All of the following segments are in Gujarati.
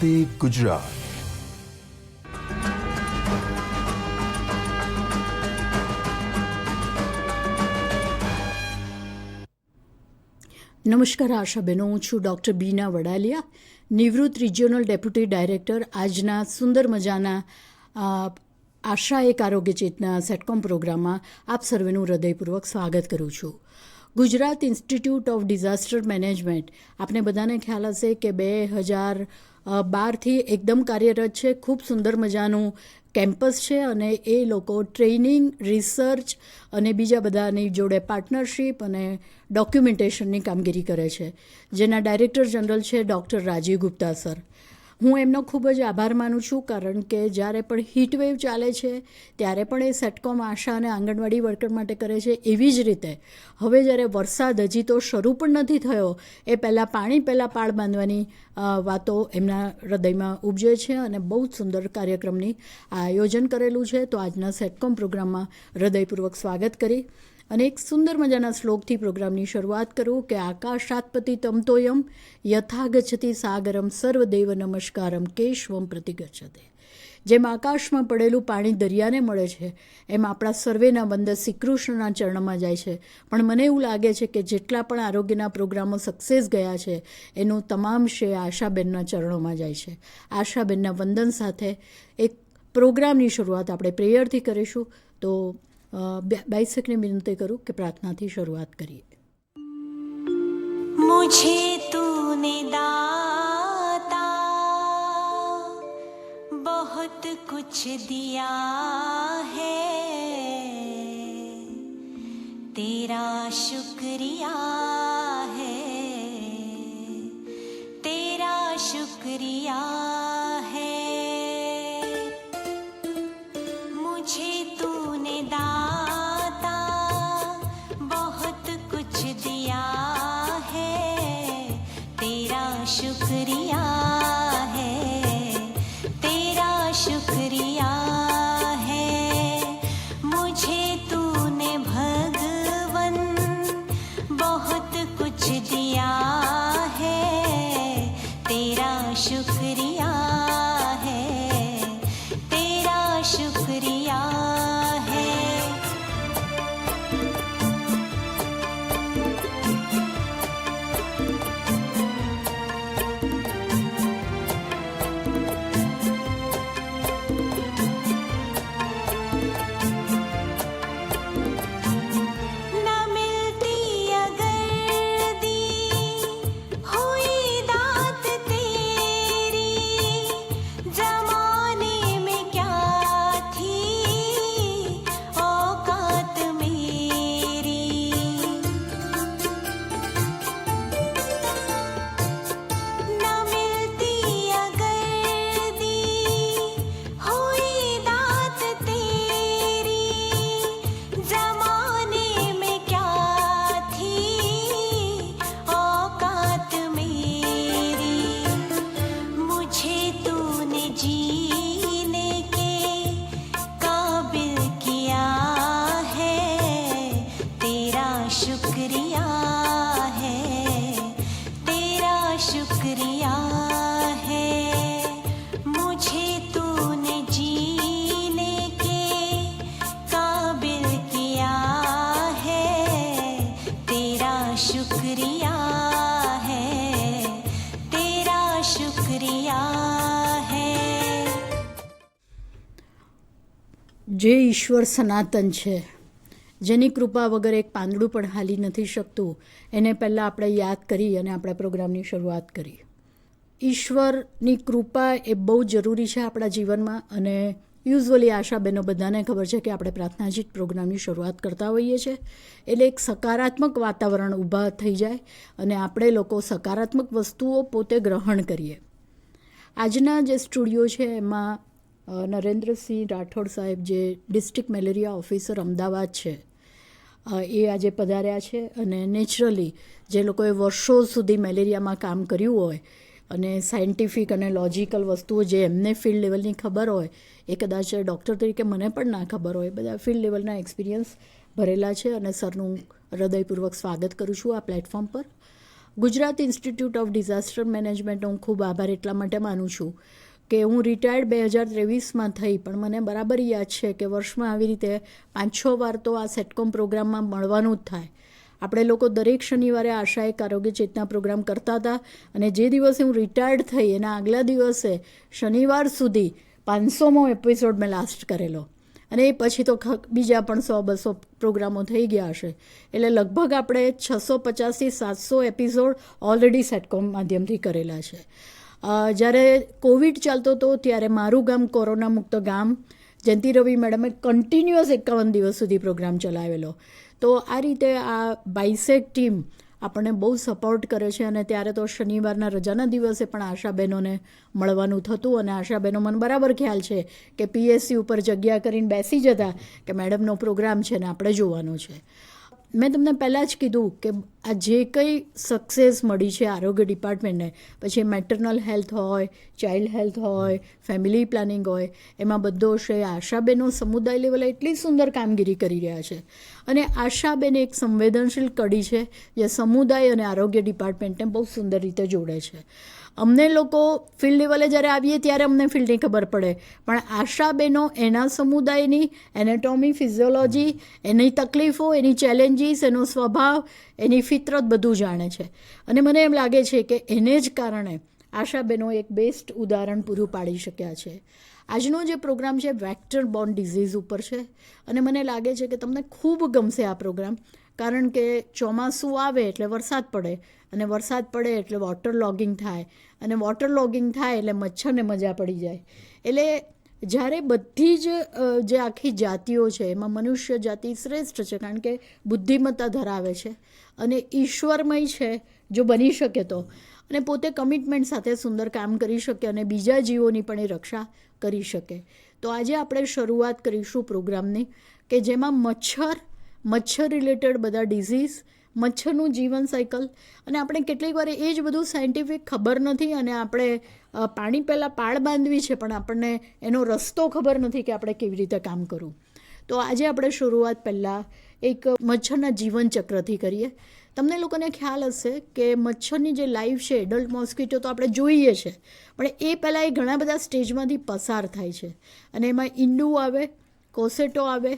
નમસ્તે ગુજરાત. નમસ્કાર આશાબેનો, હું છું ડૉક્ટર બીના વડાલિયા, નિવૃત્ત રિજિયોનલ ડેપ્યુટી ડાયરેક્ટર. આજના સુંદર મજાના આશા એક આરોગ્ય ચેતના સેટકોમ પ્રોગ્રામમાં આપ સર્વેનું હૃદયપૂર્વક સ્વાગત કરું છું. Gujarat institute of disaster management, આપને બધાને ખ્યાલ હશે કે 2012થી એકદમ કાર્યરત છે. ખૂબ સુંદર મજાનું કેમ્પસ છે અને એ લોકો ટ્રેનિંગ, રિસર્ચ અને બીજા બધાની જોડે પાર્ટનરશિપ અને ડોક્યુમેન્ટેશનની કામગીરી કરે છે, જેના ડાયરેક્ટર જનરલ છે ડૉક્ટર રાજીવ ગુપ્તા સર. હું એમનો ખૂબ જ આભાર માનું છું, કારણ કે જ્યારે પણ હીટવેવ ચાલે છે ત્યારે પણ એ સેટકોમ આશા અને આંગણવાડી વર્કર માટે કરે છે. એવી જ રીતે હવે જ્યારે વરસાદ હજી તો શરૂ પણ નથી થયો, એ પહેલાં પાળ બાંધવાની વાતો એમના હૃદયમાં ઉપજે છે અને બહુ જ સુંદર કાર્યક્રમની આયોજન કરેલું છે. તો આજના સેટકોમ પ્રોગ્રામમાં હૃદયપૂર્વક સ્વાગત કરી અને એક સુંદર મજાના શ્લોકથી પ્રોગ્રામની શરૂઆત કરું કે આકાશાત્પતિ તમતોયમ યથા ગચ્છતિ સાગરમ સર્વદેવ નમસ્કારમ કેશવમ પ્રતિગચ્છતે. જેમ આકાશમાં પડેલું પાણી દરિયાને મળે છે, એમ આપણા સર્વેના વંદન શ્રી કૃષ્ણના ચરણમાં જાય છે. પણ મને એવું લાગે છે કે જેટલા પણ આરોગ્યના પ્રોગ્રામો સક્સેસ ગયા છે, એનું તમામ શ્રેય આશાબેનના ચરણોમાં જાય છે. આશાબેનના વંદન સાથે એક પ્રોગ્રામની શરૂઆત આપણે પ્રેયરથી કરીશું. તો 22 સેકન્ડની વિનંતી કરું કે પ્રાર્થનાથી શરૂઆત કરીએ. मुझे तूने दाता बहुत कुछ दिया है, तेरा शुक्रिया है, तेरा शुक्रिया है. मुझे तूने दाता बहुत कुछ दिया है, तेरा शुक्रिया है, तेरा शुक्रिया है. मुझे तूने भगवन बहुत कुछ दिया है, तेरा शुक्रिया है, तेरा शुक्रिया है. न मिलती अगर दी हुई दात तेरी, जमाने में क्या थी औकात मेरी. न मिलती अगर दी हुई दात तेरी, जमाने में क्या थी औकात मेरी. मुझे तूने जीने के काबिल किया है, तेरा शुक्रिया है, तेरा शुक्रिया है. मुझे तूने जीने के काबिल किया है, तेरा शुक्रिया है, तेरा शुक्रिया है. જે ઈશ્વર સનાતન છે, જેની કૃપા વગર એક પાંદડું પણ હાલી નથી શકતું, એને પહેલાં આપણે યાદ કરી અને આપણે પ્રોગ્રામની શરૂઆત કરી. ઈશ્વરની કૃપા એ બહુ જરૂરી છે આપણા જીવનમાં. અને યુઝ્યુઅલી આશાબેનો બધાને ખબર છે કે આપણે પ્રાર્થનાજીત પ્રોગ્રામની શરૂઆત કરતા હોઈએ છીએ, એટલે એક સકારાત્મક વાતાવરણ ઊભા થઈ જાય અને આપણે લોકો સકારાત્મક વસ્તુઓ પોતે ગ્રહણ કરીએ. આજના જે સ્ટુડિયો છે એમાં નરેન્દ્રસિંહ રાઠોડ સાહેબ, જે ડિસ્ટ્રિક્ટ મેલેરિયા ઓફિસર અમદાવાદ છે, એ આજે પધાર્યા છે. અને નેચરલી જે લોકોએ વર્ષો સુધી મેલેરિયામાં કામ કર્યું હોય અને સાયન્ટિફિક અને લોજિકલ વસ્તુઓ જે એમને ફિલ્ડ લેવલની ખબર હોય, એ કદાચ ડૉક્ટર તરીકે મને પણ ના ખબર હોય, બધા ફિલ્ડ લેવલના એક્સપિરિયન્સ ભરેલા છે. અને સરનું હૃદયપૂર્વક સ્વાગત કરું છું આ પ્લેટફોર્મ પર. ગુજરાત ઇન્સ્ટિટ્યૂટ ઓફ ડિઝાસ્ટર મેનેજમેન્ટનો હું ખૂબ આભાર એટલા માટે માનું છું કે હું રિટાયર્ડ 2023માં થઈ, પણ મને બરાબર યાદ છે કે વર્ષમાં આવી રીતે 5-6 વાર તો આ સેટકોમ પ્રોગ્રામમાં મળવાનું જ થાય. આપણે લોકો દરેક શનિવારે આશા એક આરોગ્ય ચેતના પ્રોગ્રામ કરતા હતા, અને જે દિવસે હું રિટાયર્ડ થઈ એના આગલા દિવસે શનિવાર સુધી 500મો એપિસોડ મેં લાસ્ટ કરેલો, અને એ પછી તો બીજા પણ 100-200 પ્રોગ્રામો થઈ ગયા હશે. એટલે લગભગ આપણે 650થી 700 એપિસોડ ઓલરેડી સેટકોમ માધ્યમથી કરેલા છે. જ્યારે કોવિડ ચાલતો હતો ત્યારે મારું ગામ કોરોના મુક્ત ગામ, જયંતિ રવિ મેડમે કન્ટિન્યુઅસ 51 દિવસ સુધી પ્રોગ્રામ ચલાવેલો. તો આ રીતે આ બાયસેક ટીમ આપણને બહુ સપોર્ટ કરે છે, અને ત્યારે તો શનિવારના રજાના દિવસે પણ આશાબહેનોને મળવાનું થતું, અને આશાબહેનો મને બરાબર ખ્યાલ છે કે પીએસસી ઉપર જગ્યા કરીને બેસી જતા કે મેડમનો પ્રોગ્રામ છે ને આપણે જોવાનો છે. મેં તમને પહેલાં જ કીધું કે આ જે કંઈ સક્સેસ મળી છે આરોગ્ય ડિપાર્ટમેન્ટને, પછી મેટર્નલ હેલ્થ હોય, ચાઇલ્ડ હેલ્થ હોય, ફેમિલી પ્લાનિંગ હોય, એમાં બધો શ્રેય આશાબેનો સમુદાય લેવલે એટલી સુંદર કામગીરી કરી રહ્યા છે. અને આશાબેન એક સંવેદનશીલ કડી છે જે સમુદાય અને આરોગ્ય ડિપાર્ટમેન્ટને બહુ સુંદર રીતે જોડે છે. અમને લોકો ફિલ્ડ લેવલે જ્યારે આવીએ ત્યારે અમને ફિલ્ડની ખબર પડે, પણ આશાબેનો એના સમુદાયની એનેટોમી, ફિઝિયોલોજી, એની તકલીફો, એની ચેલેન્જીસ, એનો સ્વભાવ, એની ફિતરત બધું જાણે છે. અને મને એમ લાગે છે કે એને જ કારણે આશાબેનો એક બેસ્ટ ઉદાહરણ પૂરું પાડી શક્યા છે. આજનો જે પ્રોગ્રામ છે વેક્ટર બોર્ન ડિઝીઝ ઉપર છે, અને મને લાગે છે કે તમને ખૂબ ગમશે આ પ્રોગ્રામ, કારણ કે ચોમાસું આવે એટલે વરસાદ પડે, અને વરસાદ પડે એટલે વોટર લોગિંગ થાય, અને વોટર લોગિંગ થાય એટલે મચ્છરને મજા પડી જાય. એટલે જ્યારે બધી જ જે આખી જાતિઓ છે એમાં મનુષ્ય જાતિ શ્રેષ્ઠ છે, કારણ કે બુદ્ધિમત્તા ધરાવે છે અને ઈશ્વરમય છે જો બની શકે તો, અને પોતે કમિટમેન્ટ સાથે સુંદર કામ કરી શકે અને બીજા જીવોની પણ એ રક્ષા કરી શકે. તો આજે આપણે શરૂઆત કરીશું પ્રોગ્રામની કે જેમાં મચ્છર રિલેટેડ બધા ડિઝીઝ, મચ્છરનું જીવન સાયકલ, અને આપણે કેટલીક વાર એ જ બધું સાયન્ટિફિક ખબર નથી, અને આપણે પાણી પહેલાં પાળ બાંધવી છે પણ આપણને એનો રસ્તો ખબર નથી કે આપણે કેવી રીતે કામ કરવું. તો આજે આપણે શરૂઆત પહેલાં એક મચ્છરના જીવનચક્રથી કરીએ. તમને લોકોને ખ્યાલ હશે કે મચ્છરની જે લાઈફ છે, એડલ્ટ મોસ્કિટો તો આપણે જોઈએ છે, પણ એ પહેલાં એ ઘણા બધા સ્ટેજમાંથી પસાર થાય છે, અને એમાં ઈંડું આવે, કોસેટો આવે,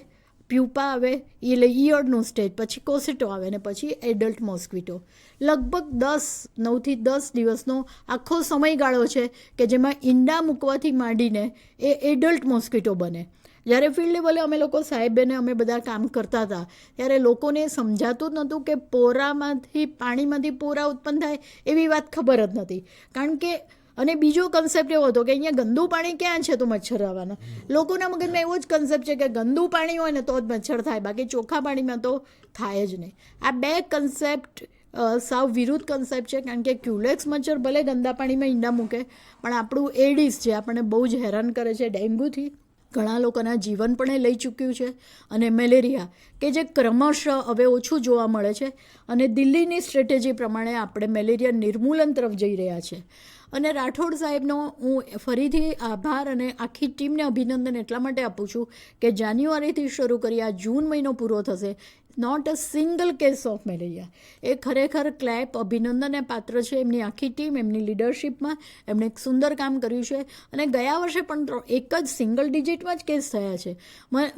પ્યુપા આવે, એટલે ઈયળનું સ્ટેજ, પછી કોસેટો આવે, અને પછી એડલ્ટ મોસ્કિટો. લગભગ 9થી 10 દિવસનો આખો સમયગાળો છે કે જેમાં ઈંડા મૂકવાથી માંડીને એ એડલ્ટ મોસ્કિટો બને. જ્યારે ફિલ્ડ લેવલે અમે લોકો સાહેબને અમે બધા કામ કરતા હતા ત્યારે લોકોને સમજાતું જ નહોતું કે પાણીમાંથી પોરા ઉત્પન્ન થાય એવી વાત ખબર જ નથી, કારણ કે અને બીજો કન્સેપ્ટ એવો હતો કે અહીંયા ગંદુ પાણી ક્યાં છે તો મચ્છર આવવાના. લોકોના મગજમાં એવો જ કન્સેપ્ટ છે કે ગંદુ પાણી હોય ને તો જ મચ્છર થાય, બાકી ચોખ્ખા પાણીમાં તો થાય જ નહીં. આ બે કન્સેપ્ટ સાવ વિરુદ્ધ કન્સેપ્ટ છે, કારણ કે ક્યુલેક્સ મચ્છર ભલે ગંદા પાણીમાં ઈંડા મૂકે, પણ આપણું એડિસ જે આપણને બહુ જ હેરાન કરે છે ડેન્ગ્યુથી ઘણા લોકોના જીવન પણ એ લઈ ચૂક્યું છે, અને મેલેરિયા કે જે ક્રમશઃ હવે ઓછું જોવા મળે છે, અને દિલ્હીની સ્ટ્રેટેજી પ્રમાણે આપણે મેલેરિયા નિર્મૂલન તરફ જઈ રહ્યા છે. અને રાઠોડ સાહેબનો હું ફરીથી આભાર અને આખી ટીમને અભિનંદન એટલા માટે આપું છું કે જાન્યુઆરીથી શરૂ કરી આ જૂન મહિનો પૂરો થશે, not a single case of malaria. એ ખરેખર ક્લેપ અભિનંદનને પાત્ર છે. એમની આખી ટીમ એમની લીડરશિપમાં એમણે એક સુંદર કામ કર્યું છે, અને ગયા વર્ષે પણ એક જ સિંગલ ડિજિટમાં જ કેસ થયા છે.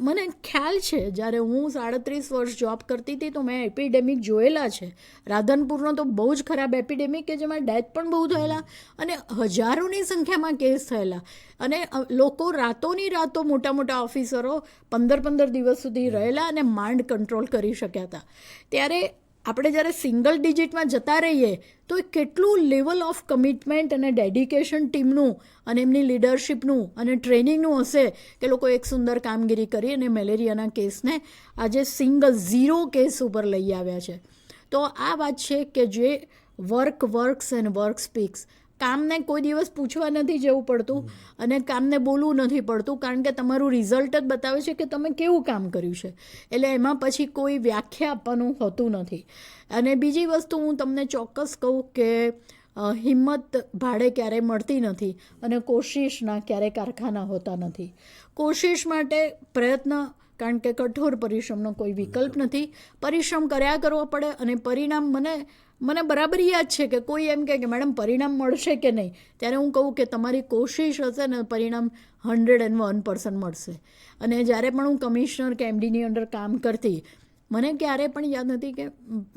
મને ખ્યાલ છે જ્યારે હું 37 વર્ષ જોબ કરતી હતી તો મેં એપિડેમિક જોયેલા છે. રાધનપુરનો તો બહુ જ ખરાબ એપિડેમિક કે જેમાં ડેથ પણ બહુ થયેલા અને હજારોની સંખ્યામાં કેસ થયેલા, અને લોકો રાતોની રાતો મોટા મોટા ઓફિસરો 15 દિવસ સુધી રહેલા અને માંડ કંટ્રોલ કરી શક્યા હતા. ત્યારે આપણે જ્યારે સિંગલ ડિજિટમાં જતા રહીએ તો એ કેટલું લેવલ ઓફ કમિટમેન્ટ અને ડેડિકેશન ટીમનું અને એમની લીડરશિપનું અને ટ્રેનિંગનું હશે કે લોકો એક સુંદર કામગીરી કરી અને મેલેરિયાના કેસને આજે સિંગલ 0 કેસ ઉપર લઈ આવ્યા છે. તો આ વાત છે કે જે વર્ક્સ એન્ડ વર્ક સ્પીક્સ. કામને કોઈ દિવસ પૂછવા નથી જવું પડતું અને કામને બોલવું નથી પડતું, કારણ કે તમારું રિઝલ્ટ જ બતાવે છે કે તમે કેવું કામ કર્યું છે. એટલે એમાં પછી કોઈ વ્યાખ્યા આપવાનું હોતું નથી. અને બીજી વસ્તુ હું તમને ચોક્કસ કહું કે હિંમત ભાડે ક્યારેય મળતી નથી, અને કોશિશના ક્યારેય કારખાના હોતા નથી. કોશિશ માટે પ્રયત્ન કારણ કે કઠોર પરિશ્રમનો કોઈ વિકલ્પ નથી. પરિશ્રમ કર્યા કરવો પડે અને પરિણામ મને બરાબર યાદ છે કે કોઈ એમ કહે કે મેડમ પરિણામ મળશે કે નહીં, ત્યારે હું કહું કે તમારી કોશિશ હશે ને પરિણામ 101% મળશે. અને જ્યારે પણ હું કમિશનર કે એમડીની અંડર કામ કરતી, મને ક્યારે પણ યાદ નથી કે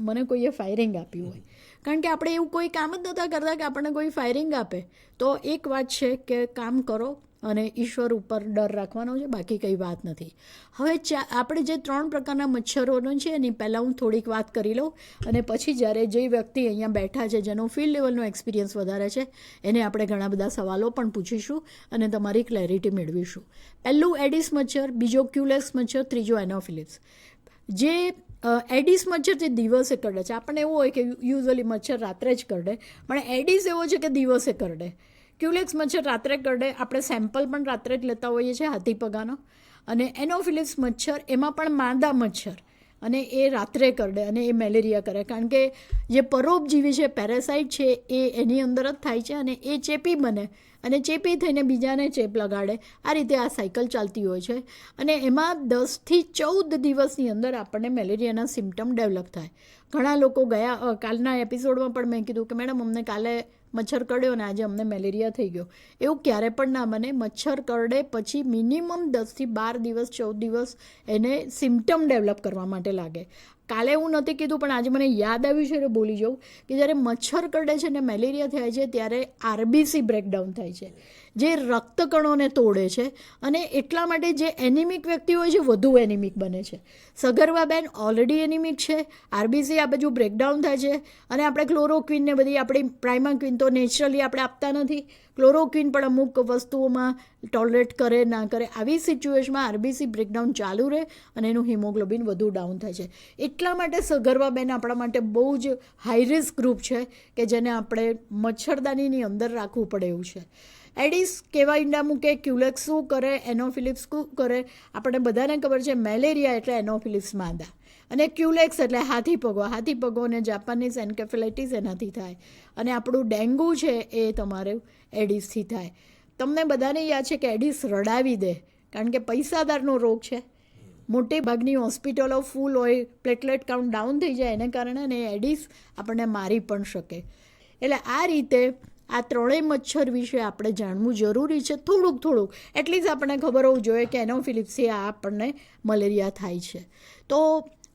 મને કોઈએ ફાયરિંગ આપ્યું હોય, કારણ કે આપણે એવું કોઈ કામ જ નહોતા કરતા કે આપણને કોઈ ફાયરિંગ આપે. તો એક વાત છે કે કામ કરો અને ઈશ્વર ઉપર ડર રાખવાનો છે, બાકી કંઈ વાત નથી. હવે આપણે જે 3 પ્રકારના મચ્છરોનો છે એની પહેલાં હું થોડીક વાત કરી લઉં, અને પછી જ્યારે જે વ્યક્તિ અહીંયા બેઠા છે જેનો ફિલ્ડ લેવલનો એક્સપિરિયન્સ વધારે છે એને આપણે ઘણા બધા સવાલો પણ પૂછીશું અને તમારી ક્લેરિટી મેળવીશું. પહેલું એડિસ મચ્છર, બીજો ક્યુલેક્સ મચ્છર, ત્રીજો એનોફિલિસ. જે એડિસ મચ્છર જે દિવસે કરડે છે, આપણને એવું હોય કે યુઝ્યુઅલી મચ્છર રાત્રે જ કરડે, પણ એડિસ એવો છે કે દિવસે કરડે. ક્યુલેક્સ મચ્છર રાત્રે કરડે, આપણે સેમ્પલ પણ રાત્રે જ લેતા હોઈએ છીએ હાથી પગાનો. અને એનોફિલિસ મચ્છર એમાં પણ માદા મચ્છર, અને એ રાત્રે કરડે અને એ મેલેરિયા કરે, કારણ કે જે પરોપજીવી છે, પેરાસાઇટ છે, એ એની અંદર જ થાય છે અને એ ચેપી બને અને ચેપી થઈને બીજાને ચેપ લગાડે. આ રીતે આ સાયકલ ચાલતી હોય છે અને એમાં 10 થી 14 દિવસની અંદર આપણને મેલેરિયાના સિમ્ટમ ડેવલપ થાય. ઘણા લોકો કાલના એપિસોડમાં પણ મેં કીધું કે મેડમ અમને કાલે મચ્છર કરડ્યો અને આજે અમને મેલેરિયા થઈ ગયો. એવું ક્યારે પણ ના બને. મચ્છર કરડે પછી મિનિમમ 10 થી 12 દિવસ 14 દિવસ એને સિમ્ટમ ડેવલપ કરવા માટે લાગે. કાલે હું નથી કીધું પણ આજે મને યાદ આવ્યું છે એટલે બોલી જાઉં કે જ્યારે મચ્છર કરડે છે અને મેલેરિયા થાય છે ત્યારે આરબીસી બ્રેકડાઉન થાય છે, જે રક્તકણોને તોડે છે અને એટલા માટે જે એનિમિક વ્યક્તિ હોય છે વધુ એનિમિક બને છે. સગર્ભા બેન ઓલરેડી એનિમિક છે, આરબીસી આ બાજુ બ્રેકડાઉન થાય છે અને આપણે ક્લોરોક્વિનને બધી આપણી પ્રાઇમાક્વિન તો નેચરલી આપણે આપતા નથી, ક્લોરોક્વિન પણ અમુક વસ્તુઓમાં ટોલરેટ કરે ના કરે. આવી સિચ્યુએશનમાં આરબીસી બ્રેકડાઉન ચાલુ રહે અને એનું હિમોગ્લોબિન વધુ ડાઉન થાય છે. એટલા માટે સગર્ભા બેન આપણા માટે બહુ જ હાઈ રિસ્ક ગ્રુપ છે કે જેને આપણે મચ્છરદાનીની અંદર રાખવું પડે એવું છે. એડિસ કેવા ઈંડા મૂકે, ક્યુલેક્સ શું કરે, એનોફિલિસ શું કરે, આપણને બધાને ખબર છે. મેલેરિયા એટલે એનોફિલિસ માદા અને ક્યુલેક્સ એટલે હાથી પગો. હાથી પગો અને જાપાનીઝ એન્કેફેલાઇટિસ એનાથી થાય, અને આપણું ડેન્ગુ છે એ તમારે એડિસથી થાય. તમને બધાને યાદ છે કે એડિસ રડાવી દે, કારણ કે પૈસાદારનો રોગ છે. મોટી ભાગની હોસ્પિટલો ફૂલ હોય, પ્લેટલેટ કાઉન્ટ ડાઉન થઈ જાય એને કારણે, અને એડિસ આપણને મારી પણ શકે. એટલે આ રીતે આ 3 મચ્છર વિશે આપણે જાણવું જરૂરી છે. થોડુંક એટલીસ્ટ આપણને ખબર હોવું જોઈએ કે એનોફિલિસથી આ આપણને મલેરિયા થાય છે. તો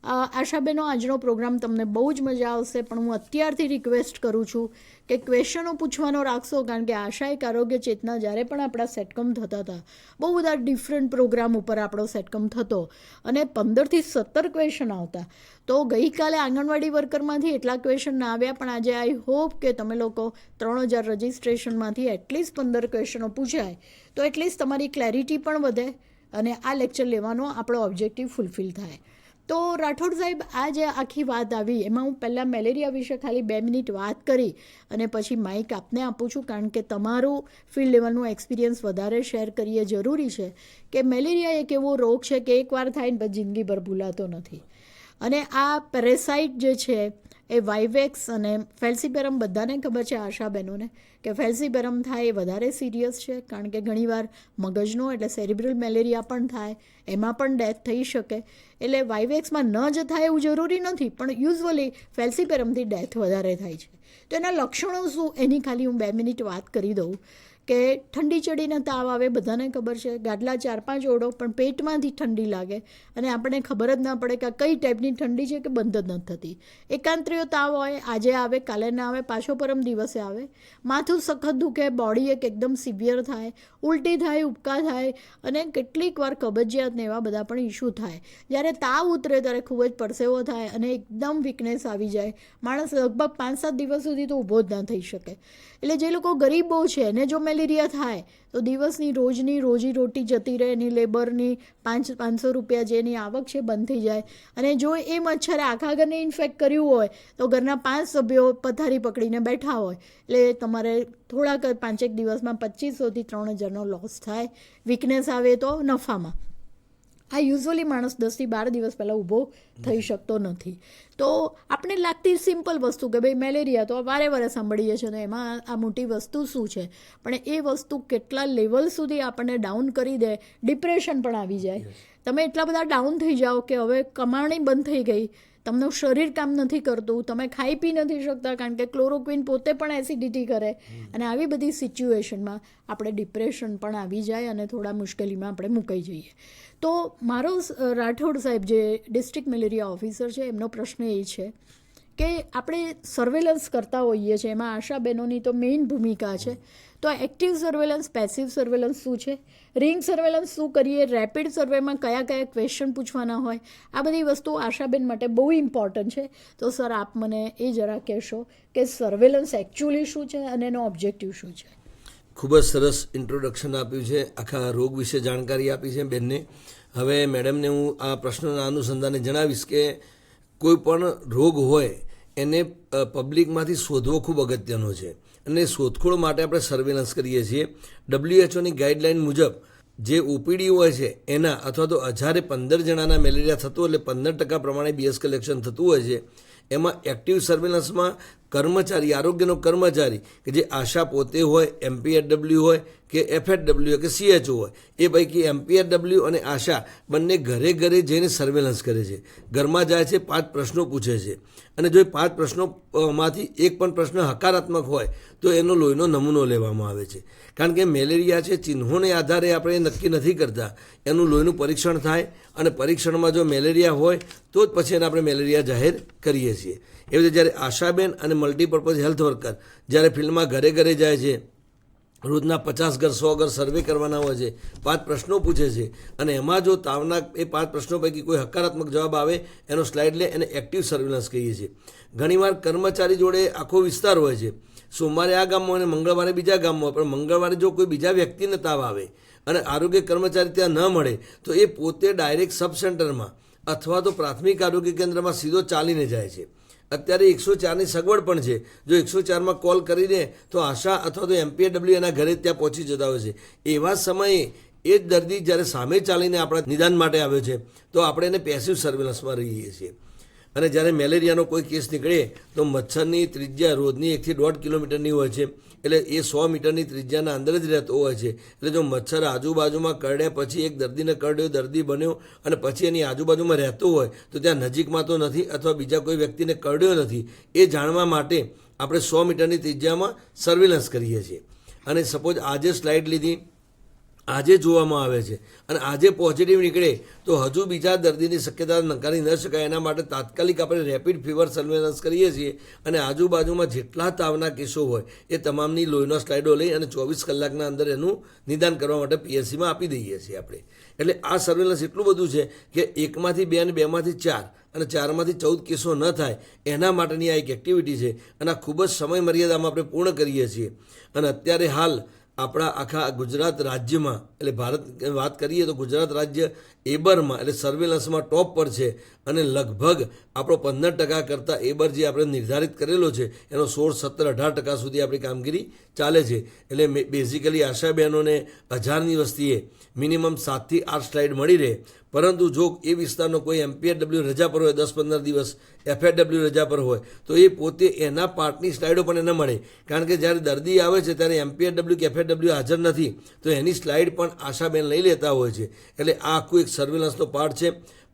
આશાબેનો આજનો પ્રોગ્રામ તમને બહુ જ મજા આવશે, પણ હું અત્યારથી રિક્વેસ્ટ કરું છું કે ક્વેશ્ચનો પૂછવાનો રાખશો, કારણ કે આશા એક આરોગ્ય ચેતના જ્યારે પણ આપણા સેટકમ થતા હતા, બહુ બધા ડિફરન્ટ પ્રોગ્રામ ઉપર આપણો સેટકમ થતો અને 15 થી 17 ક્વેશ્ચન આવતા. તો ગઈકાલે આંગણવાડી વર્કરમાંથી એટલા ક્વેશ્ચન ના આવ્યા, પણ આજે આઈ હોપ કે તમે લોકો 3000 રજિસ્ટ્રેશનમાંથી એટલીસ્ટ 15 ક્વેશ્ચનો પૂછાય તો એટલીસ્ટ તમારી ક્લેરિટી પણ વધે અને આ લેક્ચર લેવાનો આપણો ઓબ્જેક્ટિવ ફૂલફિલ થાય. તો રાઠોડ સાહેબ, આ જે આખી વાત આવી એમાં હું પહેલાં મેલેરિયા વિશે ખાલી 2 મિનિટ વાત કરી અને પછી માઇક આપને આપું છું, કારણ કે તમારું ફિલ્ડ લેવલનું એક્સપિરિયન્સ વધારે શેર કરીએ જરૂરી છે. કે મેલેરિયા એક એવો રોગ છે કે એકવાર થાય ને પછી જિંદગીભર ભૂલાતો નથી. અને આ પેરેસાઇટ જે છે એ વાઇવેક્સ અને ફેલ્સીપેરમ બધાને ખબર છે આશાબેનોને કે ફેલ્સીપેરમ થાય એ વધારે સિરિયસ છે, કારણ કે ઘણીવાર મગજનો એટલે સેરિબ્રલ મેલેરિયા પણ થાય, એમાં પણ ડેથ થઈ શકે. એટલે વાઇવેક્સમાં ન જ થાય એવું જરૂરી નથી, પણ યુઝ્યુઅલી ફેલ્સીપેરમથી ડેથ વધારે થાય છે. તો એના લક્ષણો શું એની ખાલી હું 2 મિનિટ વાત કરી દઉં. કે ઠંડી ચડીને તાવ આવે, બધાને ખબર છે, ગાદલા 4-5 ઓઢો પણ પેટમાંથી ઠંડી લાગે અને આપણને ખબર જ ના પડે કે આ કઈ ટાઈપની ઠંડી છે કે બંધ જ નથી થતી. એકાંતરીયો તાવ હોય, આજે આવે કાલે ના આવે, પાછો પરમ દિવસે આવે, માથું સખત દુખે, બોડી એકદમ સિવિયર થાય, ઉલટી થાય, ઉબકા થાય અને કેટલીક વાર કબજિયાત ને એવા બધા પણ ઇસ્યુ થાય. જ્યારે તાવ ઉતરે ત્યારે ખૂબ જ પરસેવો થાય અને એકદમ વીકનેસ આવી જાય. માણસ લગભગ 5-7 દિવસ સુધી તો ઊભો જ ના થઈ શકે. એટલે જે લોકો ગરીબો છે એને જો મેલેરિયા થાય તો દિવસની રોજની રોજી રોટી જતી રહે, એની લેબરની 500 રૂપિયા જેની આવક છે બંધ થઈ જાય. અને જો એ મચ્છરે આખા ઘરને ઇન્ફેક્ટ કર્યું હોય તો ઘરના 5 સભ્યો પથારી પકડીને બેઠા હોય, એટલે તમારે થોડાક 5 દિવસમાં 2500 થી 3000નો લોસ થાય. વીકનેસ આવે તો નફામાં. આ યુઝ્યુઅલી માણસ 10 થી 12 દિવસ પહેલાં ઊભો થઈ શકતો નથી. તો આપણે લાગતી સિમ્પલ વસ્તુ કે ભાઈ મેલેરિયા તો વારે વારે સાંભળીએ છીએ, તો એમાં આ મોટી વસ્તુ શું છે, પણ એ વસ્તુ કેટલા લેવલ સુધી આપણને ડાઉન કરી દે, ડિપ્રેશન પણ આવી જાય. તમે એટલા બધા ડાઉન થઈ જાઓ કે હવે કમાણી બંધ થઈ ગઈ, તમને શરીર કામ નથી કરતું, તમે ખાઈ પી નથી શકતા કારણ કે ક્લોરોક્વિન પોતે પણ એસિડિટી કરે, અને આવી બધી સિચ્યુએશનમાં આપણે ડિપ્રેશન પણ આવી જાય અને થોડા મુશ્કેલીમાં આપણે મુકાઈ જઈએ. તો મારો રાઠોડ સાહેબ જે ડિસ્ટ્રિક્ટ મેલેરિયા ઓફિસર છે, એમનો પ્રશ્ન એ છે કે આપણે સર્વેલન્સ કરતા હોઈએ છીએ, એમાં આશા બહેનોની તો મેઇન ભૂમિકા છે. તો એક્ટિવ સર્વેલન્સ, પેસિવ સર્વેલન્સ શું છે, રિંગ સર્વેલન્સ શું કરીએ, રેપિડ સર્વેમાં કયા કયા ક્વેશ્ચન પૂછવાના હોય, આ બધી વસ્તુઓ આશાબેન માટે બહુ ઇમ્પોર્ટન્ટ છે. તો સર આપ મને એ જરા કહેશો કે સર્વેલન્સ એકચ્યુઅલી શું છે અને એનો ઓબ્જેક્ટિવ શું છે. ખૂબ જ સરસ ઇન્ટ્રોડક્શન આપ્યું છે, આખા રોગ વિશે જાણકારી આપી છે બેનને. હવે મેડમને હું આ પ્રશ્નના અનુસંધાને જણાવીશ કે કોઈ પણ રોગ હોય એને પબ્લિકમાંથી શોધવો ખૂબ અગત્યનો છે, અને શોધખોળ માટે આપણે સર્વેલન્સ કરીએ છીએ. WHO ગાઈડલાઇન મુજબ જે ઓપીડી હોય છે એના અથવા તો 1015 જણાના મેલેરિયા થતું એટલે 15% પ્રમાણે બીએસ કલેક્શન થતું હોય છે. એમાં એક્ટિવ સર્વેલન્સમાં કર્મચારી, આરોગ્યનો કર્મચારી કે જે આશા પોતે હોય, MPHW હોય કે FHW હોય કે CHO હોય, એ પૈકી MPHW અને આશા બંને ઘરે ઘરે જઈને સર્વેલન્સ કરે છે. ઘરમાં જાય છે, 5 પ્રશ્નો પૂછે છે, અને જો એ 5 પ્રશ્નોમાંથી એક પણ પ્રશ્ન હકારાત્મક હોય તો એનો લોહીનો નમૂનો લેવામાં આવે છે. કારણ કે મેલેરિયા છે, ચિહ્નોને આધારે આપણે નક્કી નથી કરતા, એનું લોહીનું પરીક્ષણ થાય, અને પરીક્ષણમાં જો મેલેરિયા હોય તો જ પછી એને આપણે મેલેરિયા જાહેર કરીએ છીએ. એવી રીતે જ્યારે આશાબેન અને મલ્ટીપર્પઝ હેલ્થ વર્કર જ્યારે ફિલ્ડમાં ઘરે ઘરે જાય છે, રોજના 50 ઘર 100 ઘર સર્વે કરવાના હોય છે, 5 પ્રશ્નો પૂછે છે, અને એમાં જો તાવના એ 5 પ્રશ્નો પૈકી કોઈ હકારાત્મક જવાબ આવે એનો સ્લાઇડ લે, એને એક્ટિવ સર્વેલન્સ કહીએ છીએ. ઘણીવાર કર્મચારી જોડે આખો વિસ્તાર હોય છે, સોમવારે આ ગામમાં અને મંગળવારે બીજા ગામમાં, પણ મંગળવારે જો કોઈ બીજા વ્યક્તિને તાવ આવે અને આરોગ્ય કર્મચારી ત્યાં ન મળે તો એ પોતે ડાયરેક્ટ સબ સેન્ટરમાં અથવા તો પ્રાથમિક આરોગ્ય કેન્દ્રમાં સીધો ચાલીને જાય છે. અત્યારે 104ની સગવડ પણ છે, જો 104માં કોલ કરીને તો આશા અથવા તો MPHW એના ઘરે ત્યાં પહોંચી જતા હોય છે. એવા સમયે એ જ દર્દી જ્યારે સામે ચાલીને આપણા નિદાન માટે આવ્યો છે તો આપણે એને પેસિવ સર્વેલન્સમાં રહીએ છીએ. અને જ્યારે મેલેરિયાનો કોઈ કેસ નીકળે તો મચ્છરની ત્રિજ્યા રોજની 1 થી 1.5 કિલોમીટરની હોય છે, એટલે એ 100 મીટરની ત્રિજ્યાના અંદર જ રહેતો હોય છે. એટલે જો મચ્છર આજુબાજુમાં કરડ્યા પછી એક દર્દીને કરડ્યો, દર્દી બન્યો અને પછી એની આજુબાજુમાં રહેતો હોય તો ત્યાં નજીકમાં તો નથી અથવા બીજા કોઈ વ્યક્તિને કરડ્યો નથી, એ જાણવા માટે આપણે 100 મીટરની ત્રિજ્યામાં સર્વેલન્સ કરીએ છીએ. અને સપોઝ આજે સ્લાઇડ લીધી, આજે જોવામાં આવે છે અને આજે પોઝિટિવ નીકળે તો હજુ બીજા દર્દીની શક્યતા નકારી ન શકાય. એના માટે તાત્કાલિક આપણે રેપિડ ફીવર સર્વેલન્સ કરીએ છીએ, અને આજુબાજુમાં જેટલા તાવના કેસો હોય એ તમામની લોહીનો સ્લાઇડો લઈ અને 24 કલાકના અંદર એનું નિદાન કરવા માટે PSCમાં આપી દઈએ છીએ આપણે. એટલે આ સર્વેલન્સ એટલું બધું છે કે 1માંથી 2 અને 2માંથી 4 અને 4માંથી 14 કેસો ન થાય એના માટેની આ એક એક્ટિવિટી છે, અને આ ખૂબ જ સમય મર્યાદામાં આપણે પૂર્ણ કરીએ છીએ. અને અત્યારે હાલ આપણા આખા ગુજરાત રાજ્યમાં, એટલે ભારત વાત કરીએ તો ગુજરાત રાજ્ય એબરમાં એટલે સર્વેલન્સમાં ટોપ પર છે, અને લગભગ આપણો 15% કરતાં એબર જે આપણે નિર્ધારિત કરેલો છે એનો 16, 17, 18% સુધી આપણી કામગીરી ચાલે છે. એટલે બેઝિકલી આશા બહેનોને 1000ની વસ્તીએ મિનિમમ 7 થી 8 સ્લાઇડ મળી રહે. પરંતુ જો એ વિસ્તારનો કોઈ MPHW રજા પર હોય 10-15 દિવસ, FHW રજા પર હોય તો એ પોતે એના પાર્ટની સ્લાઇડો પણ એને મળે. કારણ કે જ્યારે દર્દી આવે છે ત્યારે MPHW કે FHW હાજર નથી તો એની સ્લાઇડ પણ આશાબેન લઈ લેતા હોય છે. એટલે આ આખું એક સર્વેલન્સનો પાર્ટ છે.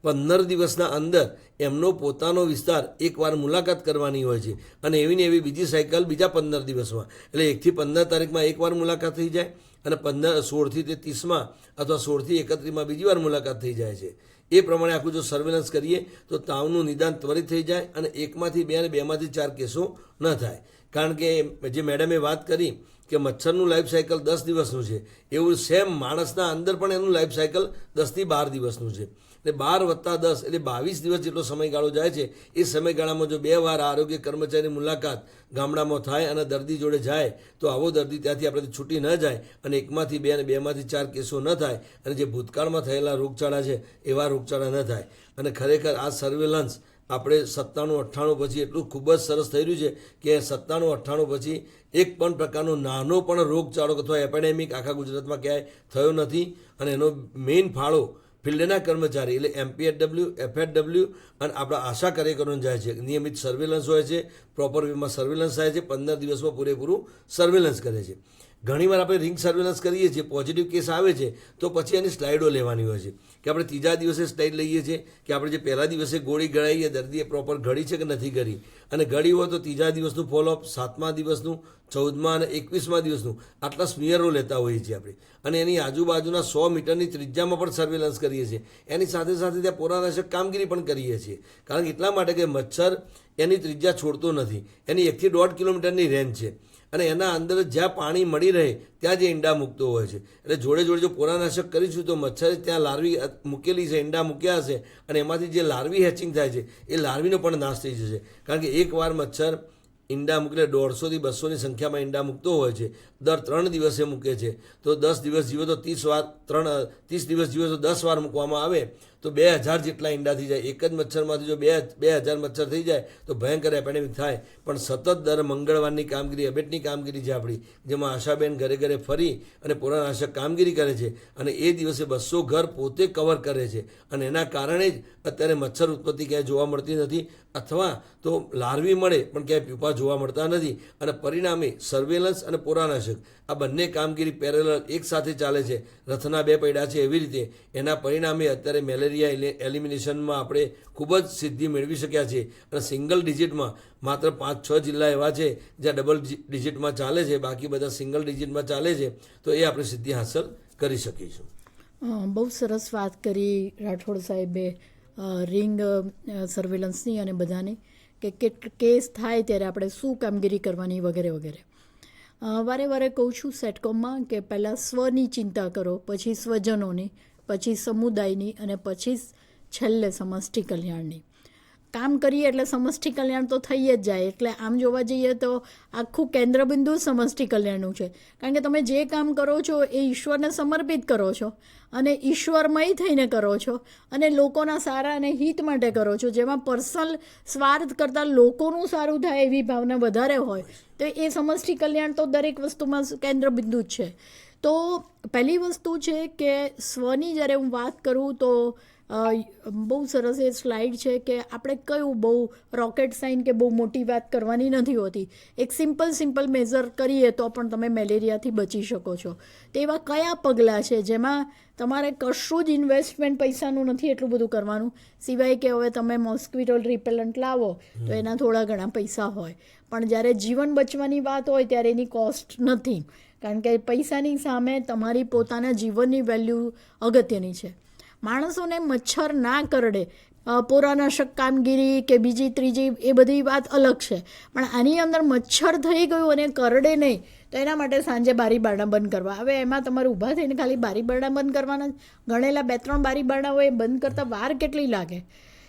15 દિવસના અંદર એમનો પોતાનો વિસ્તાર એકવાર મુલાકાત કરવાની હોય છે, અને એવી ને એવી બીજી સાયકલ બીજા 15 દિવસમાં, એટલે 1 થી 15 તારીખમાં એકવાર મુલાકાત થઈ જાય, અને 16 થી 30માં અથવા 16 થી 31માં બીજી વાર મુલાકાત થઈ જાય છે. એ પ્રમાણે આખું જો સર્વેલન્સ કરીએ તો તાવનું નિદાન ત્વરિત થઈ જાય, અને 1માંથી 2 અને 2માંથી 4 કેસો ન થાય. કારણ કે જે મેડમે વાત કરી કે મચ્છરનું લાઈફ સાયકલ 10 દિવસનું છે, એવું સેમ માણસના અંદર પણ એનું લાઈફ સાયકલ 10 થી 12 દિવસનું છે. એટલે 12 + 10 એટલે 22 દિવસ જેટલો સમયગાળો જાય છે. એ સમયગાળામાં જો 2 વાર આરોગ્ય કર્મચારીની મુલાકાત ગામડામાં થાય અને દર્દી જોડે જાય તો આવો દર્દી ત્યાંથી આપણે છૂટી ન જાય, અને 1માંથી 2 અને 2માંથી 4 કેસો ન થાય, અને જે ભૂતકાળમાં થયેલા રોગચાળા છે એવા રોગચાળા ન થાય. અને ખરેખર આ સર્વેલન્સ આપણે 97-98 પછી એટલું ખૂબ જ સરસ થઈ રહ્યું છે કે 97-98 પછી એક પણ પ્રકારનો નાનો પણ રોગચાળો અથવા એપિડેમિક આખા ગુજરાતમાં ક્યાંય થયો નથી. અને એનો મેઇન ફાળો ફિલ્ડના કર્મચારી એટલે MPHW, FHW અને આપણા આશા કાર્યકરોને જાય છે. નિયમિત સર્વેલન્સ હોય છે, પ્રોપર વેમાં સર્વેલન્સ થાય છે, 15 દિવસમાં પૂરેપૂરું સર્વેલન્સ કરે છે. ઘણીવાર આપણે રિંગ સર્વેલન્સ કરીએ છીએ, પોઝિટિવ કેસ આવે છે તો પછી એની સ્લાઇડો લેવાની હોય છે કે આપણે ત્રીજા દિવસે સ્લાઇડ લઈએ છીએ કે આપણે જે પહેલા દિવસે ગોળી ગળાઈએ દર્દીએ પ્રોપર ઘડી છે કે નથી કરી, અને ઘડી હોય તો ત્રીજા દિવસનું ફોલોઅપ, 7મા દિવસનું, 14મા અને 21મા દિવસનું આટલા સ્મિયરો લેતા હોઈએ છીએ આપણે, અને એની આજુબાજુના 100 મીટરની ત્રિજ્યામાં પણ સર્વેલન્સ કરીએ છીએ. એની સાથે સાથે ત્યાં પોરાનાશક કામગીરી પણ કરીએ છીએ, કારણ કે એટલા માટે કે મચ્છર એની ત્રિજ્યા છોડતો નથી. એની 1 થી 1.5 કિલોમીટરની રેન્જ છે અને એના અંદર જ્યાં પાણી મળી રહે ત્યાં જે ઈંડા મૂકતો હોય છે. એટલે જોડે જોડે જો પોરાનાશક કરીશું તો મચ્છર ત્યાં લાર્વી મૂકેલી છે, ઈંડા મૂક્યા હશે, અને એમાંથી જે લાર્વી હેચિંગ થાય છે એ લાર્વીનો પણ નાશ થઈ જશે. કારણ કે એકવાર મચ્છર ઈંડા મૂકે 150 થી 200ની સંખ્યામાં ઈંડા મૂકતો હોય છે, દર 3 દિવસે મૂકે છે, તો 10 દિવસ જીવે તો 30 દિવસ જીવે તો 10 વાર મૂકવામાં આવે તો 2000 જેટલા ઈંડા થઈ જાય. એક જ મચ્છરમાંથી જો 2000 મચ્છર થઈ જાય તો ભયંકર એપેડેમિક થાય. પણ સતત દર મંગળવારની કામગીરી, અબેટની કામગીરી છે આપણી, જેમાં આશાબેન ઘરે ઘરે ફરી અને પોરાનાશક કામગીરી કરે છે, અને એ દિવસે 200 ઘર પોતે કવર કરે છે, અને એના કારણે જ અત્યારે મચ્છર ઉત્પત્તિ ક્યાંય જોવા મળતી નથી, અથવા તો લાર્વી મળે પણ ક્યાંય પ્યુપા જોવા મળતા નથી. અને પરિણામે સર્વેલન્સ અને પોરાનાશક આ બંને કામગીરી પેરેલલ એક સાથે ચાલે છે, રથના 2 પૈડા છે એવી રીતે. એના પરિણામે અત્યારે મેલેરિયા એલિમિનેશનમાં આપણે ખૂબ જ સિદ્ધિ મેળવી શક્યા છીએ, અને સિંગલ ડિજિટમાં માત્ર 5-6 જિલ્લા એવા છે જ્યાં ડબલ ડિજિટમાં ચાલે છે, બાકી બધા સિંગલ ડિજિટમાં ચાલે છે. તો એ આપણે સિદ્ધિ હાંસલ કરી શકીશું. બહુ સરસ વાત કરી રાઠોડ સાહેબે રિંગ સર્વેલન્સની અને બધાની, કે કેસ થાય ત્યારે આપણે શું કામગીરી કરવાની વગેરે વગેરે. વારે વારે કહું છું સેટકોમમાં કે પહેલાં સ્વની ચિંતા કરો, પછી સ્વજનોની, પછી સમુદાયની, અને પછી છેલ્લે સમષ્ટિ કલ્યાણની. કામ કરીએ એટલે સમષ્ટિ કલ્યાણ તો થઈ જ જાય. એટલે આમ જોવા જઈએ તો આખું કેન્દ્રબિંદુ સમષ્ટિ કલ્યાણનું છે, કારણ કે તમે જે કામ કરો છો એ ઈશ્વરને સમર્પિત કરો છો, અને ઈશ્વરમય થઈને કરો છો, અને લોકોના સારા અને હિત માટે કરો છો, જેમાં પર્સનલ સ્વાર્થ કરતાં લોકોનું સારું થાય એવી ભાવના વધારે હોય તો એ સમષ્ટિ કલ્યાણ તો દરેક વસ્તુમાં કેન્દ્રબિંદુ જ છે. તો પહેલી વસ્તુ છે કે સ્વની જ્યારે હું વાત કરું તો બહુ સરસ એ સ્લાઇડ છે કે આપણે કયું બહુ રોકેટ સાઇન કે બહુ મોટી વાત કરવાની નથી હોતી. એક સિમ્પલ મેઝર કરીએ તો પણ તમે મેલેરિયાથી બચી શકો છો. તો એવા કયા પગલાં છે જેમાં તમારે કશું જ ઇન્વેસ્ટમેન્ટ પૈસાનું નથી એટલું બધું કરવાનું, સિવાય કે હવે તમે મોસ્કિટો રિપેલન્ટ લાવો તો એના થોડા ઘણા પૈસા હોય, પણ જ્યારે જીવન બચવાની વાત હોય ત્યારે એની કોસ્ટ નથી, કારણ કે પૈસાની સામે તમારી પોતાના જીવનની વેલ્યુ અગત્યની છે. માણસોને મચ્છર ના કરડે, પોરાનાશક કામગીરી કે બીજી ત્રીજી એ બધી વાત અલગ છે, પણ આની અંદર મચ્છર થઈ ગયું અને કરડે નહીં તો એના માટે સાંજે બારી બારણા બંધ કરવા. હવે એમાં તમારે ઊભા થઈને ખાલી બારી બારણા બંધ કરવાના, ગણેલા 2-3 બારી બારણા હોય એ બંધ કરતાં વાર કેટલી લાગે.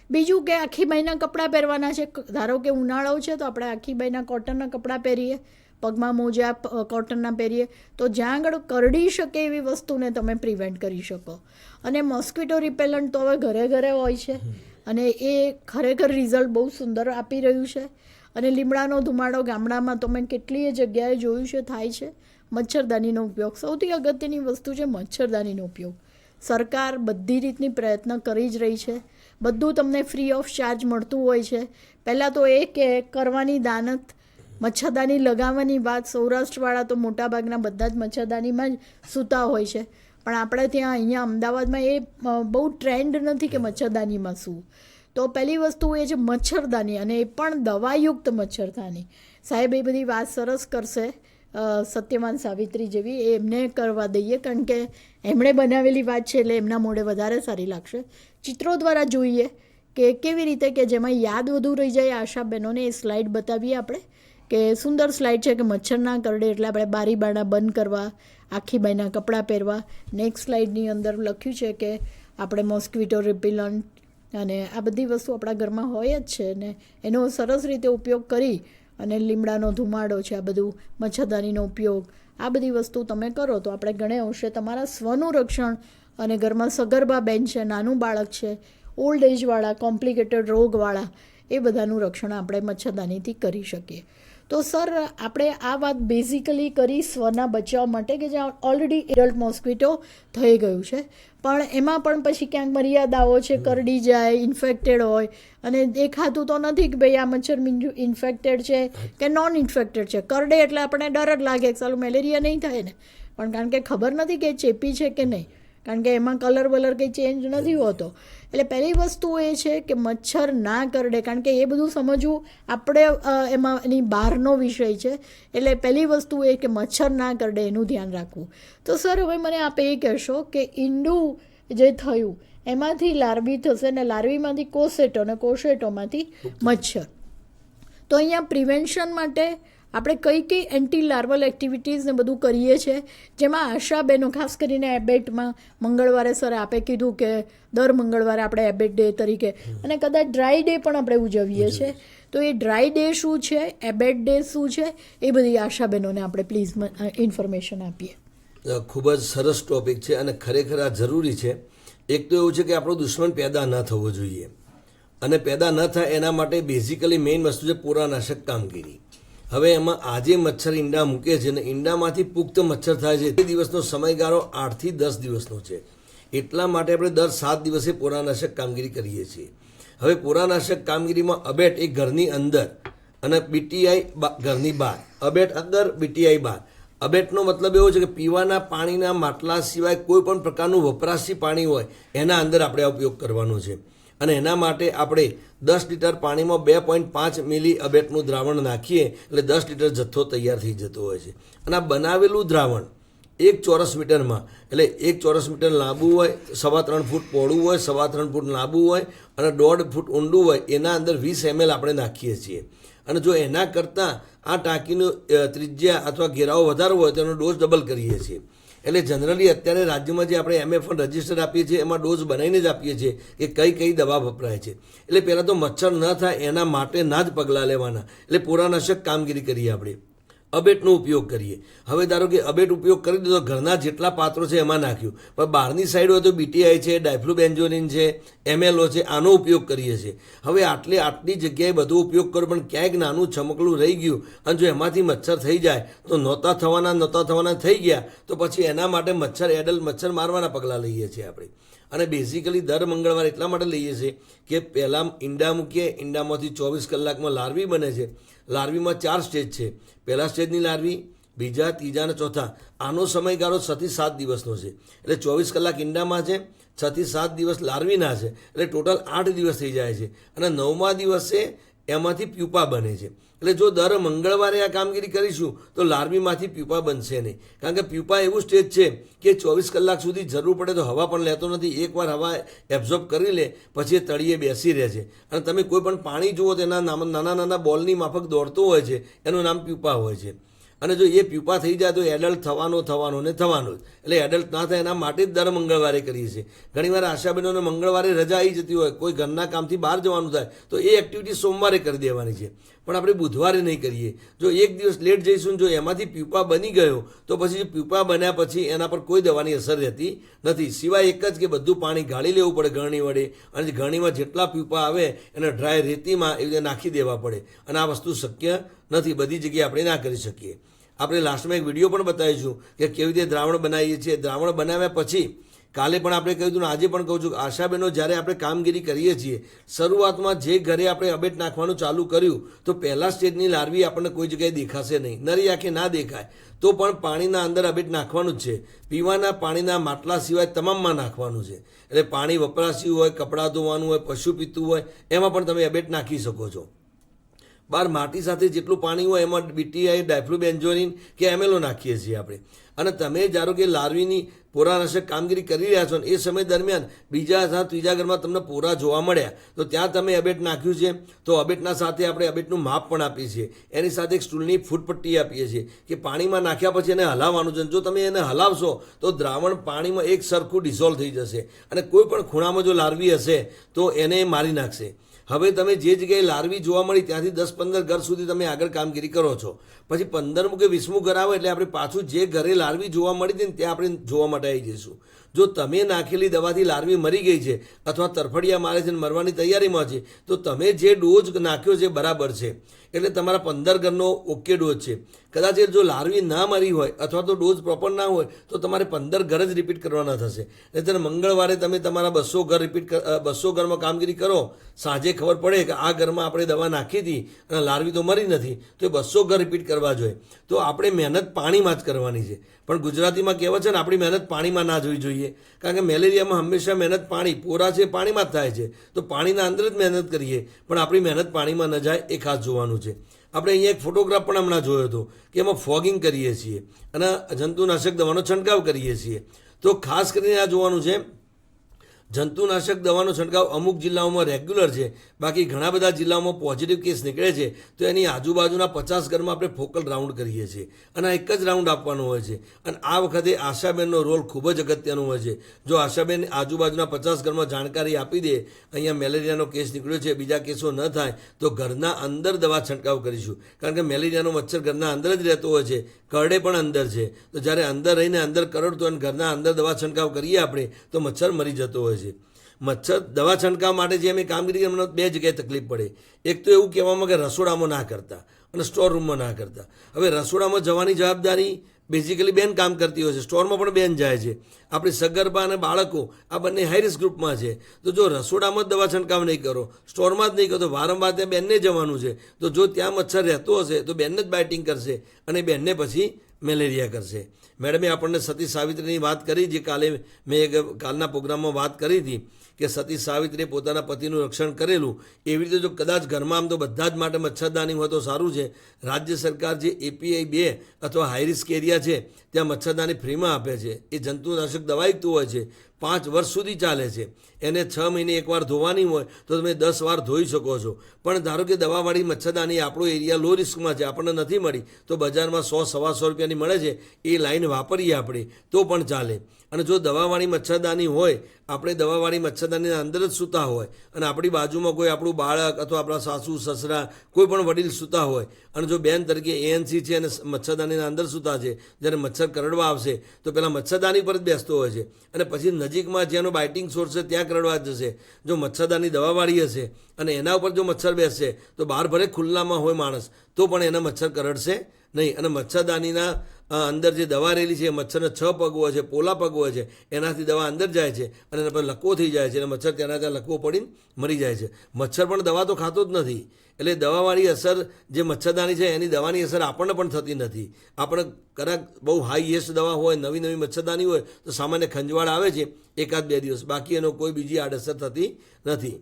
બીજું કે આખી બાઈના કપડાં પહેરવાના છે. ધારો કે ઉનાળો છે તો આપણે આખી બાઈના કોટનના કપડાં પહેરીએ, પગમાં મોજા કોટનના પહેરીએ, તો જ્યાં આગળ કરડી શકે એવી વસ્તુને તમે પ્રિવેન્ટ કરી શકો. અને મોસ્કિટો રિપેલન્ટ તો હવે ઘરે ઘરે હોય છે, અને એ ખરેખર રિઝલ્ટ બહુ સુંદર આપી રહ્યું છે. અને લીમડાનો ધુમાડો ગામડામાં તમે કેટલીય જગ્યાએ જોયું છે થાય છે. મચ્છરદાનીનો ઉપયોગ, સૌથી અગત્યની વસ્તુ છે મચ્છરદાનીનો ઉપયોગ. સરકાર બધી રીતની પ્રયત્ન કરી જ રહી છે, બધું તમને ફ્રી ઓફ ચાર્જ મળતું હોય છે. પહેલાં તો એ કે કરવાની દાનત, મચ્છરદાની લગાવવાની વાત. સૌરાષ્ટ્રવાળા તો મોટાભાગના બધા જ મચ્છરદાનીમાં જ સૂતા હોય છે, પણ આપણે ત્યાં અહીંયા અમદાવાદમાં એ બહુ ટ્રેન્ડ નથી કે મચ્છરદાનીમાં સૂવું. તો પહેલી વસ્તુ એ છે મચ્છરદાની, અને એ પણ દવાયુક્ત મચ્છરદાની. સાહેબ એ બધી વાત સરસ કરશે, સત્યવાન સાવિત્રી જેવી, એ એમને કરવા દઈએ, કારણ કે એમણે બનાવેલી વાત છે એટલે એમના મોઢે વધારે સારી લાગશે. ચિત્રો દ્વારા જોઈએ કે કેવી રીતે કે જેમાં યાદ વધુ રહી જાય. આશા બહેનોને એ સ્લાઇડ બતાવીએ આપણે, કે સુંદર સ્લાઇડ છે કે મચ્છર ના કરડે એટલે આપણે બારી બારણા બંધ કરવા, આખી બાઈના કપડાં પહેરવા. નેક્સ્ટ સ્લાઇડની અંદર લખ્યું છે કે આપણે મોસ્કિટો રિપેલન્ટ અને આ બધી વસ્તુ આપણા ઘરમાં હોય જ છે, ને એનો સરસ રીતે ઉપયોગ કરી અને લીમડાનો ધુમાડો છે, આ બધું મચ્છરદાનીનો ઉપયોગ, આ બધી વસ્તુ તમે કરો તો આપણે ઘણે અંશે તમારા સ્વનું રક્ષણ, અને ઘરમાં સગર્ભા બેન છે, નાનું બાળક છે, ઓલ્ડ એજવાળા, કોમ્પ્લિકેટેડ રોગવાળા, એ બધાનું રક્ષણ આપણે મચ્છરદાનીથી કરી શકીએ. તો સર આપણે આ વાત બેઝિકલી કરી સ્વના બચાવ માટે કે જ્યાં ઓલરેડી એડલ્ટ મોસ્કિટો થઈ ગયું છે, પણ એમાં પણ પછી ક્યાંક મર્યાદાઓ છે, કરડી જાય, ઇન્ફેક્ટેડ હોય અને દેખાતું તો નથી કે ભાઈ આ મચ્છર ઇન્ફેક્ટેડ છે કે નોન ઇન્ફેક્ટેડ છે. કરડે એટલે આપણને ડર જ લાગે કે ચાલો મેલેરિયા નહીં થાય ને, પણ કારણ કે ખબર નથી કે ચેપી છે કે નહીં, કારણ કે એમાં કલર વલર કંઈ ચેન્જ નથી હોતો. એટલે પહેલી વસ્તુ એ છે કે મચ્છર ના કરડે, કારણ કે એ બધું સમજવું આપણે એમાં એની બહારનો વિષય છે. એટલે પહેલી વસ્તુ એ કે મચ્છર ના કરડે એનું ધ્યાન રાખવું. તો સર હવે મને આપ એ કહેશો કે ઈંડું જે થયું એમાંથી લાર્વી થશે ને લાર્વીમાંથી કોસેટો અને કોસેટોમાંથી મચ્છર. તો અહીંયા પ્રિવેન્શન માટે આપણે કઈ કઈ એન્ટી લાર્વલ એક્ટિવિટીઝ ને બધું કરીએ છીએ, જેમાં આશાબેનો ખાસ કરીને એબેટમાં મંગળવારે સર આપે કીધું કે દર મંગળવારે આપણે એબેટ ડે તરીકે અને કદાચ ડ્રાય ડે પણ આપણે ઉજવીએ છીએ. તો એ ડ્રાય ડે શું છે, એબેટ ડે શું છે, એ બધી આશાબેનોને આપણે પ્લીઝ ઇન્ફોર્મેશન આપીએ. ખૂબ જ સરસ ટોપિક છે અને ખરેખર આ જરૂરી છે. એક તો એવું છે કે આપણો દુશ્મન પેદા ન થવો જોઈએ, અને પેદા ન થાય એના માટે બેઝિકલી મેઇન વસ્તુ છે પોરાનાશક કામગીરી. હવે એમાં આજે મચ્છર ઈંડા મૂકે છે ને ઈંડામાંથી પુખ્ત મચ્છર થાય છે, તે દિવસનો સમયગાળો 8 થી 10 દિવસનો છે. એટલા માટે આપણે દર 7 દિવસે પોરાનાશક કામગીરી કરીએ છીએ. હવે પોરાનાશક કામગીરીમાં અબેટ એ ઘરની અંદર અને બીટીઆઈ ઘરની બહાર. અબેટ અંદર, બીટીઆઈ બહાર. અબેટનો મતલબ એવો છે કે પીવાના પાણીના માટલા સિવાય કોઈ પણ પ્રકારનું વપરાશી પાણી હોય એના અંદર આપણે ઉપયોગ કરવાનો છે. અને એના માટે આપણે 10 લીટર પાણીમાં 2.5 મિલી અબેટનું દ્રાવણ નાખીએ એટલે 10 લીટર જથ્થો તૈયાર થઈ જતો હોય છે. અને આ બનાવેલું દ્રાવણ 1 ચોરસ મીટરમાં, એટલે 1 ચોરસ મીટર લાંબુ હોય, 3.25 ફૂટ પહોળું હોય, 3.25 ફૂટ લાંબુ હોય અને 1.5 ફૂટ ઊંડું હોય, એના અંદર 20 ml આપણે નાખીએ છીએ. અને જો એના કરતાં આ ટાંકીનું ત્રિજ્યા અથવા ઘેરાવો વધારે હોય તો એનો ડોઝ ડબલ કરીએ છીએ. એટલે જનરલી અત્યારે રાજ્યમાં જે આપણે MFN રજિસ્ટર આપીએ છીએ એમાં ડોઝ બનાવીને જ આપીએ છીએ કે કઈ કઈ દવા વપરાય છે. એટલે પહેલાં તો મચ્છર ન થાય એના માટેના જ પગલાં લેવાના. એટલે પોરાનાશક કામગીરી કરીએ આપણે. અબેટનો ઉપયોગ કરીએ. હવે ધારો કે અબેટ ઉપયોગ કરી દીધો, ઘરના જેટલા પાત્રો છે એમાં નાખ્યું, પણ બહારની સાઈડ હોય તો બીટીઆઈ છે, ડાયફ્લુબેન્ઝોનિન છે, MLO છે, આનો ઉપયોગ કરીએ છીએ. હવે આટલી જગ્યાએ બધો ઉપયોગ કરો પણ ક્યાંક નાનું ચમકલું રહી ગયું અને જો એમાંથી મચ્છર થઈ જાય તો નહોતા થવાના થઈ ગયા તો પછી એના માટે એડલ્ટ મચ્છર મારવાના પગલાં લઈએ છીએ આપણે. અને બેઝિકલી દર મંગળવારે એટલા માટે લઈએ છીએ કે પહેલાં ઈંડા મૂકીએ, ઈંડામાંથી 24 કલાકમાં લાર્વી બને છે. લાર્વીમાં 4 સ્ટેજ છે. પહેલા સ્ટેજની લાર્વી, બીજા, ત્રીજા અને ચોથા. આનો સમયગાળો 6 થી 7 દિવસનો છે. એટલે 24 કલાક ઈંડામાં છે, 6 થી 7 દિવસ લાર્વીના છે, એટલે ટોટલ 8 દિવસ થઈ જાય છે. અને 9મા દિવસે એમાંથી પ્યુપા બને છે. એટલે જો દર મંગળવારે આ કામગીરી કરીશું તો લાર્વીમાંથી પ્યુપા બનશે નહીં, કારણ કે પ્યુપા એવું સ્ટેજ છે કે 24 કલાક સુધી જરૂર પડે તો હવા પણ લેતો નથી. એકવાર હવા એબ્ઝોર્બ કરી લે પછી એ તળિયે બેસી રહે છે. અને તમે કોઈ પણ પાણી જુઓ તો એના નાના બોલની માફક દોડતું હોય છે, એનું નામ પ્યુપા હોય છે. અને જો એ પ્યુપા થઈ જાય તો એડલ્ટ થવાનો જ. એટલે એડલ્ટ ના થાય એના માટે જ દર મંગળવારે કરીએ છીએ. ઘણીવાર આશાબેનોને મંગળવારે રજા આવી જતી હોય, કોઈ ઘરના કામથી બહાર જવાનું થાય તો એ એક્ટિવિટી સોમવારે કરી દેવાની છે, પણ આપણે બુધવારે નહીં કરીએ. જો એક દિવસ લેટ જઈશું, જો એમાંથી પ્યુપા બની ગયો તો પછી પ્યુપા બન્યા પછી એના પર કોઈ દવાની અસર રહેતી નથી, સિવાય એક જ કે બધું પાણી ગાળી લેવું પડે ગળણી વડે, અને ગળણીમાં જેટલા પ્યુપા આવે એને ડ્રાય રેતીમાં એવી રીતે નાખી દેવા પડે. અને આ વસ્તુ શક્ય નથી, બધી જગ્યાએ આપણે ના કરી શકીએ. આપણે લાસ્ટમાં એક વિડીયો પણ બતાવીશું કે કેવી રીતે દ્રાવણ બનાવીએ છીએ. દ્રાવણ બનાવ્યા પછી કાલે પણ આપણે કહ્યું હતું, આજે પણ કહું છું, આશાબેનો જ્યારે આપણે કામગીરી કરીએ છીએ, શરૂઆતમાં જે ઘરે આપણે અબેટ નાખવાનું ચાલુ કર્યું તો પહેલા સ્ટેજની લાર્વી આપણને કોઈ જગ્યાએ દેખાશે નહીં, નરી આંખે ના દેખાય તો પણ પાણીના અંદર અબેટ નાખવાનું જ છે. પીવાના પાણીના માટલા સિવાય તમામમાં નાખવાનું છે. એટલે પાણી વપરાશી હોય, કપડાં ધોવાનું હોય, પશુ પીતું હોય, એમાં પણ તમે અબેટ નાખી શકો છો. બહાર માટી સાથે જેટલું પાણી હોય એમાં બીટીઆઈ, ડાયફ્લુબેન્ઝોનિન કે MLO નાખીએ છીએ આપણે. અને તમે ધારો કે લાર્વીની પોરાનાશક કામગીરી કરી રહ્યા છો એ સમય દરમિયાન બીજા અથવા ત્રીજા ઘરમાં તમને પોરા જોવા મળ્યા તો ત્યાં તમે અબેટ નાખ્યું છે તો અબેટના સાથે આપણે અબેટનું માપ પણ આપીએ છીએ. એની સાથે એક સ્ટૂલની ફૂટપટ્ટી આપીએ છીએ કે પાણીમાં નાખ્યા પછી એને હલાવવાનું છે. જો તમે એને હલાવશો તો દ્રાવણ પાણીમાં એક સરખું ડિઝોલ્વ થઈ જશે અને કોઈ પણ ખૂણામાં જો લાર્વી હશે તો એને મારી નાખશે. હવે તમે જે જગ્યાએ લાર્વી જોવા મળી ત્યાંથી 10-15 ઘર સુધી તમે આગળ કામગીરી કરો છો, પછી 15મું કે 20મું ઘર આવે એટલે આપણે પાછું જે ઘરે લાર્વી જોવા મળી હતી ને ત્યાં આપણે જોવા માટે આવી જઈશું. જો તમે નાખેલી દવાથી લાર્વી મરી ગઈ છે અથવા તરફડિયા મારે છે અને મરવાની તૈયારીમાં છે તો તમે જે ડોઝ નાખ્યો છે બરાબર છે, એટલે તમારા 15 ઘરનો ઓકે ડોઝ છે. કદાચ જો લાર્વી ના મરી હોય અથવા તો ડોઝ પ્રોપર ના હોય તો તમારે 15 ઘર જ રિપીટ કરવાના થશે. નહીંતર મંગળવારે તમે તમારા 200 ઘર રિપીટ 200 ઘરમાં કામગીરી કરો, સાંજે ખબર પડે કે આ ઘરમાં આપણે દવા નાખી હતી અને લાર્વી તો મરી નથી, તો એ 200 ઘર રિપીટ કરવા જોઈએ. તો આપણે મહેનત પાણીમાં જ કરવાની છે. પણ ગુજરાતીમાં કહેવત છે ને, આપણી મહેનત પાણીમાં ના જોવી જોઈએ, કારણ કે મેલેરિયામાં હંમેશા મહેનત પાણી પોરા છે પાણીમાં જ થાય છે. તો પાણીના અંદર જ મહેનત કરીએ, પણ આપણી મહેનત પાણીમાં ન જાય એ ખાસ જોવાનું છે. આપણે અહીંયા એક ફોટોગ્રાફ પણ હમણાં જોયો હતો કે એમાં ફોગિંગ કરીએ છીએ અને જંતુનાશક દવાનો છંટકાવ કરીએ છીએ. તો ખાસ કરીને આ જોવાનું છે, જંતુનાશક દવાનો છંટકાવ અમુક જિલ્લાઓમાં રેગ્યુલર છે, બાકી ઘણા બધા જિલ્લાઓમાં પોઝિટિવ કેસ નીકળે છે. તો એની આજુબાજુના 50 ઘરમાં આપણે ફોકલ રાઉન્ડ કરીએ છીએ અને આ એક જ રાઉન્ડ આપવાનો હોય છે. અને આ વખતે આશાબેનનો રોલ ખૂબ જ અગત્યનો હોય છે. જો આશાબેન આજુબાજુના 50 ઘરમાં જાણકારી આપી દે, અહીંયા મેલેરિયાનો કેસ નીકળ્યો છે, બીજા કેસો ન થાય, તો ઘરના અંદર દવા છંટકાવ કરીશું. કારણ કે મેલેરિયાનો મચ્છર ઘરના અંદર જ રહેતો હોય છે, કરડે પણ અંદર છે. તો જ્યારે અંદર રહીને અંદર કરડતો અને ઘરના અંદર દવા છંટકાવ કરીએ આપણે તો મચ્છર મરી જતો હોય છે. મચ્છર દવા છંટકાવ માટે જે અમે કામગીરી અમને 2 જગ્યાએ તકલીફ પડે. એક તો એવું કહેવામાં કે રસોડામાં ના કરતા અને સ્ટોર રૂમમાં ના કરતા. હવે રસોડામાં જવાની જવાબદારી બેઝિકલી બેન કામ કરતી હોય છે, સ્ટોરમાં પણ બેન જાય છે. આપણી સગર્ભા અને બાળકો આ બંને હાઈ રિસ્ક ગ્રુપમાં છે. તો જો રસોડામાં જ દવા છંટકાવ નહીં કરો, સ્ટોરમાં જ નહીં કરો, તો વારંવાર ત્યાં બેનને જવાનું છે. તો જો ત્યાં મચ્છર રહેતો હશે તો બેનને જ બાઇટિંગ કરશે અને બેનને પછી મેલેરિયા કરશે. મેડમે આપણને સતી સાવિત્રીની વાત કરી, જે કાલે મેં કાલના પ્રોગ્રામમાં વાત કરી હતી કે સતી સાવિત્રીએ પોતાના પતિનું રક્ષણ કરેલું. એવી રીતે જો કદાચ ઘરમાં આમ તો બધા જ માટે મચ્છરદાની હોય તો સારું છે. રાજ્ય સરકાર જે API 2 અથવા હાઈ રિસ્ક એરિયા છે ત્યાં મચ્છરદાની ફ્રીમાં આપે છે. એ જંતુનાશક દવાયુક્ત હોય છે, 5 વર્ષ સુધી ચાલે છે. એને 6 મહિને એકવાર ધોવાની હોય તો તમે 10 વાર ધોઈ શકો છો. પણ ધારો કે દવાવાળી મચ્છરદાની આપણો એરિયા લો રિસ્કમાં છે, આપણને નથી મળી, તો બજારમાં 100-125 રૂપિયાની મળે છે, એ લાઈન વાપરીએ આપણે તો પણ ચાલે. અને જો દવાવાળી મચ્છરદાની હોય, આપણે દવાવાળી મચ્છરદાનીના અંદર જ સૂતા હોય અને આપણી બાજુમાં કોઈ આપણું બાળક અથવા આપણા સાસુ સસરા કોઈ પણ વડીલ સૂતા હોય અને જો બેન તરીકે ANC છે અને મચ્છરદાનીના અંદર સૂતા છે, જ્યારે મચ્છર કરડવા આવશે તો પહેલાં મચ્છરદાની પર જ બેસતો હોય છે અને પછી નજીકમાં જેનો બાઇટિંગ સોર્સ છે ત્યાં કરડવા જશે. જો મચ્છરદાની દવાવાળી હશે અને એના ઉપર જો મચ્છર બેસશે તો બહાર ભલે ખુલ્લામાં હોય માણસ તો પણ એના મચ્છર કરડશે નહીં. અને મચ્છરદાનીના અંદર જે દવા રહેલી છે, મચ્છરને 6 પગ હોય છે, પોલા પગ હોય છે, એનાથી દવા અંદર જાય છે અને એના પર લકવો થઈ જાય છે અને મચ્છર ત્યાં લકવો પડીને મરી જાય છે. મચ્છર પણ દવા તો ખાતો જ નથી, એટલે દવાવાળી અસર જે મચ્છરદાની છે એની દવાની અસર આપણને પણ થતી નથી. આપણે કદાચ બહુ હાઈએસ્ટ દવા હોય, નવી મચ્છરદાની હોય તો સામાન્ય ખંજવાળ આવે છે 1-2 દિવસ, બાકી એનો કોઈ બીજી આડઅસર થતી નથી.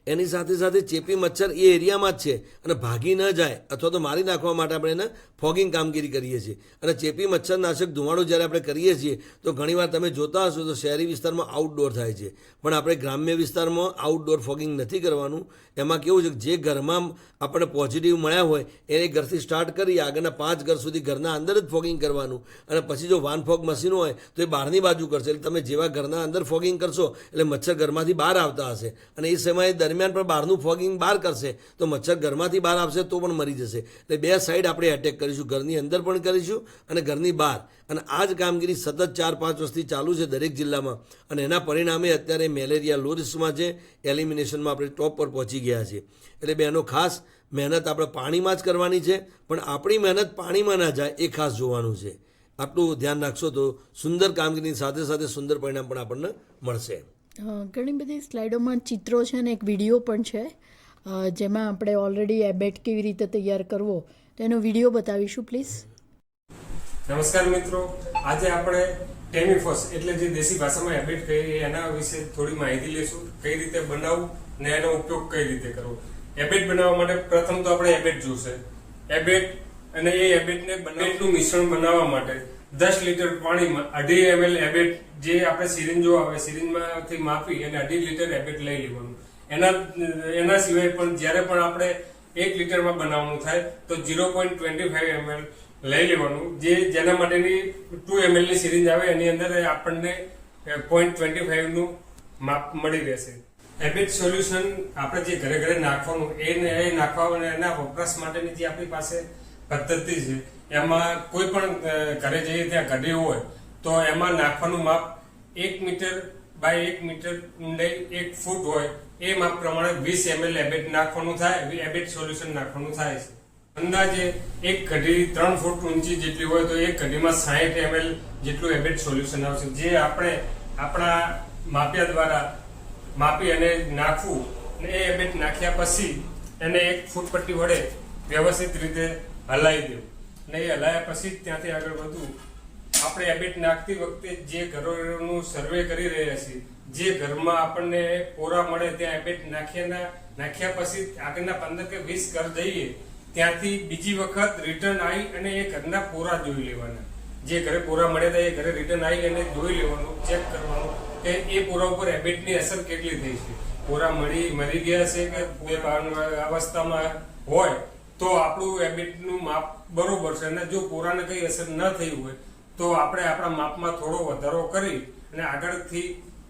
એની સાથે સાથે ચેપી મચ્છર એ એરિયામાં જ છે અને ભાગી ન જાય અથવા તો મારી નાખવા માટે આપણે એને ફોગિંગ કામગીરી કરીએ છીએ. અને ચેપી મચ્છરનાશક ધુમાડો જ્યારે આપણે કરીએ છીએ તો ઘણીવાર તમે જોતા હશો તો શહેરી વિસ્તારમાં આઉટડોર થાય છે, પણ આપણે ગ્રામ્ય વિસ્તારમાં આઉટડોર ફોગિંગ નથી કરવાનું. એમાં કેવું છે કે જે ઘરમાં આપણે પોઝિટિવ મળ્યા હોય એને ઘરથી સ્ટાર્ટ કરી આગળના 5 ઘર સુધી ઘરના અંદર જ ફોગિંગ કરવાનું. અને પછી જો વાન ફોગ મશીન હોય તો એ બહારની બાજુ કરશે. એટલે તમે જેવા ઘરના અંદર ફોગિંગ કરશો એટલે મચ્છર ઘરમાંથી બહાર આવતા હશે અને એ સમયે દરમિયાન પણ બહારનું ફોગિંગ બહાર કરશે તો મચ્છર ઘરમાંથી બહાર આવશે તો પણ મરી જશે. એટલે 2 સાઈડ આપણે એટેક કરીશું, ઘરની અંદર પણ કરીશું અને ઘરની બહાર. અને આ જ કામગીરી સતત 4-5 વર્ષથી ચાલુ છે દરેક જિલ્લામાં અને એના પરિણામે અત્યારે મેલેરિયા લો રિસ્કમાં છે, એલિમિનેશનમાં આપણે ટોપ પર પહોંચી ગયા છીએ. એટલે બહેનો ખાસ મહેનત આપણે પાણીમાં જ કરવાની છે, પણ આપણી મહેનત પાણીમાં ના જાય એ ખાસ જોવાનું છે. આટલું ધ્યાન રાખશો તો સુંદર કામગીરીની સાથે સાથે સુંદર પરિણામ પણ આપણને મળશે. ઘણી બધી સ્લાઇડોમાં ચિત્રો છે અને એક વિડીયો પણ છે જેમાં આપણે ઓલરેડી એબેટ કેવી રીતે તૈયાર કરવો તો એનો વિડીયો બતાવીશું પ્લીઝ. નમસ્કાર મિત્રો, આજે આપણે ટેમીફોસ એટલે જે દેશી ભાષામાં એબેટ કહીએ એના વિશે થોડી માહિતી લેશું. કઈ રીતે બનાવવું ને એનો ઉપયોગ કઈ રીતે કરવો. એબેટ બનાવવા માટે પ્રથમ તો આપણે એબેટ જોશે. એબેટ અને એ એબેટને બનાવવાનું મિશ્રણ બનાવવા માટે 10 લીટર પાણીમાં 2.5 ml એબેટ, જે આપણે સિરિંજો આવે સિરિંજમાંથી માપી અને 2.5 લીટર એબેટ લઈ લેવાનું. એના સિવાય પણ જ્યારે પણ આપણે 1 લીટરમાં બનાવવાનું થાય તો 0.25 ml લઈ લેવાનું. જેના માટેની 2 ml ની સિરિંજ આવે એની અંદર આપણને 0.25 નું માપ મળી રહેશે. એબેટ સોલ્યુશન આપણે જે ઘરે ઘરે નાખવાનું એ નાખવા અને એના વપરાશ માટેની જે આપણી પાસે પદ્ધતિ છે એમાં કોઈ પણ ઘરે જઈએ ત્યાં ઘડે હોય તો એમાં નાખવાનું માપ 1 મીટર બાય 1 મીટર ઊંડાઈ 1 ફૂટ હોય એ માપ પ્રમાણે 20 ml એબેટ નાખવાનું થાય, એબેટ સોલ્યુશન નાખવાનું થાય છે. અંદાજે એક ઘડી 3 ફૂટ ઊંચી જેટલી હોય તો એક ઘડીમાં 60 ml જેટલું એબેટ સોલ્યુશન આવશે, જે આપણે આપણા માપ્યા દ્વારા માપી અને નાખવું. અને એ એબેટ નાખ્યા પછી એને 1 ફૂટ પટ્ટી વડે વ્યવસ્થિત રીતે હલાવી દેવું. અને એ હલાયા પછી ત્યાંથી આગળ વધવું. આપણે એબેટ નાખતી વખતે જે ઘરોનું સર્વે કરી રહ્યા છીએ, જે ઘરમાં આપણને પોરા મળે ત્યાં એબેટ નાખ્યા પછી આગળના 15 કે 20 ઘર જઈએ ત્યાંથી બીજી વખત રિટર્ન આવી અને એ ઘરના પોરા જોઈ લેવાના. જે ઘરે પોરા મળ્યા હતા એ ઘરે રિટર્ન આવી અને જોઈ લેવાનું, ચેક કરવાનું કે એ પોરા ઉપર એબેટની અસર કેટલી થઈ છે. પોરા મરી ગયા છે કે બે અવસ્થામાં હોય તો આપણું એબેટનું માપ બરોબર છે, અને જો પોરાને કઈ અસર ન થઈ હોય તો આપણે આપણા માપમાં થોડો વધારો કરી અને આગળથી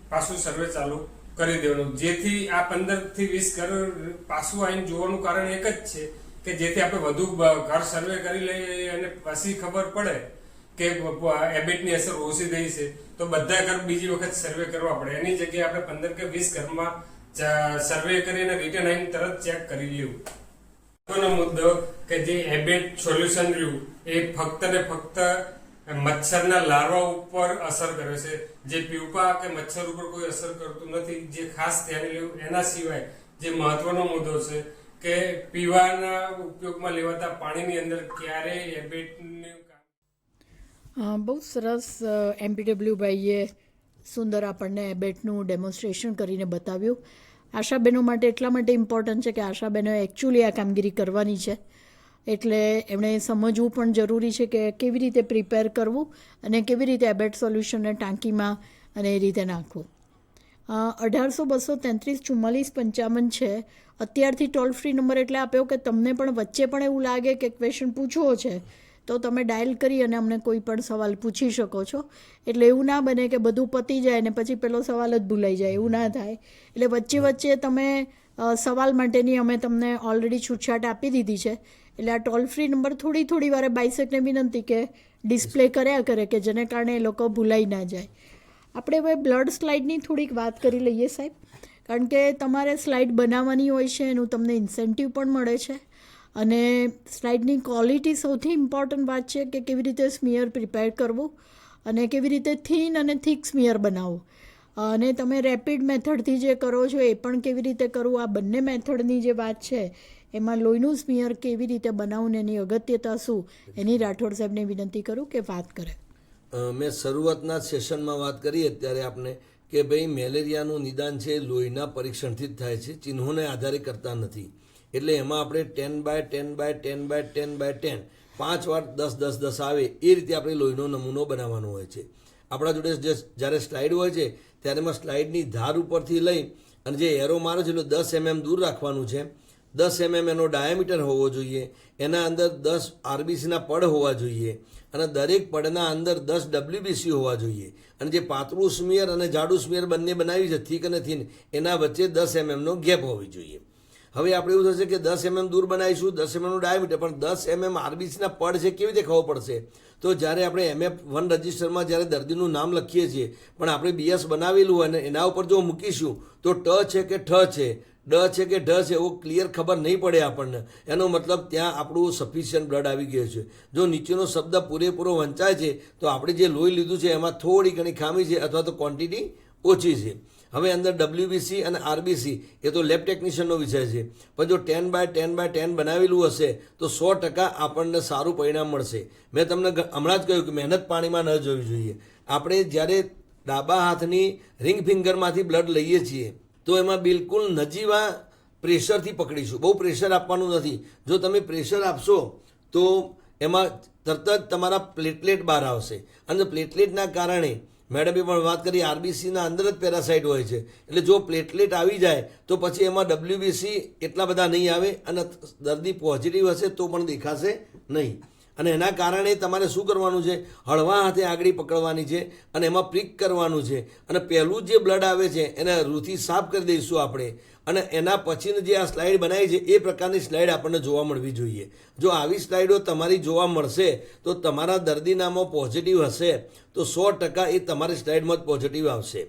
પાછું સર્વે ચાલુ કરી દેવાનું. જેથી આ 15 થી 20 ઘર પાછું આવીને જોવાનું કારણ એક જ છે કે જેથી આપણે વધુ ઘર સર્વે કરી લઈએ અને પછી ખબર પડે કે એબેટની અસર ઓછી થઈ છે તો બધા ઘર બીજી વખત સર્વે કરવા પડે. એની જગ્યાએ આપણે 15 કે 20 ઘરમાં સર્વે કરીને રિટર્ન આવીને તરત ચેક કરી લેવું. મુદ્દો કે જે એબેટ સોલ્યુશન રહ્યું એ ફક્ત ને ફક્ત મચ્છરના લાર્વા ઉપર અસર કરે છે, જે પ્યુપા કે મચ્છર ઉપર કોઈ અસર કરતું નથી, જે ખાસ ધ્યાન લેવું. એના સિવાય જે મહત્વનો મુદ્દો છે કે પીવાના ઉપયોગમાં લેવાતા પાણીની અંદર ક્યારેય એબેટનું બહુ સરસ MPW ભાઈએ સુંદર આપણને એબેટનું ડેમોન્સ્ટ્રેશન કરીને બતાવ્યું. આશાબેનો માટે એટલા માટે ઇમ્પોર્ટન્ટ છે કે આશાબેનો એકચ્યુઅલી આ કામગીરી કરવાની છે, એટલે એમણે સમજવું પણ જરૂરી છે કે કેવી રીતે પ્રિપેર કરવું અને કેવી રીતે એબેટ સોલ્યુશનને ટાંકીમાં અને એ રીતે નાખવું. 18-233-44-55 છે અત્યારથી ટોલ ફ્રી નંબર એટલે આપ્યો કે તમને પણ વચ્ચે પણ એવું લાગે કે ક્વેશ્ચન પૂછવો છે તો તમે ડાયલ કરી અને અમને કોઈ પણ સવાલ પૂછી શકો છો. એટલે એવું ના બને કે બધું પતી જાય ને પછી પેલો સવાલ જ ભૂલાઈ જાય, એવું ના થાય. એટલે વચ્ચે વચ્ચે તમે સવાલ માટેની અમે તમને ઓલરેડી છૂટછાટ આપી દીધી છે. એટલે આ ટોલ ફ્રી નંબર થોડી વારે બાયસેકને વિનંતી કે ડિસ્પ્લે કર્યા કરે કે જેને કારણે એ લોકો ભૂલાઈ ના જાય. આપણે હવે બ્લડ સ્લાઇડની થોડીક વાત કરી લઈએ સાહેબ, કારણ કે તમારે સ્લાઇડ બનાવવાની હોય છે, એનું તમને ઇન્સેન્ટિવ પણ મળે છે. અને સ્લાઇડની ક્વોલિટી સૌથી ઇમ્પોર્ટન્ટ વાત છે કે કેવી રીતે સ્મિયર પ્રિપેર કરવું અને કેવી રીતે થીન અને થીક સ્મિયર બનાવવું, અને તમે રેપિડ મેથડથી જે કરો છો એ પણ કેવી રીતે કરવું. આ બંને મેથડની જે વાત છે એમાં લોહીનું સ્મિયર કેવી રીતે બનાવવું ને એની અગત્યતા શું, એની રાઠોડ સાહેબને વિનંતી કરું કે વાત કરે. મેં શરૂઆતના સેશનમાં વાત કરી અત્યારે આપણે કે ભાઈ મેલેરિયાનું નિદાન છે લોહીના પરીક્ષણથી જ થાય છે, ચિહ્નોને આધારે કરતા નથી. એટલે એમાં આપણે 10/10/10/10/10 5 વાર 10-10-10 આવે એ રીતે આપણે લોહીનો નમૂનો બનાવવાનો હોય છે. આપણા જોડે જ્યારે સ્લાઇડ હોય છે ત્યારે એમાં સ્લાઇડની ધાર ઉપરથી લઈ અને જે એરો મારો છે એટલે 10 mm દૂર રાખવાનું છે. 10 mm એનો ડાયામીટર હોવો જોઈએ, એના અંદર 10 RBCના પડ હોવા જોઈએ અને દરેક પડના અંદર 10 WBC હોવા જોઈએ. અને જે પાતળું સ્મિયર અને જાડું સ્મિયર બંને બનાવી છે થીક અને થીન, એના વચ્ચે 10 mmનો ગેપ હોવી જોઈએ. હવે આપણે એવું થશે કે 10 mm દૂર બનાવીશું, 10 mmનું ડાયામીટર, પણ 10 mm RBCના પડ છે કેવી રીતે ખબર પડશે? તો જ્યારે આપણે MF1 રજિસ્ટરમાં જ્યારે દર્દીનું નામ લખીએ છીએ પણ આપણે BS બનાવેલું હોય અને એના ઉપર જો મૂકીશું તો ટ છે કે ઠ છે, ડ છે કે ઢ છે એવું ક્લિયર ખબર નહીં પડે આપણને. એનો મતલબ ત્યાં આપણું સફિશિયન્ટ બ્લડ આવી ગયું છે. જો નીચેનો શબ્દ પૂરેપૂરો વંચાય છે તો આપણે જે લોહી લીધું છે એમાં થોડી ઘણી ખામી છે અથવા તો ક્વોન્ટિટી ઓછી છે. હવે અંદર WBC અને RBC એ તો લેબ ટેકનિશિયનનો વિષય છે, પણ જો 10/10/10 બનાવેલું હશે તો 100% આપણને સારું પરિણામ મળશે. મેં તમને હમણાં જ કહ્યું કે મહેનત પાણીમાં ન જોવી જોઈએ. આપણે જ્યારે ડાબા હાથની રિંગ ફિંગરમાંથી બ્લડ લઈએ છીએ તો એમાં બિલકુલ નજીવા પ્રેશરથી પકડીશું, બહુ પ્રેશર આપવાનું નથી. જો તમે પ્રેશર આપશો તો એમાં તરત જ તમારા પ્લેટલેટ બહાર આવશે અને પ્લેટલેટના કારણે મેડમે પણ વાત કરી RBCના અંદર જ પેરાસાઇટ હોય છે, એટલે જો પ્લેટલેટ આવી જાય તો પછી એમાં WBC એટલા બધા નહીં આવે અને દર્દી પોઝિટિવ હશે તો પણ દેખાશે નહીં. અને એના કારણે તમારે શું કરવાનું છે, હળવા હાથે આગળી પકડવાની છે અને એમાં પ્રિક કરવાનું છે અને પહેલું જે બ્લડ આવે છે એને રૂથી સાફ કરી દઈશું આપણે અને એના પછીની જે આ સ્લાઇડ બનાવી છે એ પ્રકારની સ્લાઇડ આપણને જોવા મળવી જોઈએ. જો આવી સ્લાઇડો તમારી જોવા મળશે તો તમારા દર્દીનામાં પોઝિટિવ હશે તો 100% એ તમારી સ્લાઇડમાં જ પોઝિટિવ આવશે.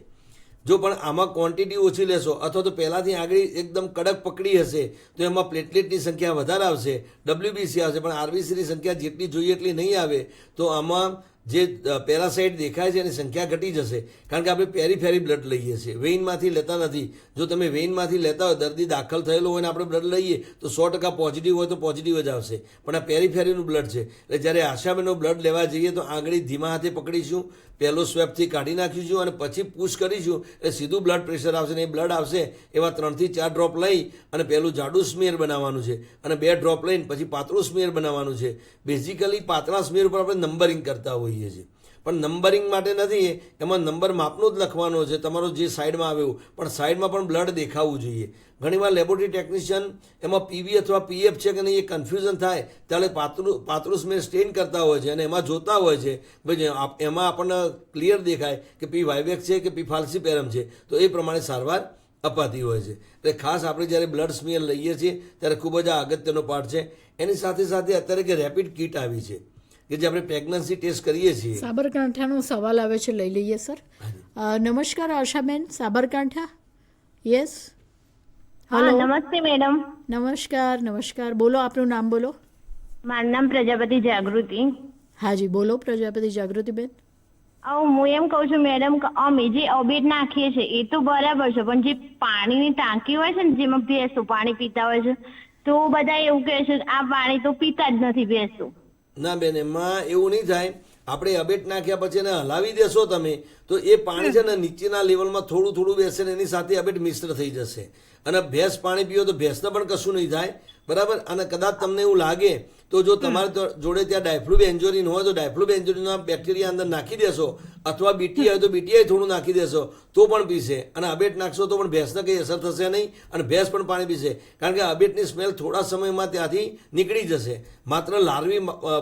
જો પણ આમાં ક્વોન્ટિટી ઓછી લેશો અથવા તો પહેલાંથી આગળ એકદમ કડક પકડી હશે તો એમાં પ્લેટલેટની સંખ્યા વધારે આવશે, WBC આવશે, પણ RBCની સંખ્યા જેટલી જોઈએ એટલી નહીં આવે. તો આમાં જે પેરાસાઇટ દેખાય છે એની સંખ્યા ઘટી જશે, કારણ કે આપણે પેરીફેરી બ્લડ લઈએ છીએ, વેઇનમાંથી લેતા નથી. જો તમે વેઇનમાંથી લેતા હોય, દર્દી દાખલ થયેલો હોય ને આપણે બ્લડ લઈએ તો 100% પોઝિટિવ હોય તો પોઝિટિવ જ આવશે. પણ આ પેરીફેરીનું બ્લડ છે. એટલે જ્યારે આશાબેનનો બ્લડ લેવા જઈએ તો આંગળી ધીમા હાથે પકડીશું, પહેલો સ્વેપથી કાઢી નાખીશું અને પછી પુશ કરીશું એટલે સીધું બ્લડ પ્રેશર આવશે ને એ બ્લડ આવશે એવા 3 થી 4 ડ્રોપ લઈ અને પહેલું જાડું સ્મિયર બનાવવાનું છે અને 2 ડ્રોપ લઈને પછી પાતળું સ્મિયર બનાવવાનું છે. બેઝિકલી પાતળા સ્મિયર ઉપર આપણે નંબરિંગ કરતા હોઈએ છીએ, પણ નંબરિંગ માટે નથી, એમાં નંબર માપનો જ લખવાનો છે તમારો જે સાઈડમાં આવ્યો, પણ સાઈડમાં પણ બ્લડ દેખાવું જોઈએ. ઘણીવાર લેબોરેટરી ટેકનિશિયન એમાં પીવી અથવા પીએફ છે કે નહીં એ કન્ફ્યુઝન થાય ત્યારે પાતળું સ્મેલ સ્ટેન કરતા હોય છે અને એમાં જોતા હોય છે ભાઈ એમાં આપણને ક્લિયર દેખાય કે પી વાયવેક્સ છે કે પી ફાલ્સીપેરમ છે, તો એ પ્રમાણે સારવાર અપાતી હોય છે. એટલે ખાસ આપણે જ્યારે બ્લડ સ્મિયર લઈએ છીએ ત્યારે ખૂબ જ આ અગત્યનો પાર્ટ છે. એની સાથે સાથે અત્યારે કે રેપિડ કિટ આવી છે કે જે આપણે પ્રેગ્નન્સી ટેસ્ટ કરીએ છીએ. સાબરકાંઠાનો સવાલ આવે છે, લઈ લઈએ સર. નમસ્કાર આશાબેન, સાબરકાંઠા. યસ, હા નમસ્તે મેડમ. નમસ્કાર. બોલો, આપનું નામ બોલો. મારું નામ પ્રજાપતિ જાગૃતિ. હાજી બોલો પ્રજાપતિ જાગૃતિબેન. હું એમ કહું છું મેડમ કે અમે જે અબેટ નાખીએ છીએ એ તો બરાબર છે, પણ જે પાણીની ટાંકી હોય છે ને જેમાં ભેંસો પાણી પીતા હોય છે તો બધા એવું કહે છે આ પાણી તો પીતા જ નથી ભેંસો. ના બેન, એમાં એવું નહીં થાય. આપણે અબેટ નાખ્યા પછી એને હલાવી દેશો તમે તો એ પાણી છે ને નીચેના લેવલમાં થોડું થોડું બેસે ને એની સાથે અબેટ મિશ્ર થઈ જશે અને ભેંસ પાણી પીવો તો ભેંસને પણ કશું નહીં થાય, બરાબર. અને કદાચ તમને એવું લાગે તો જો તમારે જોડે ત્યાં ડાયફ્લુબ એન્જોરિન હોય તો ડાયફ્લુબ એન્જોરિનના બેક્ટેરિયા અંદર નાખી દેશો અથવા બીટી હોય તો બીટીઆઈ થોડું નાખી દેશો તો પણ પીશે. અને અબેટ નાખશો તો પણ ભેંસને કંઈ અસર થશે નહીં અને ભેંસ પણ પાણી પીશે, કારણ કે અબેટની સ્મેલ થોડા સમયમાં ત્યાંથી નીકળી જશે. માત્ર લાર્વી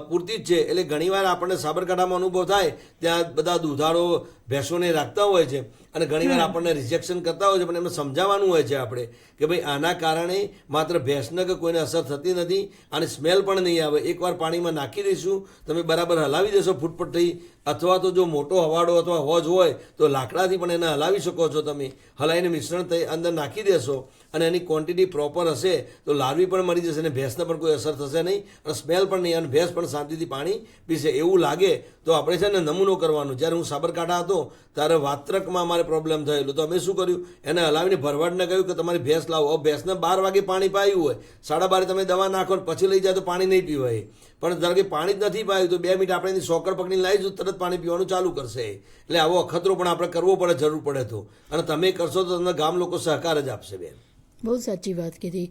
પૂરતી જ છે. એટલે ઘણીવાર આપણને સાબરકાંઠામાં અનુભવ થાય ત્યાં બધા દુધાળો ભેંસોને રાખતા હોય છે અને ઘણીવાર આપણને રિજેક્શન કરતા હોય છે, પણ એમને સમજાવવાનું હોય છે આપણે કે ભાઈ આના કારણે માત્ર ભેંસને કે કોઈને અસર થતી નથી અને સ્મેલ પણ નહીં આવે. એકવાર પાણીમાં નાખી દઈશું, તમે બરાબર હલાવી દેશો ફૂટપટ થઈ, અથવા તો જો મોટો હવાડો અથવા હોજ હોય તો લાકડાથી પણ એને હલાવી શકો છો. તમે હલાવીને મિશ્રણ અંદર નાખી દેશો અને એની ક્વોન્ટિટી પ્રોપર હશે તો લાર્વી પણ મરી જશે અને ભેંસને પણ કોઈ અસર થશે નહીં અને સ્મેલ પણ નહીં અને ભેંસ પણ શાંતિથી પાણી પીશે. એવું લાગે તો આપણે છે ને નમૂનો કરવાનો. જ્યારે હું સાબરકાંઠા હતો ત્યારે વાત્રકમાં અમારે પ્રોબ્લેમ થયેલું તો અમે શું કર્યું, એને હલાવીને ભરવાડને કહ્યું કે તમારી ભેંસ લાવો. ભેંસને 12 વાગે પાણી પાયું હોય, 12:30 તમે દવા નાખો પછી લઈ જાય તો પાણી નહીં પીવાય. પણ ધારો કે પાણી જ નથી પાયું તો 2 મિનિટ આપણે એની સોકર પકડીને લાવીશું, તરત પાણી પીવાનું ચાલુ કરશે. એટલે આવો અખતરો પણ આપણે કરવો પડે જરૂર પડે તો, અને તમે કરશો તો તમને ગામ લોકો સહકાર જ આપશે. બેન બહુ સાચી વાત કીધી.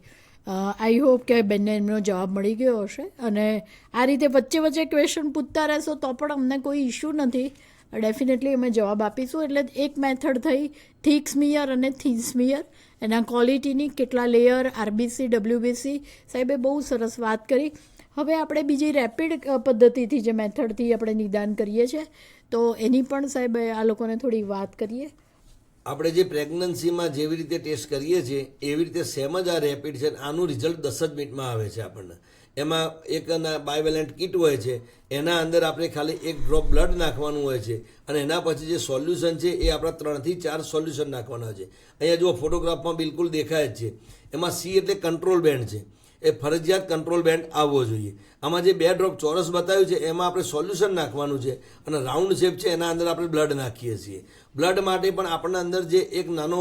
આઈ હોપ કે બેનને એમનો જવાબ મળી ગયો હશે. અને આ રીતે વચ્ચે ક્વેશ્ચન પૂછતા રહેશો તો પણ અમને કોઈ ઇશ્યુ નથી, ડેફિનેટલી અમે જવાબ આપીશું. એટલે એક મેથડ થઈ થીક સ્મિયર અને થીન સ્મિયર, એના ક્વોલિટીની કેટલા લેયર, RBC WBC. સાહેબે બહુ સરસ વાત કરી. હવે આપણે બીજી રેપિડ પદ્ધતિથી જે મેથડથી આપણે નિદાન કરીએ છીએ તો એની પણ સાહેબ આ લોકોને થોડી વાત કરીએ. આપણે જે પ્રેગ્નન્સીમાં જેવી રીતે ટેસ્ટ કરીએ છીએ એવી રીતે સેમ જ આ રેપિડ છે. આનું રિઝલ્ટ 10 જ મિનિટમાં આવે છે આપણને. એમાં એક બાયવેલેન્ટ કિટ હોય છે, એના અંદર આપણે ખાલી 1 ડ્રોપ બ્લડ નાખવાનું હોય છે અને એના પછી જે સોલ્યુશન છે એ આપણા 3 થી 4 સોલ્યુશન નાખવાના છે. અહીંયા જો ફોટોગ્રાફમાં બિલકુલ દેખાય જ છે. એમાં C એટલે કંટ્રોલ બેન્ડ છે, એ ફરજિયાત કંટ્રોલ બેન્ડ આવવો જોઈએ. આમાં જે 2 ડ્રોપ ચોરસ બતાવ્યું છે એમાં આપણે સોલ્યુશન નાખવાનું છે અને રાઉન્ડ શેપ છે એના અંદર આપણે બ્લડ નાખીએ છીએ. બ્લડ માટે પણ આપણને અંદર જે એક નાનો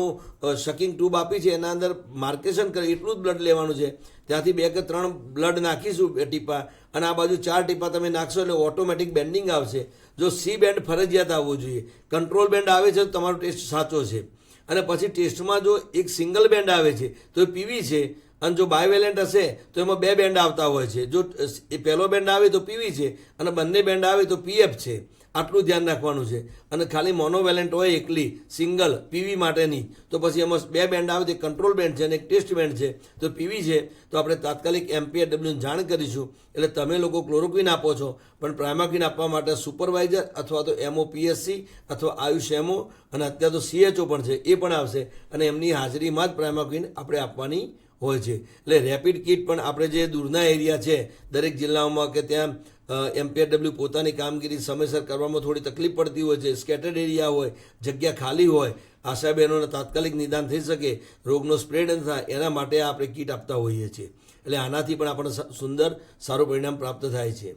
શકિંગ ટ્યુબ આપી છે એના અંદર માર્કેશન કરે એટલું જ બ્લડ લેવાનું છે. ત્યાંથી 2 કે 3 બ્લડ નાખીશું, 2 ટીપા, અને આ બાજુ 4 ટીપા તમે નાખશો એટલે ઓટોમેટિક બેન્ડિંગ આવશે. જો C બેન્ડ ફરજિયાત આવવું જોઈએ. કંટ્રોલ બેન્ડ આવે છે તો તમારો ટેસ્ટ સાચો છે. અને પછી ટેસ્ટમાં જો એક સિંગલ બેન્ડ આવે છે તો એ PV છે, અને જો બાયવેલેન્ટ હશે તો એમાં 2 બેન્ડ આવતા હોય છે. જો એ પહેલો બેન્ડ આવે તો PV છે અને બંને બેન્ડ આવે તો PF છે. આટલું ધ્યાન રાખવાનું છે. અને ખાલી મોનોવેલેન્ટ હોય એકલી સિંગલ પીવી માટેની, તો પછી એમાં 2 બેન્ડ આવે, તે કંટ્રોલ બેન્ડ છે અને એક ટેસ્ટ બેન્ડ છે. તો પીવી છે તો આપણે તાત્કાલિક MPHWની જાણ કરીશું. એટલે તમે લોકો ક્લોરોક્વિન આપો છો, પણ પ્રાઇમાક્વિન આપવા માટે સુપરવાઇઝર અથવા તો MOPSC અથવા આયુષ MO અને અત્યારે તો CHO પણ છે, એ પણ આવશે અને એમની હાજરીમાં જ પ્રાઇમાક્વિન આપણે આપવાની હોય છે. એટલે રેપિડ કિટ પણ આપણે જે દૂરના એરિયા છે દરેક જિલ્લાઓમાં કે ત્યાં MPHW પોતાની કામગીરી સમયસર કરવામાં થોડી તકલીફ પડતી હોય છે, સ્કેટર્ડ એરિયા હોય, જગ્યા ખાલી હોય, આશા બહેનોને તાત્કાલિક નિદાન થઈ શકે, રોગનો સ્પ્રેડ ન થાય, એના માટે આપણે કીટ આપતા હોઈએ છીએ. એટલે આનાથી પણ આપણને સુંદર સારું પરિણામ પ્રાપ્ત થાય છે.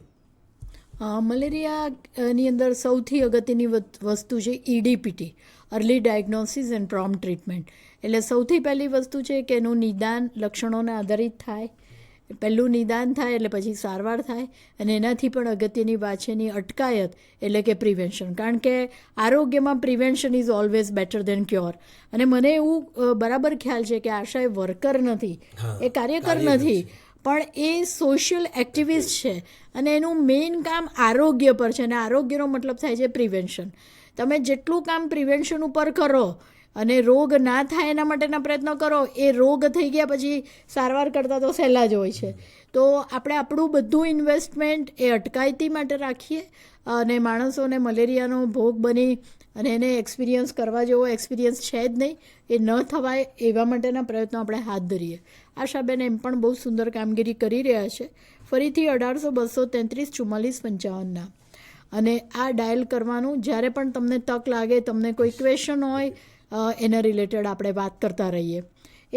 મલેરિયાની અંદર સૌથી અગત્યની વસ્તુ છે EDPT, early diagnosis and prompt treatment. એટલે સૌથી પહેલી વસ્તુ છે કે એનું નિદાન લક્ષણોને આધારિત થાય. પહેલું નિદાન થાય એટલે પછી સારવાર થાય, અને એનાથી પણ અગત્યની વાત છે એની અટકાયત એટલે કે પ્રિવેન્શન. કારણ કે આરોગ્યમાં prevention is always better than cure. અને મને એવું બરાબર ખ્યાલ છે કે આશા એ વર્કર નથી, એ કાર્યકર નથી, પણ એ સોશિયલ એક્ટિવિસ્ટ છે અને એનું મેઇન કામ આરોગ્ય પર છે. અને આરોગ્યનો મતલબ થાય છે પ્રિવેન્શન. તમે જેટલું કામ પ્રિવેન્શન ઉપર કરો અને રોગ ના થાય એના માટેના પ્રયત્નો કરો, એ રોગ થઈ ગયા પછી સારવાર કરતાં તો સહેલા જ હોય છે. તો આપણે આપણું બધું ઇન્વેસ્ટમેન્ટ એ અટકાયતી માટે રાખીએ અને માણસોને મલેરિયાનો ભોગ બની અને એને એક્સપિરિયન્સ કરવા જેવો એક્સપિરિયન્સ છે જ નહીં, એ ન થવાય એવા માટેના પ્રયત્નો આપણે હાથ ધરીએ. આશાબેન એમ પણ બહુ સુંદર કામગીરી કરી રહ્યા છે. ફરીથી 18-233-44-55 અને આ ડાયલ કરવાનું. જ્યારે પણ તમને તક લાગે, તમને કોઈ ક્વેશ્ચન હોય, એના રિલેટેડ આપણે વાત કરતા રહીએ.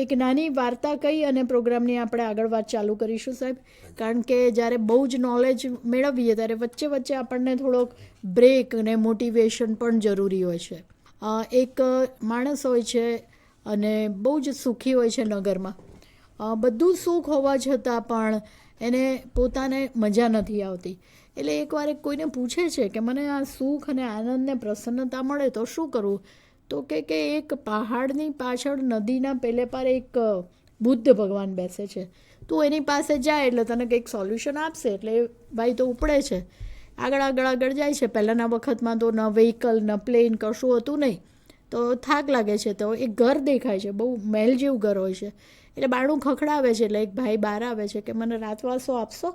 એક નાની વાર્તા કહી અને પ્રોગ્રામની આપણે આગળ વાત ચાલુ કરીશું સાહેબ, કારણ કે જ્યારે બહુ જ નોલેજ મેળવીએ ત્યારે વચ્ચે વચ્ચે આપણને થોડોક બ્રેક અને મોટિવેશન પણ જરૂરી હોય છે. એક માણસ હોય છે અને બહુ જ સુખી હોય છે નગરમાં. બધું સુખ હોવા છતાં પણ એને પોતાને મજા નથી આવતી. એટલે એકવાર કોઈને પૂછે છે કે મને આ સુખ અને આનંદને પ્રસન્નતા મળે તો શું કરવું? તો કે એક પહાડની પાછળ નદીના પેલે પાર એક બુદ્ધ ભગવાન બેસે છે, તું એની પાસે જાય એટલે તને કંઈક સોલ્યુશન આપશે. એટલે ભાઈ તો ઉપડે છે, આગળ જાય છે. પહેલાંના વખતમાં તો ન વ્હીકલ ન પ્લેન કશું હતું નહીં, તો થાક લાગે છે. તો એક ઘર દેખાય છે, બહુ મહેલ જેવું ઘર હોય છે. એટલે બારણું ખખડાવે છે, એટલે એક ભાઈ બહાર આવે છે કે મને રાતવાસો આપશો,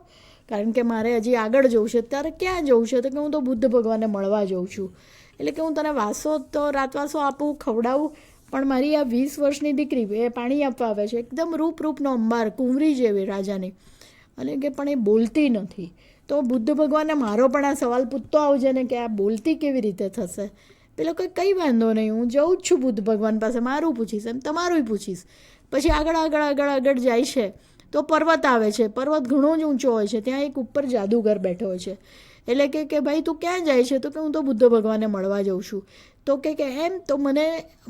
કારણ કે મારે હજી આગળ જવું છે. ત્યારે ક્યાં જવું છે? તો કે હું તો બુદ્ધ ભગવાનને મળવા જઉં છું. એટલે કે હું તને વાસો તો રાતવાસો આપું, ખવડાવું, પણ મારી આ 20 વર્ષની દીકરી એ પાણી આપવા આવે છે, એકદમ રૂપનો અંબાર, કુંવરી જેવી રાજાની, અને કે પણ એ બોલતી નથી. તો બુદ્ધ ભગવાનને મારો પણ આ સવાલ પૂછતો આવજે ને કે આ બોલતી કેવી રીતે થશે? પેલો કંઈ વાંધો નહીં, હું જઉં જ છું બુદ્ધ ભગવાન પાસે, મારું પૂછીશ એમ તમારું પૂછીશ. પછી આગળ જાય છે તો પર્વત આવે છે. પર્વત ઘણો જ ઊંચો હોય છે, ત્યાં એક ઉપર જાદુગર બેઠો હોય છે. એટલે કે ભાઈ તું ક્યાં જાય છે? તો કે હું તો બુદ્ધ ભગવાનને મળવા જાઉં છું. તો કે એમ, તો મને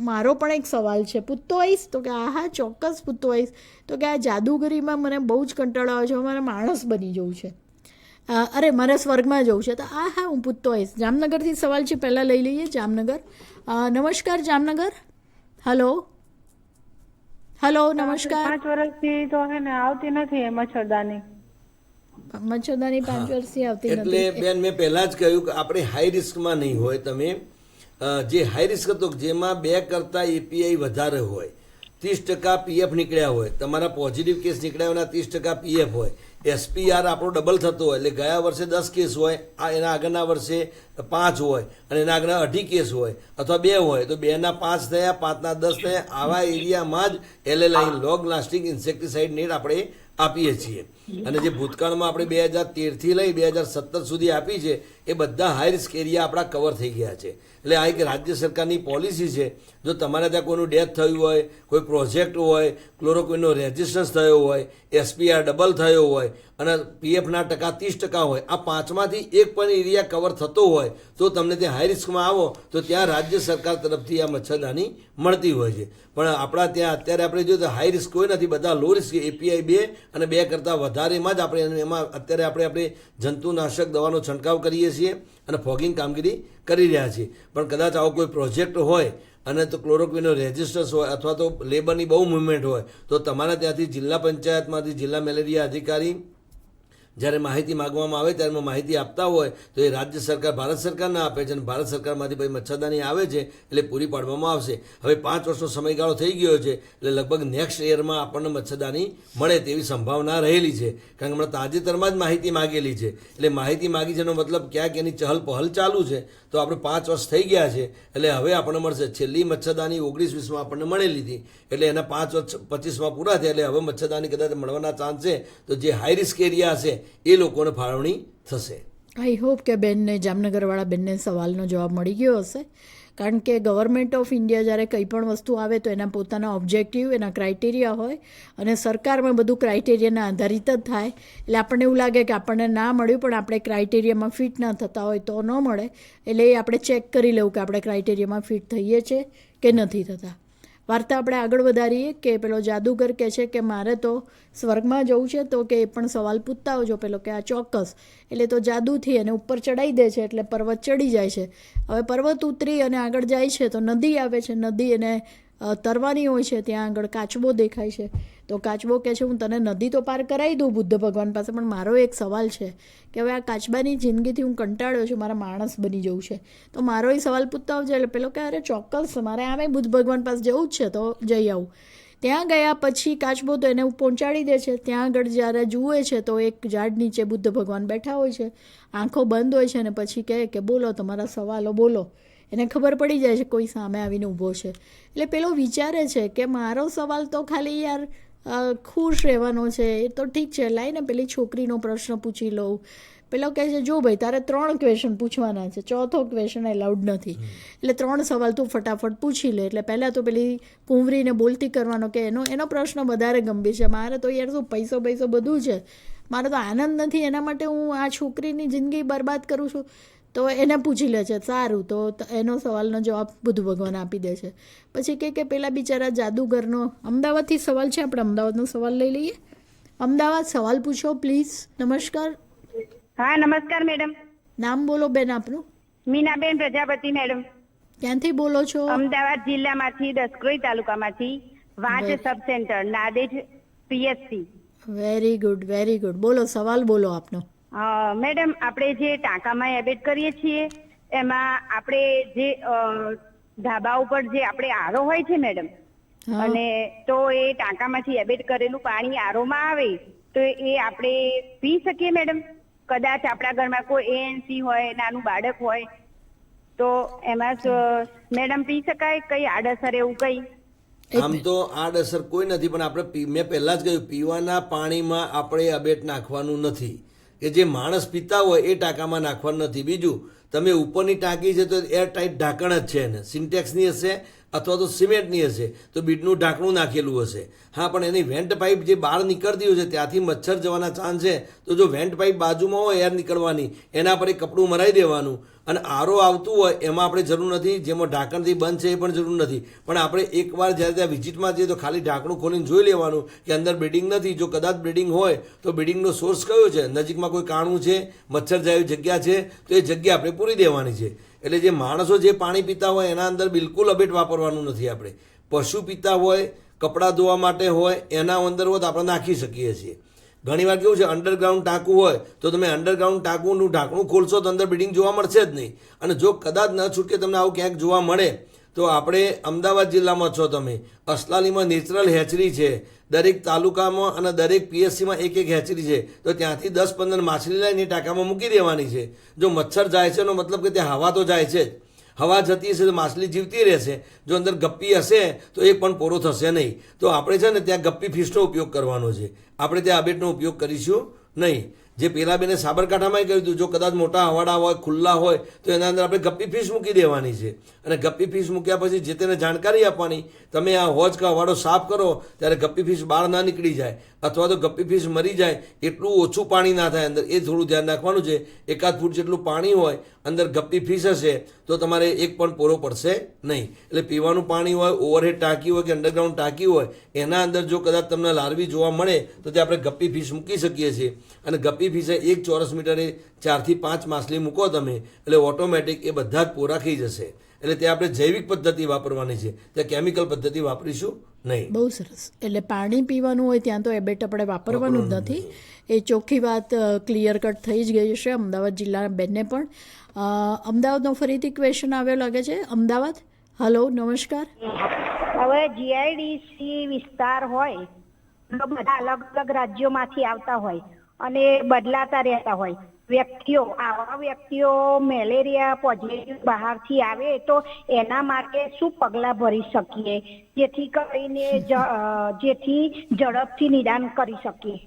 મારો પણ એક સવાલ છે, પૂછતો આવીશ? તો કે હા ચોક્કસ પૂછતો આવીશ. તો કે આ જાદુગરીમાં મને બહુ જ કંટાળો આવે છે, મારે માણસ બની જવું છે, અરે મારે સ્વર્ગમાં જવું છે. તો હા હું પૂછતો આવીશ. જામનગરથી સવાલ છે, પહેલાં લઈ લઈએ. જામનગર, નમસ્કાર જામનગર. હલો નમસ્કાર. 5 વર્ષથી તો હે ને આવતી નથી એ મચ્છરદાની 5 વર્ષથી આવતી એટલે નથી. બેન મેં પહેલા જ કહ્યું કે આપણે હાઈ રિસ્કમાં નહીં હોય. તમે જે હાઈ રિસ્ક હતો જેમાં 2 કરતાં API વધારે હોય, 30% PF નીકળ્યા હોય, તમારા પોઝિટિવ કેસ નીકળ્યા હોય 30% PF હોય, SPR આપણો ડબલ થતો હોય, એટલે ગયા વર્ષે 10 કેસ હોય, એના આગળના વર્ષે 5 હોય અને એના આગળના 2.5 કેસ હોય અથવા 2 હોય, તો 2ના 5 થયા, 5ના 10 થયા. આવા એરિયામાં જ LLI long lasting insecticide net આપણે આપીએ છીએ. અને જે ભૂતકાળમાં આપણે 2013થી લઈ 2017 સુધી આપી છે એ બધા હાઈ રિસ્ક એરિયા આપણા કવર થઈ ગયા છે. એટલે આ એક રાજ્ય સરકારની પોલિસી છે. જો તમારે ત્યાં કોઈનું ડેથ થયું હોય, કોઈ પ્રોજેક્ટ હોય, ક્લોરોક્વિનનો રેઝિસ્ટન્સ થયો હોય, SPR ડબલ થયો હોય અને PFના ટકા 30% હોય, આ 5માંથી એક પણ એરિયા કવર થતો હોય તો તમને ત્યાં હાઈ રિસ્કમાં આવો તો ત્યાં રાજ્ય સરકાર તરફથી આ મચ્છરદાની મળતી હોય છે. પણ આપણા ત્યાં અત્યારે આપણે જોઈએ તો હાઈ રિસ્ક કોઈ નથી, બધા લો રિસ્ક, API 2 અને 2 કરતાં વધારેમાં જ આપણે એમાં અત્યારે આપણે જંતુનાશક દવાનો છંટકાવ કરીએ છીએ અને ફોગિંગ કામગીરી કરી રહ્યા છીએ. પણ કદાચ આવો કોઈ પ્રોજેક્ટ હોય અને તો ક્લોરોક્વિનનો રેઝિસ્ટન્સ હોય અથવા તો લેબરની બહુ મુવમેન્ટ હોય તો તમારા ત્યાંથી જિલ્લા પંચાયતમાંથી જિલ્લા મેલેરિયા અધિકારી, જ્યારે માહિતી માગવામાં આવે ત્યારે માહિતી આપતા હોય તો એ રાજ્ય સરકાર ભારત સરકારને આપે છે અને ભારત સરકારમાંથી પછી મચ્છરદાની આવે છે એટલે પૂરી પાડવામાં આવશે. હવે 5 વર્ષનો સમયગાળો થઈ ગયો છે એટલે લગભગ નેક્સ્ટ યરમાં આપણને મચ્છરદાની મળે તેવી સંભાવના રહેલી છે, કારણ કે હમણાં તાજેતરમાં જ માહિતી માગેલી છે. એટલે માહિતી માગી છે એનો મતલબ ક્યાંક એની ચહલ પહલ ચાલુ છે. તો આપણે 5 વર્ષ થઈ ગયા છે એટલે હવે આપણને મળશે. છેલ્લી મચ્છરદાની 19-20માં આપણને મળેલી હતી એટલે એના 5 વર્ષ 25માં પૂરા થયા એટલે હવે મચ્છરદાની કદાચ મળવાના ચાન્સ છે. તો જે હાઈ રિસ્ક એરિયા હશે એ લોકોને ફાળવણી થશે. આઈ હોપ કે બેનને જામનગરવાળા બેનને સવાલનો જવાબ મળી ગયો હશે, કારણ કે ગવર્મેન્ટ ઓફ ઇન્ડિયા જ્યારે કંઈ પણ વસ્તુ આવે તો એના પોતાના ઓબ્જેક્ટિવ, એના ક્રાઇટેરિયા હોય અને સરકારમાં બધું ક્રાઇટેરિયાના આધારિત જ થાય. એટલે આપણને એવું લાગે કે આપણને ના મળ્યું પણ આપણે ક્રાઇટેરિયામાં ફિટ ના થતા હોય તો ન મળે. એટલે એ આપણે ચેક કરી લેવું કે આપણે ક્રાઇટેરિયામાં ફિટ થઈએ છીએ કે નથી થતા. વાર્તા આપણે આગળ વધારીએ કે પેલો જાદુગર કહે છે કે મારે તો સ્વર્ગમાં જવું છે, તો કે એ પણ સવાલ પૂછતા હોજો પેલો કે આ ચોક્કસ. એટલે તો જાદુથી એને ઉપર ચડાવી દે છે એટલે પર્વત ચડી જાય છે. હવે પર્વત ઉતરી અને આગળ જાય છે તો નદી આવે છે. નદી એને તરવાની હોય છે, ત્યાં આગળ કાચબો દેખાય છે. તો કાચબો કહે છે હું તને નદી તો પાર કરાવી દઉં બુદ્ધ ભગવાન પાસે, પણ મારો એક સવાલ છે કે હવે આ કાચબાની જિંદગીથી હું કંટાળ્યો છું, મારા માણસ બની જવું છે. તો મારો એ સવાલ પૂછતા આવજો. એટલે પેલો કે અરે ચોક્કસ મારે આમે બુદ્ધ ભગવાન પાસે જવું જ છે તો જઈ આવું. ત્યાં ગયા પછી કાચબો તો એને પહોંચાડી દે છે. ત્યાં આગળ જ્યારે જુએ છે તો એક ઝાડ નીચે બુદ્ધ ભગવાન બેઠા હોય છે, આંખો બંધ હોય છે અને પછી કહે કે બોલો તમારા સવાલો બોલો. એને ખબર પડી જાય છે કોઈ સામે આવીને ઊભો છે. એટલે પેલો વિચારે છે કે મારો સવાલ તો ખાલી યાર ખુશ રહેવાનો છે, એ તો ઠીક છે, લાઈને પેલી છોકરીનો પ્રશ્ન પૂછી લઉં. પેલો કહે છે જો ભાઈ તારે 3 ક્વેશ્ચન પૂછવાના છે, 4થો ક્વેશ્ચન એલાઉડ નથી. એટલે 3 સવાલ તું ફટાફટ પૂછી લે. એટલે પહેલાં તો પેલી કુંવરીને બોલતી કરવાનો કે એનો પ્રશ્ન વધારે ગંભીર છે. મારે તો યાર શું પૈસો બધું છે, મારે તો આનંદ નથી, એના માટે હું આ છોકરીની જિંદગી બરબાદ કરું છું. તો એને પૂછી લે છે. સારું, તો એનો સવાલનો જવાબ બુદ્ધ ભગવાન આપી દે છે. પછી કે પેલા બિચારા જાદુગરનો અમદાવાદથી સવાલ છે, આપણે અમદાવાદનો સવાલ લઈ લઈએ. અમદાવાદ સવાલ પૂછો પ્લીઝ. નમસ્કાર. હા નમસ્કાર મેડમ. નામ બોલો બેન આપનું. મીનાબેન પ્રજાપતિ મેડમ. ક્યાંથી બોલો છો? અમદાવાદ જિલ્લામાંથી, દસક્રોઈ તાલુકામાંથી, Vanch sub centre, Nadej PSC. Very good very good. બોલો સવાલ બોલો આપનો. મેડમ આપણે જે ટાંકામાં એબેટ કરીએ છીએ એમાં આપણે જે ધાબા ઉપર જે આપણે આરો હોય છે મેડમ, અને તો એ ટાંકામાંથી એબેટ કરેલું પાણી આરોમાં આવે તો એ આપણે પી શકીએ મેડમ? કદાચ આપણા ઘરમાં કોઈ એએનસી હોય, નાનું બાળક હોય તો એમાં મેડમ પી શકાય? કઈ આડઅસર એવું કઈ? આમ તો આડઅસર કોઈ નથી, પણ આપણે મેં પહેલા જ કહ્યું પીવાના પાણીમાં આપણે અબેટ નાખવાનું નથી. કે જે માણસ પીતા હોય એ ટાંકામાં નાખવાનું નથી. બીજું, તમે ઉપરની ટાંકી છે તો એર ટાઈટ ઢાંકણ જ છે એને, સિન્ટેક્સની હશે અથવા તો સિમેન્ટની હશે તો બીડનું ઢાંકણું નાખેલું હશે. હા, પણ એની વેન્ટ પાઇપ જે બહાર નીકળતી હોય છે ત્યાંથી મચ્છર જવાના ચાન્સ છે. તો જો વેન્ટ પાઇપ બાજુમાં હોય એર નીકળવાની, એના પર એક કપડું મરાઈ દેવાનું. અને આરો આવતું હોય એમાં આપણે જરૂર નથી, જેમાં ઢાંકણથી બંધ છે એ પણ જરૂર નથી. પણ આપણે એકવાર જ્યારે ત્યાં વિઝિટમાં જઈએ તો ખાલી ઢાંકણું ખોલીને જોઈ લેવાનું કે અંદર બ્લીડિંગ નથી. જો કદાચ બ્લીડિંગ હોય તો બ્લીડિંગનો સોર્સ કયો છે, નજીકમાં કોઈ કાણું છે, મચ્છર જાય એવી જગ્યા છે તો એ જગ્યા આપણે પૂરી દેવાની છે. એટલે જે માણસો જે પાણી પીતા હોય એના અંદર બિલકુલ અબેટ વાપરવાનું નથી. આપણે પશુ પીતા હોય, કપડાં ધોવા માટે હોય, એના અંદર હોય તો આપણે નાખી શકીએ છીએ. ઘણીવાર કેવું છે, અંડરગ્રાઉન્ડ ટાંકું હોય તો તમે અંડરગ્રાઉન્ડ ટાંકુનું ઢાંકણું ખોલશો તો અંદર બ્લીડિંગ જોવા મળશે જ નહીં. અને જો કદાચ ન છૂટકે તમને આવું ક્યાંક જોવા મળે તો આપણે અમદાવાદ જિલ્લામાં છો તમે, અસલાલીમાં નેચરલ હેચરી છે. દરેક તાલુકામાં અને દરેક પીએસસીમાં એક હેચરી છે. તો ત્યાંથી 10-15 માછલી લઈને ટાંકામાં મૂકી દેવાની છે. જો મચ્છર જાય છે એનો મતલબ કે ત્યાં હવા તો જાય છે જ. હવા જતી હશે તો માછલી જીવતી રહેશે. જો અંદર ગપ્પી હશે તો એ પણ પૂરો થશે નહીં. તો આપણે છે ને ત્યાં ગપ્પી ફિશનો ઉપયોગ કરવાનો છે. આપણે ત્યાં અબેટનો ઉપયોગ કરીશું નહીં. જે પેલા બેને સાબરકાંઠામાં કહ્યું હતું, જો કદાચ મોટા હવાડા હોય, ખુલ્લા હોય તો એના અંદર આપણે ગપ્પી ફિશ મૂકી દેવાની છે. અને ગપ્પી ફિશ મૂક્યા પછી જે તેને જાણકારી આપવાની, તમે આ હોજ કે હવાડો સાફ કરો ત્યારે ગપ્પી ફિશ બહાર ના નીકળી જાય અથવા તો ગપ્પી ફિશ મરી જાય એટલું ઓછું પાણી ના થાય અંદર, એ થોડું ધ્યાન રાખવાનું છે. 1 ફૂટ જેટલું પાણી હોય, અંદર ગપ્પી ફિશ હશે તો તમારે એક પણ પોરો પડશે નહીં. એટલે પીવાનું પાણી હોય, ઓવરહેડ ટાંકી હોય કે અંડરગ્રાઉન્ડ ટાંકી હોય, એના અંદર જો કદાચ તમને લાર્વી જોવા મળે તો ત્યાં આપણે ગપ્પી ફિશ મૂકી શકીએ છીએ. અને ગપ્પી ફિશે 1 ચોરસ મીટરે 4 થી 5 માછલી મૂકો તમે એટલે ઓટોમેટિક એ બધા જ પોરા ખાઈ જશે. એટલે ત્યાં આપણે જૈવિક પદ્ધતિ વાપરવાની છે, ત્યાં કેમિકલ પદ્ધતિ વાપરીશું નહીં. બહુ સરસ. એટલે પાણી પીવાનું હોય ત્યાં તો એબેટ આપણે વાપરવાનું જ નથી. એ ચોખ્ખી વાત ક્લિયર કટ થઈ જ ગઈ છે અમદાવાદ જિલ્લાના બેનને પણ. અમદાવાદનો ફરીથી ક્વેશ્ચન આવ્યો લાગે છે. અમદાવાદ, હલો, નમસ્કાર. હવે જીઆઈડીસી વિસ્તાર હોય તો બધા અલગ અલગ રાજ્યોમાંથી આવતા હોય અને બદલાતા રહેતા હોય વ્યક્તિઓ. આવા વ્યક્તિઓ મેલેરિયા પોઝિટિવ બહારથી આવે તો એના માટે શું પગલાં ભરી શકીએ જેથી કરીને જેથી ઝડપથી નિદાન કરી શકીએ?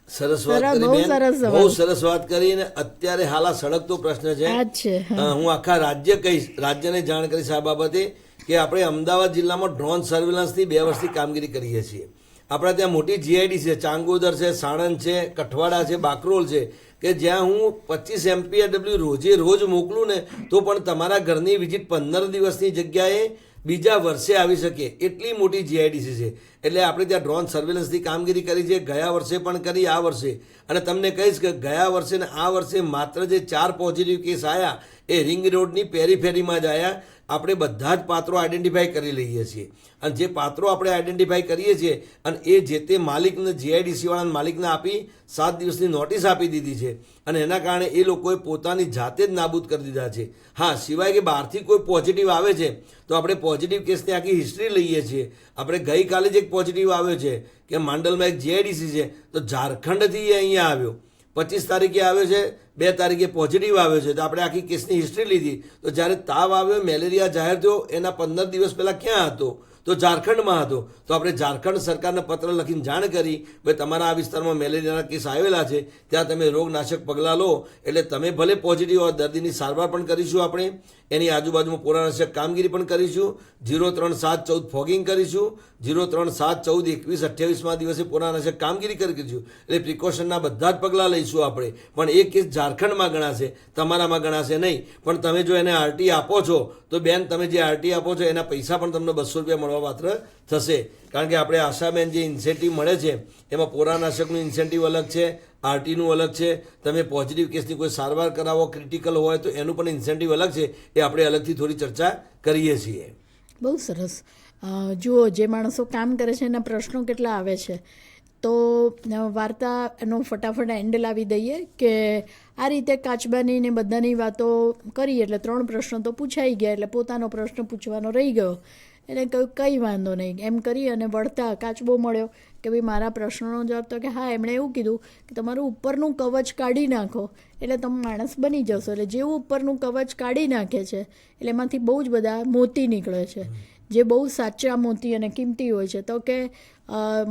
સરસ વાત કરી બહુ બેન, સરસ સવાલ. બહુ સરસ વાત કરી. અને અત્યારે હાલ આ સળગતો પ્રશ્ન છે. આ જ છે. હું આખા રાજ્ય કહીશ, રાજ્યને જાણ કરીશ આ બાબતે કે આપણે અમદાવાદ જિલ્લામાં ડ્રોન સર્વેલન્સની 2 વર્ષથી કામગીરી કરીએ છીએ. આપણા ત્યાં મોટી જીઆઈડી છે, ચાંગોદર છે, સાણંદ છે, કઠવાડા છે, બાકરોલ છે, કે જ્યાં હું 25 MPW રોજે રોજ મોકલું ને તો પણ તમારા ઘરની વિઝિટ 15 દિવસની જગ્યાએ બીજા વર્ષે આવી શકે એટલી મોટી જીઆઈડીસી છે. એટલે આપણે ત્યાં ડ્રોન સર્વેલન્સની કામગીરી કરી છે, ગયા વર્ષે પણ કરી, આ વર્ષે. અને તમને કહીશ કે ગયા વર્ષે ને આ વર્ષે માત્ર જે 4 પોઝિટિવ કેસ આવ્યા એ રિંગ રોડની પેરીફેરીમાં જ આવ્યા. આપણે બધા જ પાત્રો આઈડેન્ટિફાઈ કરી લઈએ છીએ અને જે પાત્રો આપણે આઈડેન્ટિફાઈ કરીએ છીએ અને એ જે તે માલિકને જીઆઈડીસીવાળાના માલિકને આપી 7 દિવસની નોટિસ આપી દીધી છે અને એના કારણે એ લોકોએ પોતાની જાતે જ નાબૂદ કરી દીધા છે. હા, સિવાય કે બહારથી કોઈ પોઝિટિવ આવે છે તો આપણે પોઝિટિવ કેસની આખી હિસ્ટ્રી લઈએ છીએ. આપણે ગઈકાલે જ એક પોઝિટિવ આવ્યો છે કે માંડલમાં એક જીઆઈડીસી છે તો ઝારખંડથી એ અહીંયા આવ્યો, 25 તારીખે આવ્યો છે, 2 તારીખે પોઝિટિવ આવ્યો છે. તો આપણે આખી કેસની હિસ્ટ્રી લીધી. તો જ્યારે તાવ આવ્યો, મેલેરિયા જાહેર થયો, એના 15 દિવસ પહેલાં ક્યાં હતો? તો ઝારખંડમાં હતો. તો આપણે ઝારખંડ સરકારને પત્ર લખીને જાણ કરી, ભાઈ તમારા આ વિસ્તારમાં મેલેરિયાના કેસ આવેલા છે, ત્યાં તમે રોગનાશક પગલાં લો. એટલે તમે ભલે પોઝિટિવ હોય, દર્દીની સારવાર પણ કરીશું, આપણે એની આજુબાજુમાં પોરાનાશક કામગીરી પણ કરીશું, 03/7/14 ફોગિંગ કરીશું, 03/7/14 21/28 દિવસે પોરાનાશક કામગીરી કરીશું. એટલે પ્રિકોશનના બધા જ પગલાં લઈશું આપણે. પણ એ કેસ ઝારખંડમાં ગણાશે, તમારામાં ગણાશે નહીં. પણ તમે જો એને આરટી આપો છો તો બેન, તમે જે આરટી આપો છો એના પૈસા પણ તમને 200 રૂપિયા મળવા પાત્ર થશે. કારણ કે આપણે આશાબેન જે ઇન્સેન્ટિવ મળે છે એમાં પોરાનાશકનું ઇન્સેન્ટિવ અલગ છે, આરટીનું અલગ છે. તમે પોઝિટિવ કેસની કોઈ સારવાર કરાવો, ક્રિટિકલ હોય તો એનું પણ ઇન્સેન્ટિવ અલગ છે. એ આપણે અલગથી થોડી ચર્ચા કરીએ છીએ. બહુ સરસ. જુઓ, જે માણસો કામ કરે છે એના પ્રશ્નો કેટલા આવે છે. તો વાર્તાનો ફટાફટ એન્ડ લાવી દઈએ કે આ રીતે કાચબાની ને બધાની વાતો કરી એટલે 3 પ્રશ્નો તો પૂછાઈ ગયા. એટલે પોતાનો પ્રશ્ન પૂછવાનો રહી ગયો. એટલે કહ્યું કંઈ વાંધો નહીં એમ કરી અને વળતા કાચબો મળ્યો કે ભાઈ મારા પ્રશ્નનો જવાબ તો કે હા, એમણે એવું કીધું કે તમારું ઉપરનું કવચ કાઢી નાખો એટલે તમે માણસ બની જશો. એટલે જેવું ઉપરનું કવચ કાઢી નાખે છે એટલે એમાંથી બહુ જ બધા મોતી નીકળે છે, જે બહુ સાચા મોતી અને કિંમતી હોય છે. તો કે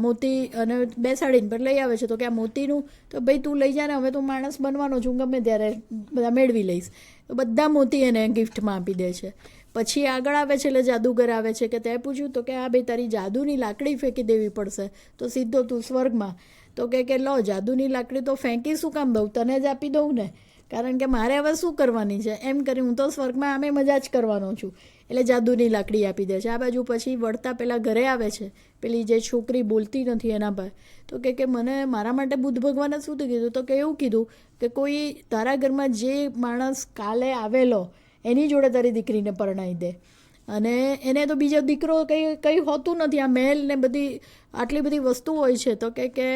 મોતી અને બેસાડીને પર લઈ આવે છે તો કે આ મોતીનું તો ભાઈ તું લઈ જા ને, હવે તું માણસ બનવાનો છું, ગમે ત્યારે બધા મેળવી લઈશ. તો બધા મોતી એને ગિફ્ટમાં આપી દે છે. પછી આગળ આવે છે એટલે જાદુગર આવે છે કે તે પૂછ્યું તો કે આ ભાઈ તારી જાદુની લાકડી ફેંકી દેવી પડશે તો સીધો તું સ્વર્ગમાં. તો કે લો, જાદુની લાકડી તો ફેંકી શું કામ દઉં, તને જ આપી દઉં ને, કારણ કે મારે હવે શું કરવાની છે એમ કરી હું તો સ્વર્ગમાં આમે મજા જ કરવાનો છું. એટલે જાદુની લાકડી આપી દે છે. આ બાજુ પછી વળતા પહેલાં ઘરે આવે છે પેલી જે છોકરી બોલતી નથી એના પર. તો કે મને મારા માટે બુદ્ધ ભગવાને શું કીધું? તો કે એવું કીધું કે કોઈ તારા ઘરમાં જે માણસ કાલે આવેલો એની જોડે તારી દીકરીને પરણાવી દે, અને એને તો બીજો દીકરો કંઈ હોતું નથી. આ મહેલ ને બધી આટલી બધી વસ્તુ હોય છે. તો કે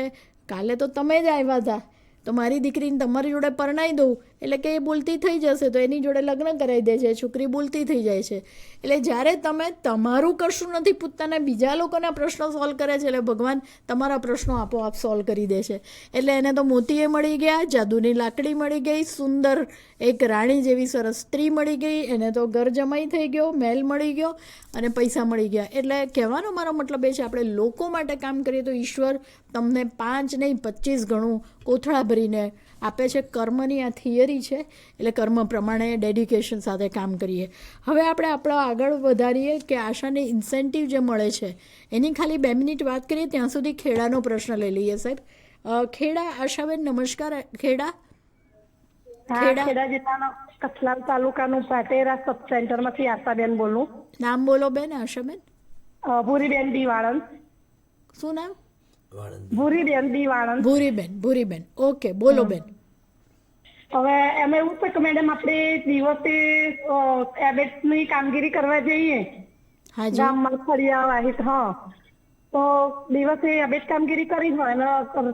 કાલે તો તમે જ આવ્યા હતા તો મારી દીકરીને તમારી જોડે પરણાવી દઉં એટલે કે એ બોલતી થઈ જશે તો એની જોડે લગ્ન કરાવી દે છે, છોકરી બોલતી થઈ જાય છે. એટલે જ્યારે તમે તમારું કશું નથી પૂછતા ને બીજા લોકોના પ્રશ્નો સોલ્વ કરે છે એટલે ભગવાન તમારા પ્રશ્નો આપોઆપ સોલ્વ કરી દે છે. એટલે એને તો મોતીએ મળી ગયા, જાદુની લાકડી મળી ગઈ, સુંદર એક રાણી જેવી સરસ સ્ત્રી મળી ગઈ, એને તો ઘર જમાઈ થઈ ગયો, મહેલ મળી ગયો અને પૈસા મળી ગયા. એટલે કહેવાનો મારો મતલબ એ છે આપણે લોકો માટે કામ કરીએ તો ઈશ્વર તમને 5 નહીં 25 ગણું કોથળા ભરીને આપે છે. કર્મની આ થિયરી છે એટલે કર્મ પ્રમાણે ડેડિકેશન સાથે કામ કરીએ. હવે આપણે આપણો આગળ વધારીએ કે આશાને ઇન્સેન્ટિવ જે મળે છે એની ખાલી 2 મિનિટ વાત કરીએ. ત્યાં સુધી ખેડાનો પ્રશ્ન લઈ લઈએ સાહેબ. ખેડા, આશાબેન નમસ્કાર. ખેડા ખેડા જિલ્લાના કથલાલ તાલુકાનું પાટેરા સબ સેન્ટરમાંથી આશાબેન બોલું. નામ બોલો બેન. આશાબેન ભૂરીબેન ડી વાળંદ. શું નામ? ભૂરીબેન ડી વાળંદ. ભૂરીબેન. ઓકે, બોલો બેન. હવે એમાં એવું છે કે મેડમ આપણે દિવસે એબેટની કામગીરી કરવા જઈએ ગામમાં ફળિયા વાહિત, તો દિવસે એબેટ કામગીરી કરી હોય ને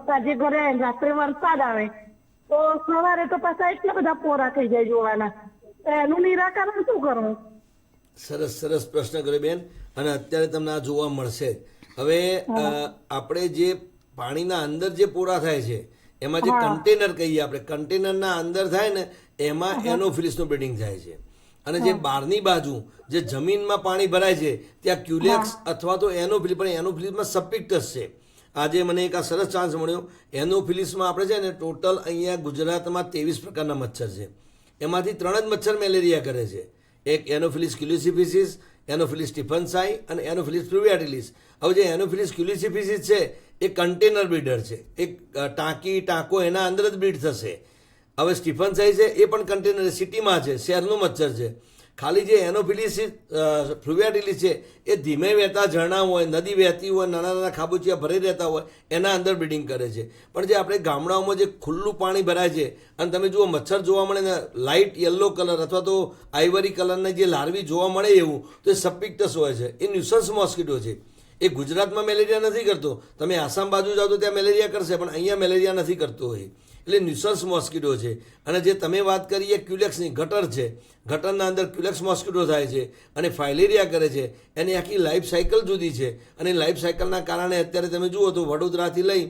સાંજે ઘરે આવીને રાત્રે વરસાદ આવે તો સવારે તો પાછા એટલા બધા પોરા થઈ જાય જોવાના. તો એનું નિરાકરણ શું કરવું? સરસ સરસ પ્રશ્ન કર્યો બેન, અને અત્યારે તમને આ જોવા મળશે. હવે આપણે જે પાણીના અંદર જે પોરા થાય છે એમાં જે કન્ટેનર કહીએ આપણે, કન્ટેનરના અંદર થાય ને એમાં એનોફિલિસનું બ્રીડિંગ થાય છે. અને જે બહારની બાજુ જે જમીનમાં પાણી ભરાય છે ત્યાં ક્યુલેક્સ અથવા તો એનોફિલિસ, પણ એનોફિલિસમાં સપિક્ટસ છે. આજે મને એક આ સરસ ચાન્સ મળ્યો. એનોફિલિસમાં આપણે છે ને ટોટલ અહીંયા ગુજરાતમાં 23 પ્રકારના મચ્છર છે. એમાંથી 3 જ મચ્છર મેલેરિયા કરે છે. એક એનોફિલિસ ક્યુલિસિફિસિસ, એનોફિલિસ સ્ટીફન્સાઈ અને એનોફિલિસ ફ્લુવિયાટિલિસ. હવે જે એનોફિલિસ ક્યુલિસિફિસિસ છે એ કન્ટેનર બ્રીડર છે, એક ટાંકો એના અંદર જ બ્રીડ થશે. હવે સ્ટીફન્સાઈ છે એ પણ કન્ટેનર સિટીમાં છે, શહેરનું મચ્છર છે. ખાલી જે એનોફિલિસ ફ્લુવિયાટિલિસ છે એ ધીમે વહેતા ઝરણા હોય, નદી વહેતી હોય, નાના નાના ખાબોચિયા ભરાઈ રહેતા હોય એના અંદર બ્રીડિંગ કરે છે. પણ જે આપણે ગામડાઓમાં જે ખુલ્લું પાણી ભરાય છે અને તમે જુઓ મચ્છર જોવા મળે ને લાઇટ યલો કલર અથવા તો આઈવરી કલરના જે લાર્વી જોવા મળે એવું, તો એ સપિક્ટસ હોય છે. એ ન્યુસન્સ મોસ્કિટો છે. એ ગુજરાતમાં મેલેરિયા નથી કરતો. તમે આસામ બાજુ જાઓ તો ત્યાં મેલેરિયા કરશે, પણ અહીંયા મેલેરિયા નથી કરતો હોય. એટલે ન્યુસન્સ મોસ્કિટો છે. અને જે તમે વાત કરી એ ક્યુલેક્સની, ગટર છે. ગટરના અંદર ક્યુલેક્સ મોસ્કિટો થાય છે અને ફાઇલેરિયા કરે છે. એની આખી લાઈફ સાયકલ જુદી છે. અને લાઈફ સાયકલના કારણે અત્યારે તમે જુઓ તો વડોદરાથી લઈ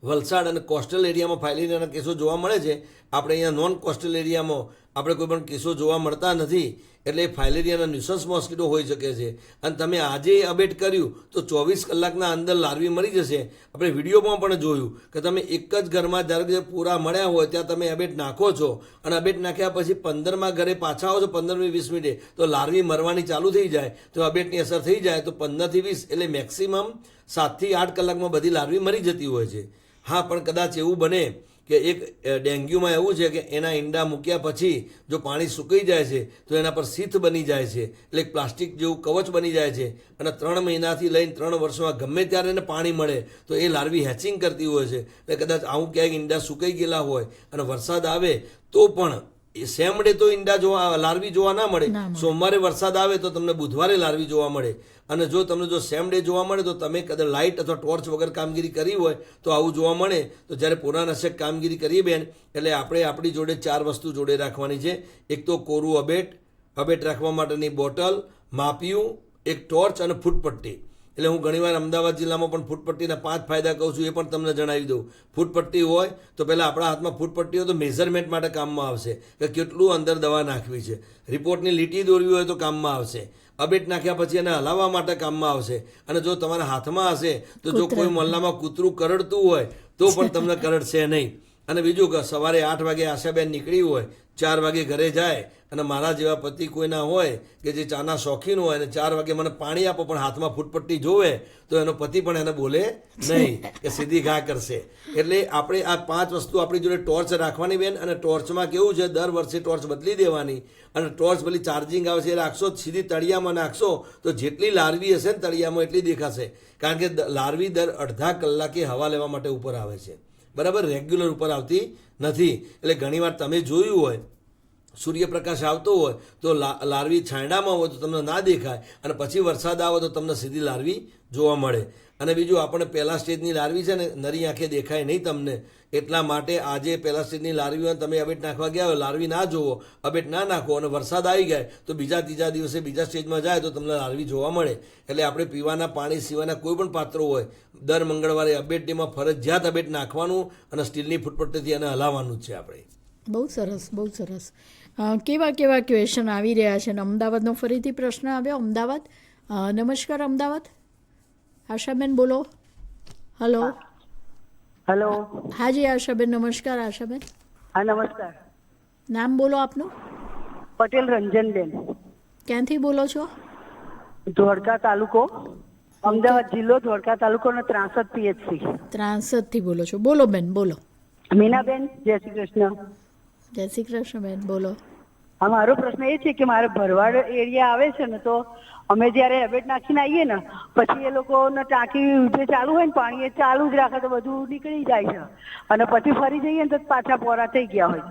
વલસાડ અને કોસ્ટલ એરિયામાં ફાઇલેરિયાના કેસો જોવા મળે છે. આપણે અહીંયા નોન કોસ્ટલ એરિયામાં આપણે કોઈ પણ કેસો જોવા મળતા નથી. એટલે ફાઇલેરિયાના ન્યુસન્સ મોસ્કિટો હોઈ શકે છે. અને તમે આજે અપડેટ કર્યું તો 24 કલાકના અંદર લાર્વી મરી જશે. આપણે વિડીયોમાં પણ જોયું કે તમે એક જ ઘરમાં ધારો કે પૂરા મળ્યા હોય ત્યાં તમે અપડેટ નાખો છો અને અપડેટ નાખ્યા પછી 15માં ઘરે પાછા આવો છો 15-20 મિનિટે તો લાર્વી મરવાની ચાલુ થઈ જાય. તો અપડેટની અસર થઈ જાય તો 15 થી 20 એટલે મેક્સિમમ 7 થી 8 કલાકમાં બધી લાર્વી મરી જતી હોય છે. હા, પણ કદાચ એવું બને કે એક ડેન્ગ્યુમાં એવું છે કે એના ઈંડા મૂક્યા પછી જો પાણી સુકાઈ જાય છે તો એના પર શીથ બની જાય છે, એટલે પ્લાસ્ટિક જેવું કવચ બની જાય છે. અને 3 મહિનાથી લઈને 3 વર્ષમાં ગમે ત્યારે એને પાણી મળે તો એ લાર્વી હેચિંગ કરતી હોય છે. એટલે કદાચ આવું ક્યાંક ઈંડા સુકાઈ ગયેલા હોય અને વરસાદ આવે તો પણ સેમડે તો ઈંડા જોવા લાર્વી જોવા ના મળે. સોમવારે વરસાદ આવે તો તમને બુધવારે લાર્વી જોવા મળે. અને જો તમને જો સેમ ડે જોવા મળે તો તમે કદાચ લાઇટ અથવા ટોર્ચ વગર કામગીરી કરી હોય તો આવું જોવા મળે. તો જ્યારે પોરાનાશક કામગીરી કરીએ બેન એટલે આપણે આપણી જોડે 4 વસ્તુ જોડે રાખવાની છે. એક તો કોરું અબેટ રાખવા માટેની બોટલ, માપિયું, એક ટોર્ચ અને ફૂટપટ્ટી. એટલે હું ઘણીવાર અમદાવાદ જિલ્લામાં પણ ફૂટપટ્ટીના 5 ફાયદા કહું છું, એ પણ તમને જણાવી દઉં. ફૂટપટ્ટી હોય તો પહેલાં આપણા હાથમાં ફૂટપટ્ટી હોય તો મેઝરમેન્ટ માટે કામમાં આવશે કે કેટલું અંદર દવા નાખવી છે. રિપોર્ટની લીટી દોરવી હોય તો કામમાં આવશે. અબેટ નાખ્યા પછી એને હલાવવા માટે કામમાં આવશે. અને જો તમારા હાથમાં હશે તો જો કોઈ મોહલ્લામાં કૂતરું કરડતું હોય તો પણ તમને કરડશે નહીં. અને બીજું કે સવારે 8 વાગે આશાબેન નીકળી હોય, 4 વાગે ઘરે જાય અને મારા જેવા પતિ કોઈના હોય કે જે ચાના શોખીન હોય અને 4 વાગે મને પાણી આપો પણ હાથમાં ફૂટપટ્ટી જોવે તો એનો પતિ પણ એને બોલે નહીં કે સીધી ઘા કરશે. એટલે આપણે આ 5 વસ્તુ આપણી જોડે ટોર્ચ રાખવાની બેન. અને ટોર્ચમાં કેવું છે દર વર્ષે ટોર્ચ બદલી દેવાની. અને ટોર્ચ પેલી ચાર્જિંગ આવે છે એ રાખશો, સીધી તળિયામાં નાખશો તો જેટલી લાર્વી હશે ને તળિયામાં એટલી દેખાશે. કારણ કે લાર્વી દર અડધા કલાકે હવા લેવા માટે ઉપર આવે છે, બરાબર, રેગ્યુલર ઉપર આવતી નથી. એટલે ઘણીવાર તમે જોયું હોય સૂર્યપ્રકાશ આવતો હોય તો લાર્વી છાંયડામાં હોય તો તમને ના દેખાય અને પછી વરસાદ આવે તો તમને સીધી લાર્વી જોવા મળે. અને બીજું આપણે પહેલા સ્ટેજની લાર્વી છે ને નરી આંખે દેખાય નહીં તમને. એટલા માટે આજે પહેલા સ્ટેજની લાર્વી હોય તમે અબેટ નાખવા ગયા હોય, લાર્વી ના જોવો, અબેટ ના નાખો અને વરસાદ આવી જાય તો બીજા ત્રીજા દિવસે બીજા સ્ટેજમાં જાય તો તમને લાર્વી જોવા મળે. એટલે આપણે પીવાના પાણી સિવાયના કોઈ પણ પાત્રો હોય દર મંગળવારે અબેટ ડેમાં ફરજિયાત અબેટ નાખવાનું અને સ્ટીલની ફૂટપટ્ટીથી એને હલાવવાનું જ છે આપણે. બહુ સરસ, બહુ સરસ. કેવા કેવા ક્વેશ્ચન આવી રહ્યા છે. અને અમદાવાદનો ફરીથી પ્રશ્ન આવ્યો. અમદાવાદ, નમસ્કાર અમદાવાદ. આશાબેન બોલો. હલો. હેલો. હાજી આશાબેન, નમસ્કાર આશાબેન. હા નમસ્કાર. નામ બોલો આપનું. પટેલ રંજનબેન. ક્યાંથી બોલો છો? ધોળકા તાલુકો, અમદાવાદ જિલ્લો, ધોળકા તાલુકો અને 63 PHC. 63થી બોલો છો. બોલો બેન, બોલો. મીનાબેન, જય શ્રી કૃષ્ણ. જય શ્રી કૃષ્ણ બેન, બોલો. હા, મારો પ્રશ્ન એ છે કે મારે ભરવાડ એરિયા આવે છે ને તો અમે જ્યારે એબેટ નાખીને આવીએ ને પછી એ લોકોને ટાંકી જે ચાલુ હોય ને પાણી એ ચાલુ જ રાખે તો બધું નીકળી જાય છે અને પછી ફરી જઈએ ને તો પાછા પોરા થઈ ગયા હોય.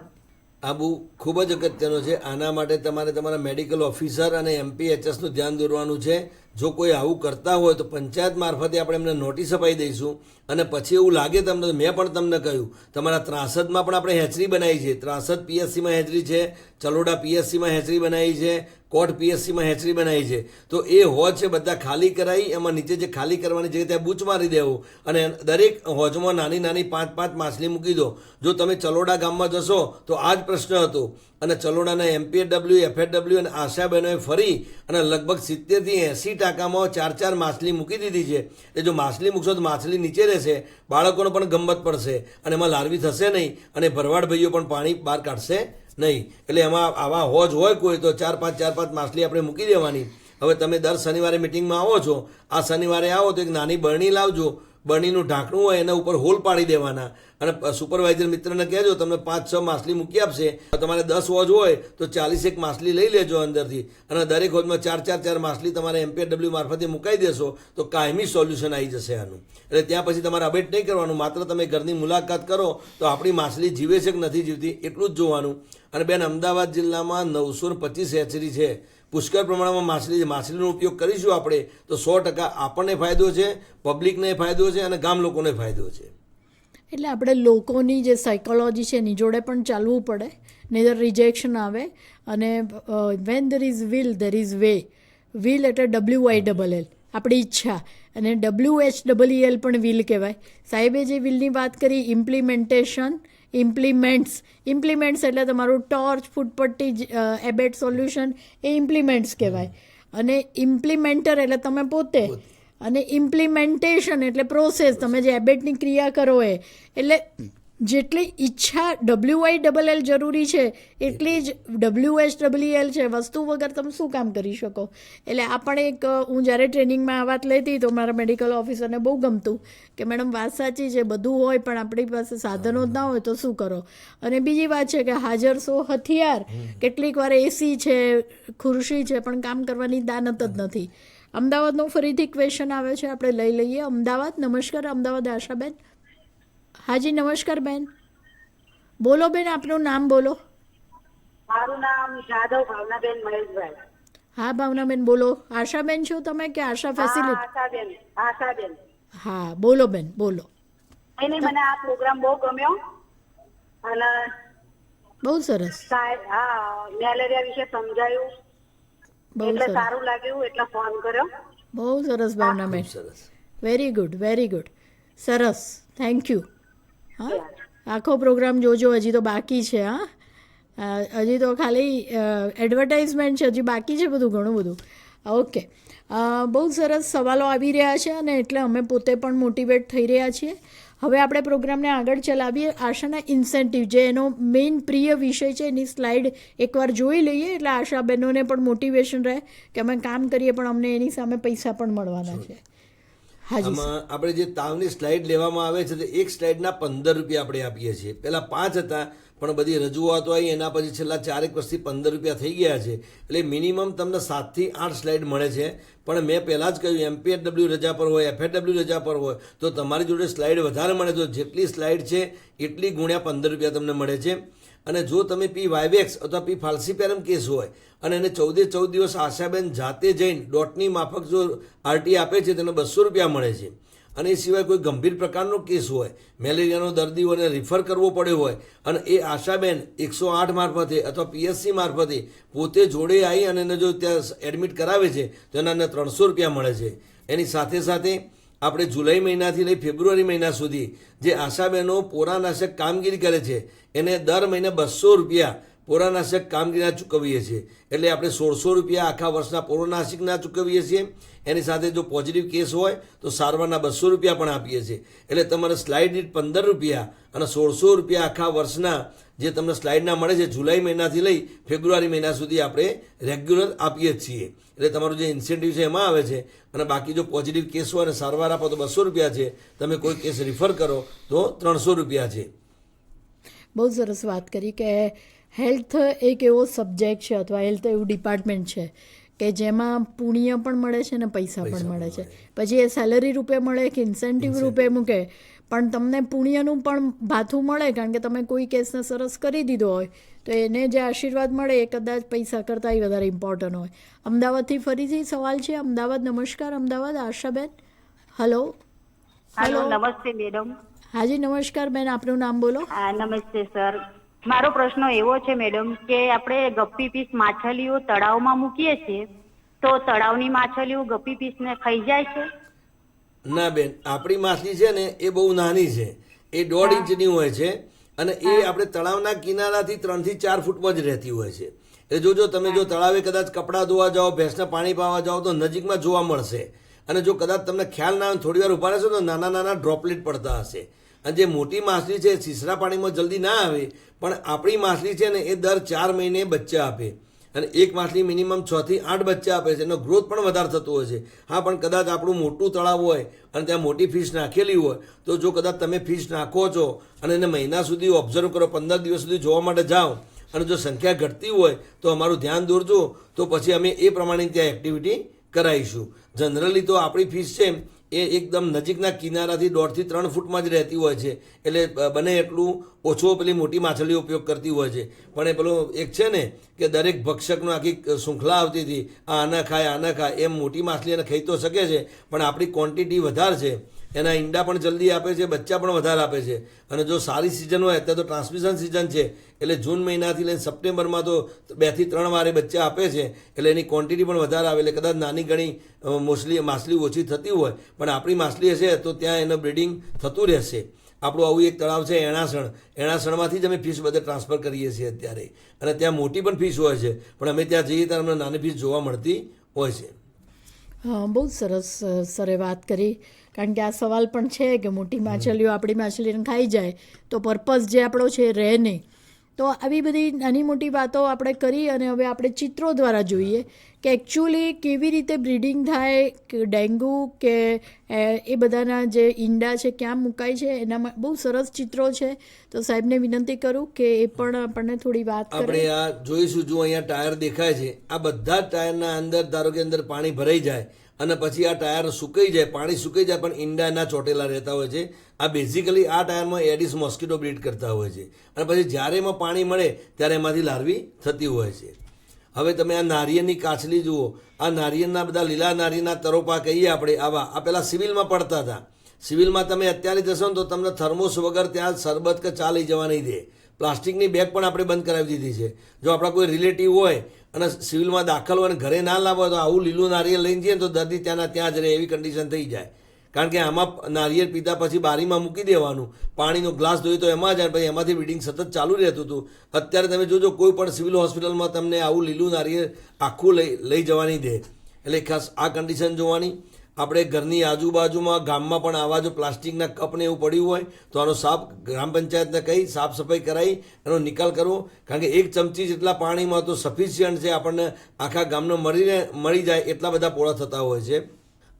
આ બહુ ખૂબ જ અગત્યનો છે. આના માટે તમારે તમારા મેડિકલ ઓફિસર અને MPHSનું ધ્યાન દોરવાનું છે. જો કોઈ આવું કરતા હોય તો પંચાયત મારફતે આપણે એમને નોટિસ અપાઈ દઈશું અને પછી એવું લાગે તમને, મેં પણ તમને કહ્યું, તમારા ત્રાસદમાં પણ આપણે હેચરી બનાવી છે. ત્રાસદ પીએસસીમાં હેચરી છે, ચલોડા પીએસસીમાં હેચરી બનાવી છે, કોટ પીએસસીમાં હેચરી બનાવી છે. તો એ હોજ છે બધા ખાલી કરાવી, એમાં નીચે જે ખાલી કરવાની જગ્યાએ ત્યાં બૂચ મારી દેવું અને દરેક હોજમાં નાની નાની 5-5 માછલી મૂકી દો. જો તમે ચલોડા ગામમાં જશો તો આ જ પ્રશ્ન હતો અને ચલોડાના એમપીએડબલ્યુ, એફએડબલ્યુ અને આશા બહેનોએ ફરી અને લગભગ 70થી 80 ટાંકામાં 4-4 માછલી મૂકી દીધી છે. એ જો માછલી મૂકશો તો માછલી નીચે રહેશે, બાળકોને પણ ગમત પડશે અને એમાં લાર્વી થશે નહીં અને ભરવાડ ભાઈઓ પણ પાણી બહાર કાઢશે નહીં. એટલે એમાં આવા હોજ હોય કોઈ તો 4-5 માછલી આપણે મૂકી દેવાની. હવે તમે દર શનિવારે મિટિંગમાં આવો છો, આ શનિવારે આવો તો એક નાની બરણી લાવજો, બરણીનું ઢાંકણું હોય એના ઉપર હોલ પાડી દેવાના અને સુપરવાઇઝર મિત્રને કહેજો તમને 5-6 માછલી મૂકી આપશે. તમારે 10 હોજ હોય તો 41 માછલી લઈ લેજો અંદરથી અને દરેક હોજમાં 4 માછલી તમારે એમપીએડબલ્યુ મારફતે મુકાઈ દેશો તો કાયમી સોલ્યુશન આવી જશે આનું. એટલે ત્યાં પછી તમારે અપડેટ નહીં કરવાનું, માત્ર તમે ઘરની મુલાકાત કરો તો આપણી માછલી જીવે છે કે નથી જીવતી એટલું જ જોવાનું. અને બેન, અમદાવાદ જિલ્લામાં 925 હેચરી છે, પુષ્કળ પ્રમાણમાં માછલી છે. માછલીનો ઉપયોગ કરીશું આપણે તો 100% આપણને ફાયદો છે, પબ્લિકને ફાયદો છે અને ગામ લોકોને ફાયદો છે. એટલે આપણે લોકોની જે સાયકોલોજી છે એની જોડે પણ ચાલવું પડે, નહીંતર રિજેક્શન આવે. અને when there is will there is way. Will એટલે WILL, આપણી ઈચ્છા, અને WHEEL પણ વિલ કહેવાય. સાહેબે જે વિલની વાત કરી, ઇમ્પ્લિમેન્ટ્સ એટલે તમારું ટોર્ચ, ફૂટપટ્ટી, એબેટ સોલ્યુશન, એ ઇમ્પ્લિમેન્ટ્સ કહેવાય. અને ઇમ્પ્લિમેન્ટર એટલે તમે પોતે, અને ઇમ્પ્લિમેન્ટેશન એટલે પ્રોસેસ, તમે જે એબેટની ક્રિયા કરો એ. એટલે જેટલી ઈચ્છા WILL જરૂરી છે એટલી જ WHEEL છે. વસ્તુ વગર તમે શું કામ કરી શકો. એટલે આ પણ એક, હું જ્યારે ટ્રેનિંગમાં આ વાત લેતી તો મારા મેડિકલ ઓફિસરને બહુ ગમતું કે મેડમ વાત સાચી છે, બધું હોય પણ આપણી પાસે સાધનો જ ના હોય તો શું કરો. અને બીજી વાત છે કે હાજર સો હથિયાર. કેટલીક વાર એસી છે, ખુરશી છે, પણ કામ કરવાની દાનત જ નથી. અમદાવાદનો ફરીથી ક્વેશ્ચન આવે છે, આપણે લઈ લઈએ. અમદાવાદ, નમસ્કાર. અમદાવાદ આશાબેન. હાજી નમસ્કાર બેન, બોલો બેન, આપનું નામ બોલો. મારું નામ જાદવ ભાવનાબેન મહેશભાઈ. હા ભાવનાબેન બોલો. આશાબેન છો તમે કે આશા ફેસિલિટી? આશાબેન. હા બોલો બેન, બોલો. એને મને આ પ્રોગ્રામ બહુ ગમ્યો અને બહુ સરસ. મેલેરિયા વિશે સમજાયું એટલે સારું લાગ્યું એટલે ફોન કર્યો. બહુ સરસ Bhavnaben, very good, very good, સરસ, થેન્ક યુ. હા, આખો પ્રોગ્રામ જોજો, હજી તો બાકી છે. હજી તો ખાલી એડવર્ટાઇઝમેન્ટ છે, હજી બાકી છે બધું, ઘણું બધું. ઓકે, બહુ સરસ સવાલો આવી રહ્યા છે અને એટલે અમે પોતે પણ મોટિવેટ થઈ રહ્યા છીએ. હવે આપણે પ્રોગ્રામને આગળ ચલાવીએ. આશાના ઇન્સેન્ટિવ, જે એનો મેઇન પ્રિય વિષય છે, એની સ્લાઇડ એકવાર જોઈ લઈએ એટલે આશા બહેનોને પણ મોટિવેશન રહે કે અમે કામ કરીએ પણ અમને એની સામે પૈસા પણ મળવાના છે. આમાં આપણે જે તાવની સ્લાઇડ લેવામાં આવે છે તો એક સ્લાઇડના 15 રૂપિયા આપણે આપીએ છીએ. પહેલાં 5 હતા પણ બધી રજૂઆતો આવી, એના પછી છેલ્લા 4 વર્ષથી 15 રૂપિયા થઈ ગયા છે. એટલે મિનિમમ તમને 7 થી 8 સ્લાઇડ મળે છે. પણ મેં પહેલાં જ કહ્યું, એમપીએડબલ્યુ રજા પર હોય, એફએડબલ્યુ રજા પર હોય તો તમારી જોડે સ્લાઇડ વધારે મળે તો જેટલી સ્લાઇડ છે એટલી ગુણ્યા 15 રૂપિયા તમને મળે છે. અને જો તમે પી વાયવેક્સ અથવા પી ફાલ્સીપેરમ કેસ હોય અને એને 14 દિવસ આશાબેન જાતે જઈને ડોટની માફક જો આરટી આપે છે તેને 200 રૂપિયા મળે છે. અને એ સિવાય કોઈ ગંભીર પ્રકારનો કેસ હોય, મેલેરિયાનો દર્દીઓને રિફર કરવો પડ્યો હોય અને એ આશાબેન 108 મારફતે અથવા પીએસસી મારફતે પોતે જોડે આવી અને એને જો ત્યાં એડમિટ કરાવે છે તો એના 300 રૂપિયા મળે છે. એની સાથે સાથે આપણે જુલાઈ મહિનાથી લઈ ફેબ્રુઆરી મહિના સુધી જે આશાબહેનો પોરાનાશક કામગીરી કરે છે એને દર મહિને 200 રૂપિયા પોરાનાશક કામગીરીના ચૂકવીએ છીએ. એટલે આપણે 1600 રૂપિયા આખા વર્ષના પોરાનાશકના ચૂકવીએ છીએ. એની સાથે જો પોઝિટિવ કેસ હોય તો સારવારના 200 રૂપિયા પણ આપીએ છીએ. એટલે તમારે સ્લાઇડ દીઠ 15 રૂપિયા અને 1600 રૂપિયા આખા વર્ષના જે તમને સ્લાઇડના મળે છે જુલાઈ મહિનાથી લઈ ફેબ્રુઆરી મહિના સુધી આપણે રેગ્યુલર આપીએ જ છીએ. એટલે તમારું જે ઇન્સેન્ટિવ છે એમાં આવે છે. અને બાકી જો પોઝિટિવ કેસ હોય અને સારવાર આપો તો 200 રૂપિયા છે. તમે કોઈ કેસ રિફર કરો તો 300 રૂપિયા છે. બહુ સરસ વાત કરી કે હેલ્થ એક એવો સબ્જેક્ટ છે અથવા હેલ્થ એવું ડિપાર્ટમેન્ટ છે કે જેમાં પુણ્ય પણ મળે છે અને પૈસા પણ મળે છે. પછી એ સેલરી રૂપે મળે કે ઇન્સેન્ટિવ રૂપે મૂકે પણ તમને પુણ્યનું પણ ભાથું મળે, કારણ કે તમે કોઈ કેસને સરસ કરી દીધો હોય તો એને જે આશીર્વાદ મળે એ કદાચ પૈસા કરતાંય વધારે ઇમ્પોર્ટન્ટ હોય. અમદાવાદથી ફરીથી સવાલ છે. અમદાવાદ, નમસ્કાર અમદાવાદ. આશાબેન, હલો. હેલો, નમસ્તે મેડમ. હાજી નમસ્કાર બેન, આપનું નામ બોલો. હા, નમસ્તે સર. મારો પ્રશ્ન એવો છે મેડમ કે આપણે ગપ્પી પીસ માછલીઓ તળાવમાં મૂકીએ છીએ તો તળાવની માછલીઓ ગપ્પી પીસને ખાઈ જાય છે? ના બેન, આપણી માછલી છે ને એ બહુ નાની છે, એ 1.5 ઇંચની હોય છે અને એ આપણે તળાવના કિનારાથી 3 થી 4 ફૂટમાં જ રહેતી હોય છે. એટલે જોજો તમે જો તળાવે કદાચ કપડાં ધોવા જાઓ, ભેંસને પાણી પાવા જાઓ તો નજીકમાં જોવા મળશે. અને જો કદાચ તમને ખ્યાલ ના આવે થોડી વાર ઉભા રહેશો તો નાના નાના ડ્રોપલેટ પડતા હશે. અને જે મોટી માછલી છે સીસરા પાણીમાં જલ્દી ના આવે, પણ આપણી માછલી છે ને એ દર 4 મહિને બચ્ચા આપે અને એક માછલી મિનિમમ 6 થી 8 બચ્ચા આપે છે. એનો ગ્રોથ પણ વધારે થતો હોય છે. હા, પણ કદાચ આપણું મોટું તળાવ હોય અને ત્યાં મોટી ફિશ નાખેલી હોય તો જો કદાચ તમે ફિશ નાખો છો અને એને મહિના સુધી ઓબ્ઝર્વ કરો, 15 દિવસ સુધી જોવા માટે જાઓ અને જો સંખ્યા ઘટતી હોય તો અમારું ધ્યાન દોરજો, તો પછી અમે એ પ્રમાણે ત્યાં એક્ટિવિટી કરાવીશું. જનરલી તો આપણી ફિશ છે એ એકદમ નજીકના કિનારાથી 1.5 થી 3 ફૂટમાં જ રહેતી હોય છે. એટલે બને એટલું ઓછો પેલી મોટી માછલીઓ ઉપયોગ કરતી હોય છે. પણ એ પેલો એક છે ને કે દરેક ભક્ષકનું આખી શૃંખલા આવતી હતી, આ આના ખાય, એમ મોટી માછલી એને ખાઈ તો શકે છે પણ આપણી ક્વોન્ટિટી વધારે છે, એના ઈંડા પણ જલ્દી આપે છે, બચ્ચા પણ વધારે આપે છે. અને જો સારી સિઝન હોય અત્યારે તો ટ્રાન્સમિશન સિઝન છે એટલે જૂન મહિનાથી લઈને સપ્ટેમ્બરમાં તો 2 થી 3 વારે બચ્ચા આપે છે. એટલે એની ક્વોન્ટિટી પણ વધારે આવે. એટલે કદાચ નાની ઘણી માછલી ઓછી થતી હોય પણ આપણી માછલી હશે તો ત્યાં એનું બ્રીડિંગ થતું રહેશે. આપણું આવું એક તળાવ છે એણાસણમાંથી જ અમે ફિશ બધે ટ્રાન્સફર કરીએ છીએ અત્યારે. અને ત્યાં મોટી પણ ફિશ હોય છે પણ અમે ત્યાં જઈએ ત્યારે અમને નાની ફિશ જોવા મળતી હોય છે. હા, બહુ સરસ સરે વાત કરી. કારણ કે આ સવાલ પણ છે કે મોટી માછલીઓ આપણી માછલીને ખાઈ જાય તો પર્પઝ જે આપણો છે રહે નહીં. તો આવી બધી નાની મોટી વાતો આપણે કરી અને હવે આપણે ચિત્રો દ્વારા જોઈએ કે એકચ્યુઅલી કેવી રીતે બ્રીડિંગ થાય, કે ડેન્ગુ કે એ બધાના જે ઈંડા છે ક્યાં મુકાય છે, એના બહુ સરસ ચિત્રો છે. તો સાહેબને વિનંતી કરું કે એ પણ આપણને થોડી વાત કરે. આપણે આ જોઈશું. જો અહીંયા ટાયર દેખાય છે, આ બધા જ ટાયરના અંદર ધારો કે અંદર પાણી ભરાઈ જાય અને પછી આ ટાયર સુકાઈ જાય, પાણી સુકાઈ જાય પણ ઈંડા ના ચોટેલા રહેતા હોય છે. આ બેઝિકલી આ ટાયરમાં એડિસ મોસ્કિટો બ્રીડ કરતા હોય છે અને પછી જ્યારે એમાં પાણી મળે ત્યારે એમાંથી લાર્વી થતી હોય છે. હવે તમે આ નારિયેળની કાચલી જુઓ, આ નારિયેળના બધા લીલા નારિયેળના તરોપા કહીએ આપણે, આ પહેલાં સિવિલમાં પડતા હતા. સિવિલમાં તમે અત્યારે જશો ને તો તમને થર્મોસ વગર ત્યાં શરબત કે ચા લઈ જવા નહીં દે. પ્લાસ્ટિકની બેગ પણ આપણે બંધ કરાવી દીધી છે. જો આપણા કોઈ રિલેટિવ હોય અને સિવિલમાં દાખલ હોય અને ઘરે ના લાવો તો આવું લીલું નારિયેળ લઈને જઈએ તો દર્દી ત્યાંના ત્યાં જ રહે એવી કન્ડિશન થઈ જાય. કારણ કે આમાં નારિયેળ પીતા પછી બારીમાં મૂકી દેવાનું, પાણીનો ગ્લાસ ધોઈ તો એમાં જાય, પછી એમાંથી બ્લીડિંગ સતત ચાલુ રહેતું હતું. અત્યારે તમે જોજો કોઈ પણ સિવિલ હોસ્પિટલમાં તમને આવું લીલું નારિયેળ આખું લઈ જવા નહીં દે. એટલે ખાસ આ કન્ડિશન જોવાની. આપણે ઘરની આજુબાજુમાં ગામમાં પણ આવા જો પ્લાસ્ટિકના કપને એવું પડ્યું હોય તો આનો સાફ ગ્રામ પંચાયતને કહી સાફ સફાઈ કરાવી એનો નિકાલ કરવો. કારણ કે 1 ચમચી જેટલા પાણીમાં તો સફિશિયન્ટ છે, આપણને આખા ગામનો મળી જાય એટલા બધા પોળા થતા હોય છે.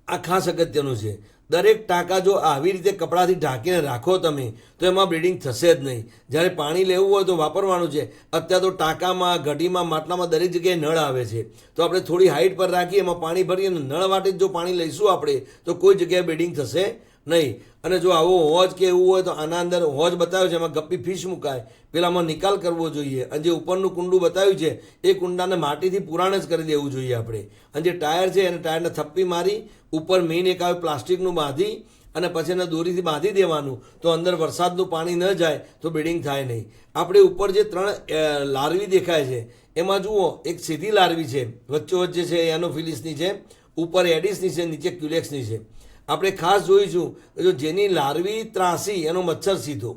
આ ખાસ અગત્યનું છે. દરેક ટાંકા જો આવી રીતે કપડાથી ઢાંકીને રાખો તમે તો એમાં બ્લીડિંગ થશે જ નહીં. જ્યારે પાણી લેવું હોય તો વાપરવાનું છે. અત્યારે તો ટાંકામાં, ઘડીમાં, માટલામાં દરેક જગ્યાએ નળ આવે છે તો આપણે થોડી હાઈટ પર રાખીએ, એમાં પાણી ભરીએ અને નળ વાટે જો પાણી લઈશું આપણે તો કોઈ જગ્યાએ બ્લીડિંગ થશે નહીં. અને જો આવો હોજ કે એવું હોય તો આના અંદર હોજ બતાવ્યો છે એમાં ગપ્પી ફિશ મુકાય, પેલામાં નિકાલ કરવો જોઈએ. અને જે ઉપરનું કુંડું બતાવ્યું છે એ કુંડાને માટીથી પુરાણ જ કરી દેવું જોઈએ આપણે. અને જે ટાયર છે એને ટાયરને થપ્પી મારી ઉપર મેઇન એક આવે પ્લાસ્ટિકનું બાંધી અને પછી એને દોરીથી બાંધી દેવાનું તો અંદર વરસાદનું પાણી ન જાય તો બ્લીડિંગ થાય નહીં. આપણે ઉપર જે 3 લાર્વી દેખાય છે એમાં જુઓ, એક સીધી લાર્વી છે, વચ્ચોવચ્ચ જે છે એનોફિલિસની છે, ઉપર એડિસની છે, નીચે ક્યુલેક્સની છે. આપણે ખાસ જોઈશું કે જો જેની લાર્વી ત્રાસી એનો મચ્છર સીધો,